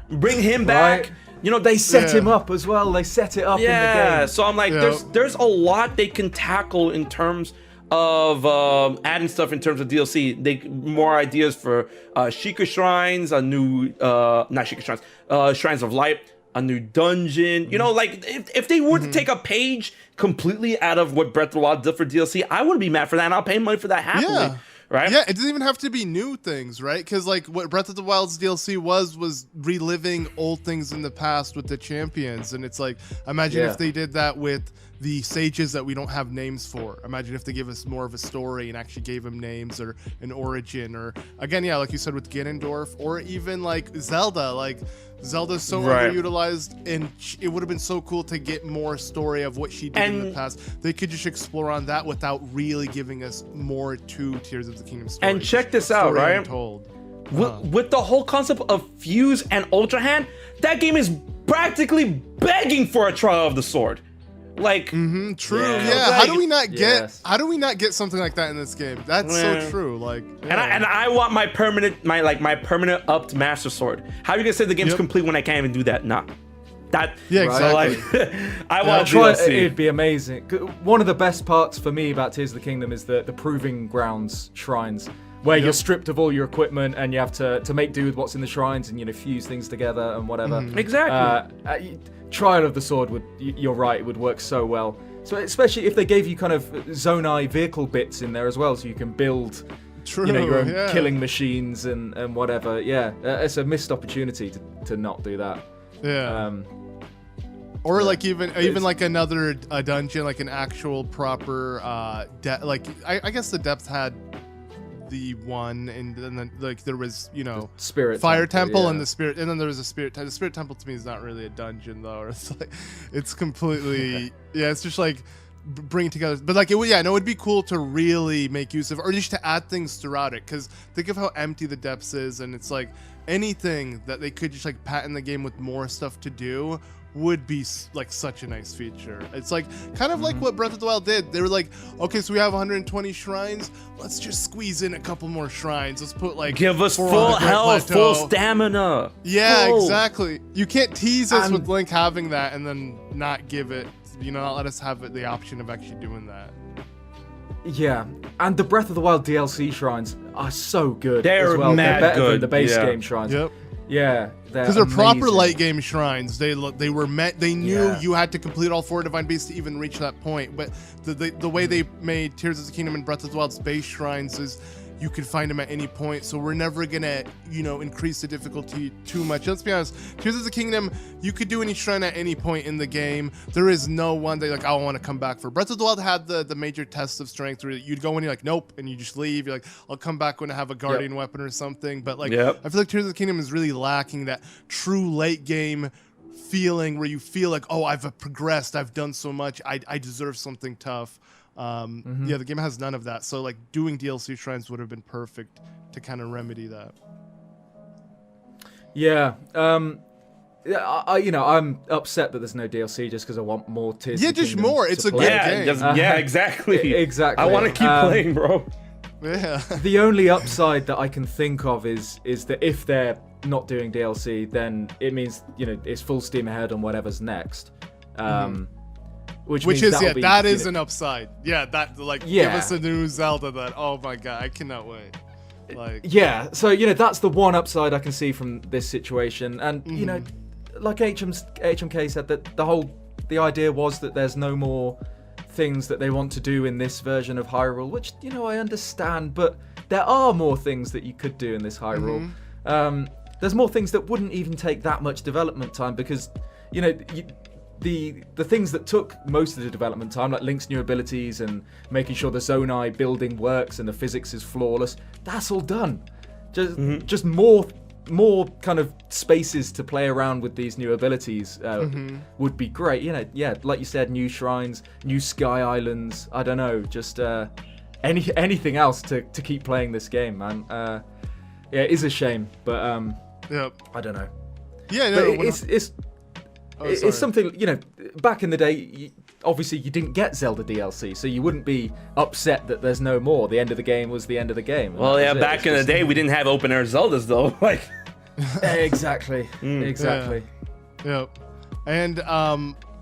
bring him back. Right. You know, they set Yeah. him up as well. They set it up in the Yeah, game. so I'm like, Yeah. there's a lot they can tackle in terms of adding stuff in terms of DLC. They more ideas for Sheikah shrines, a new not Sheikah shrines, shrines of light, a new dungeon. You know, like if they were to take a page completely out of what Breath of the Wild did for DLC, I wouldn't be mad for that, and I'll pay money for that happily. Yeah. Right? Yeah, it doesn't even have to be new things, right? Because like what Breath of the Wild's DLC was reliving old things in the past with the champions, and it's like, imagine if they did that with the sages that we don't have names for. Imagine if they give us more of a story and actually gave them names or an origin, or again, yeah, like you said with Ganondorf, or even like Zelda. Like Zelda's so underutilized, and it would have been so cool to get more story of what she did in the past. They could just explore on that without really giving us more to Tears of the Kingdom story. And check this out, Story right? untold. With the whole concept of Fuse and Ultra Hand, that game is practically begging for a trial of the sword. Like, True. Yeah. Yeah. How do we not get? Yes. How do we not get something like that in this game? That's so true. Like, and I want my permanent upped Master Sword. How are you gonna say the game's complete when I can't even do that? Nah. That exactly. Like, I want Try, DLC. it'd be amazing. One of the best parts for me about Tears of the Kingdom is the proving grounds shrines, where you're stripped of all your equipment and you have to make do with what's in the shrines and fuse things together and whatever. Exactly. Trial of the Sword you're right, it would work so well. So especially if they gave you kind of Zonai vehicle bits in there as well, so you can build your own killing machines and whatever. Yeah, it's a missed opportunity to not do that. Yeah. Or like even like another dungeon, like an actual proper like I guess the depth had the one, and then like there was the Spirit Fire Temple, yeah. and the Spirit, and then there was a Spirit. The Spirit Temple to me is not really a dungeon though. Or it's like it's completely it's just like bringing together. But like it would be cool to really make use of, or just to add things throughout it. Because think of how empty the depths is, and it's like anything that they could just like patent the game with more stuff to do would be like such a nice feature. It's like kind of like what Breath of the Wild did. They were like, okay, so we have 120 shrines, let's just squeeze in a couple more shrines. Let's put like give us full health, full stamina. Yeah, exactly. You can't tease us with Link having that and then not give it, not let us have the option of actually doing that. Yeah, and the Breath of the Wild DLC shrines are so good. They're as well. mad They're better good. than the base Yeah. game shrines. Yep. Yeah, Because they're proper amazing. late game shrines. They were meant. They knew you had to complete all 4 divine beasts to even reach that point. But the way they made Tears of the Kingdom and Breath of the Wild's base shrines is you could find them at any point. So we're never gonna increase the difficulty too much. Let's be honest. Tears of the Kingdom, you could do any shrine at any point in the game. There is no one that I want to come back for. Breath of the Wild had the major test of strength where you'd go in, you're like, nope, and you just leave. You're like, I'll come back when I have a guardian weapon or something. But like, I feel like Tears of the Kingdom is really lacking that true late game feeling where you feel like, oh, I've progressed, I've done so much, I deserve something tough. The game has none of that. So like doing DLC shrines would have been perfect to kind of remedy that. Yeah. I'm upset that there's no DLC just because I want more Tears. Yeah, of the just Kingdom more. to It's a play. good game. Yeah, exactly. Exactly. I want to keep playing, bro. Yeah. The only upside that I can think of is that if they're not doing DLC, then it means it's full steam ahead on whatever's next. Which is that is an upside. Yeah, that give us a new Zelda. That, oh my god, I cannot wait. So that's the one upside I can see from this situation, and like HMK said, that the idea was that there's no more things that they want to do in this version of Hyrule, which I understand, but there are more things that you could do in this Hyrule. There's more things that wouldn't even take that much development time, because the things that took most of the development time, like Link's new abilities and making sure the Zonai building works and the physics is flawless, that's all done. Just more kind of spaces to play around with these new abilities would be great. Like you said, new shrines, new sky islands. I don't know, just anything else to keep playing this game, man. Yeah, it is a shame, but I don't know. Yeah, no, but it's something, you know, back in the day, obviously you didn't get Zelda DLC, so you wouldn't be upset that there's no more. The end of the game was the end of the game. Well, yeah, back in the day, we didn't have open air Zeldas though. Like, exactly. Yeah. And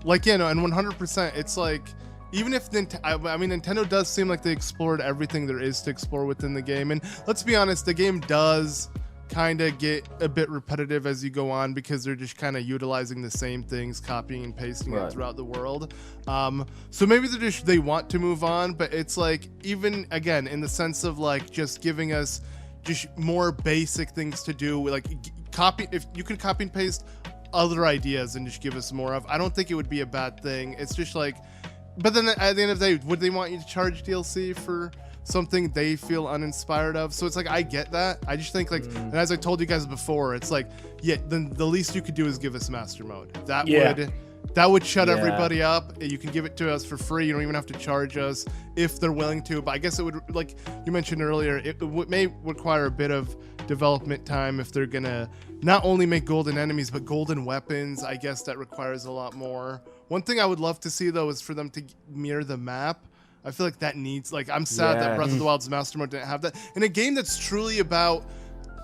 like, you know, and 100%, it's like, even if Nintendo does seem like they explored everything there is to explore within the game, and let's be honest, the game does kind of get a bit repetitive as you go on because they're just kind of utilizing the same things, copying and pasting it throughout the world. So maybe they want to move on, but it's like, even again, in the sense of like just giving us just more basic things to do, like if you could copy and paste other ideas and just give us more of, I don't think it would be a bad thing. It's just like, but then at the end of the day, would they want you to charge DLC for something they feel uninspired of? So it's like, I get that. I just think like, and as I told you guys before, it's like, yeah, then the least you could do is give us master mode. That would shut everybody up. You can give it to us for free. You don't even have to charge us if they're willing to. But I guess it would, like you mentioned earlier, it may require a bit of development time if they're gonna not only make golden enemies but golden weapons. I guess that requires a lot more. One thing I would love to see though is for them to mirror the map. I feel like that needs, like, I'm sad that Breath of the Wild's master mode didn't have that. In a game that's truly about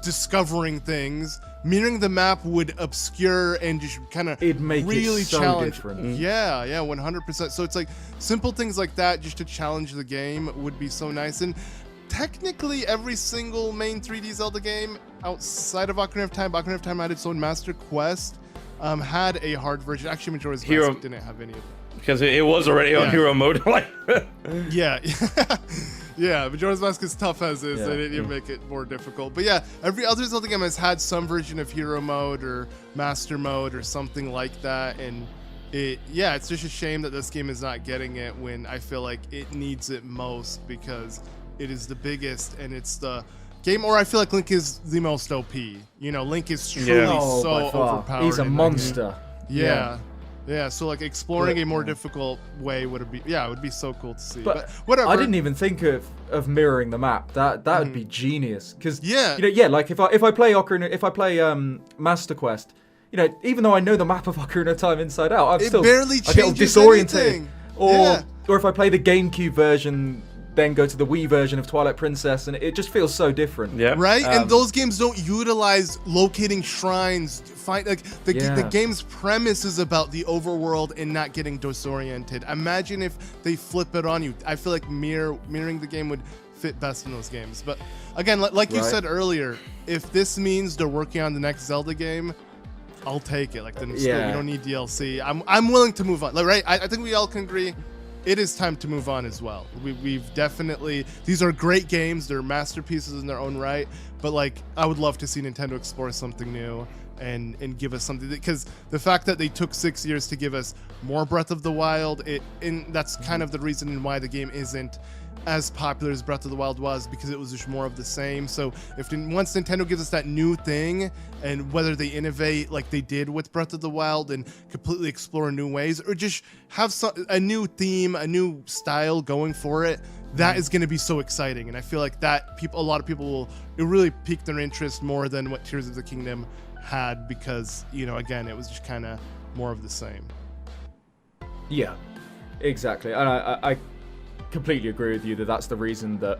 discovering things, mirroring the map would obscure and just kind of really challenge. Yeah, 100%. So it's like simple things like that just to challenge the game would be so nice. And technically every single main 3D Zelda game outside of Ocarina of Time had its own master quest, had a hard version. Actually, Majora's Mask didn't have any of them. Because it was already on hero mode. Like, yeah. Majora's Mask is tough as is. They didn't even make it more difficult. But yeah, every other Zelda game has had some version of hero mode or master mode or something like that. And it's just a shame that this game is not getting it when I feel like it needs it most, because it is the biggest and it's the game, or I feel like Link is the most OP. You know, Link is truly so overpowered. He's a monster. Yeah, so like exploring a more difficult way would be so cool to see. But whatever. I didn't even think of mirroring the map. That would be genius. Because like if I play Ocarina, if I play Master Quest, you know, even though I know the map of Ocarina of Time inside out, I get disoriented. Anything. Or if I play the GameCube version, then go to the Wii version of Twilight Princess, and it just feels so different. Yeah. Right? And those games don't utilize locating shrines. The game's premise is about the overworld and not getting disoriented. Imagine if they flip it on you. I feel like mirroring the game would fit best in those games. But again, like you said earlier, if this means they're working on the next Zelda game, I'll take it. Like, then we don't need DLC. I'm willing to move on. Like, right? I think we all can agree it is time to move on as well. We've definitely, these are great games. They're masterpieces in their own right. But like, I would love to see Nintendo explore something new and give us something, because the fact that they took 6 years to give us more Breath of the Wild, that's kind of the reason why the game isn't as popular as Breath of the Wild was, because it was just more of the same. So once Nintendo gives us that new thing, and whether they innovate like they did with Breath of the Wild and completely explore new ways, or just have a new theme, a new style going for it, that is going to be so exciting. And I feel like that a lot of people it really pique their interest more than what Tears of the Kingdom had, because, you know, again, it was just kind of more of the same. Yeah, exactly. And I completely agree with you that's the reason that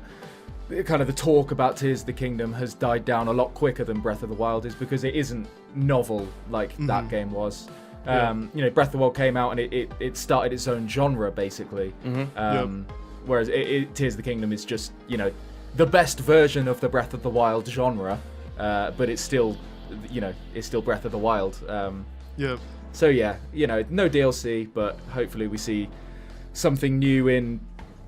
kind of the talk about Tears of the Kingdom has died down a lot quicker than Breath of the Wild, is because it isn't novel like that game was. You know, Breath of the Wild came out and it started its own genre basically. Whereas Tears of the Kingdom is just, you know, the best version of the Breath of the Wild genre, but it's still, you know, it's still Breath of the Wild. So yeah, you know, no DLC, but hopefully we see something new in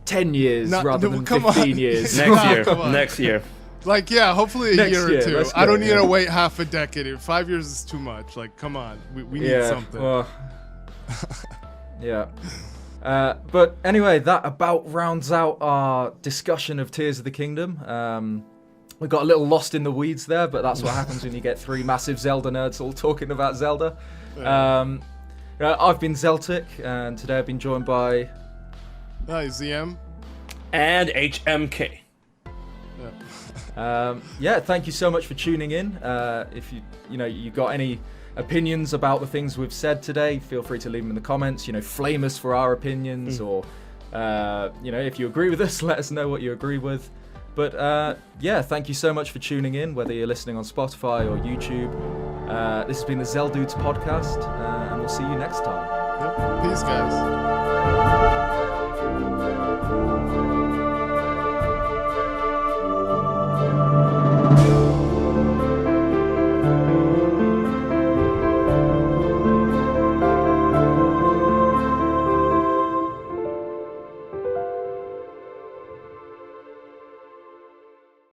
10 years rather than 15 years. Next year. Like, yeah, hopefully a year or two. I don't need to wait half a decade. 5 years is too much. Like, come on. We need something. Well, but anyway, that about rounds out our discussion of Tears of the Kingdom. We got a little lost in the weeds there, but that's what happens when you get three massive Zelda nerds all talking about Zelda. I've been Zeltic, and today I've been joined by... Hi, ZM. And HMK. Yeah, thank you so much for tuning in. If you got any opinions about the things we've said today, feel free to leave them in the comments. Flame us for our opinions, or if you agree with us, let us know what you agree with. But yeah, thank you so much for tuning in, whether you're listening on Spotify or YouTube. This has been the Zeldudes podcast, and we'll see you next time. Yep. Peace, guys.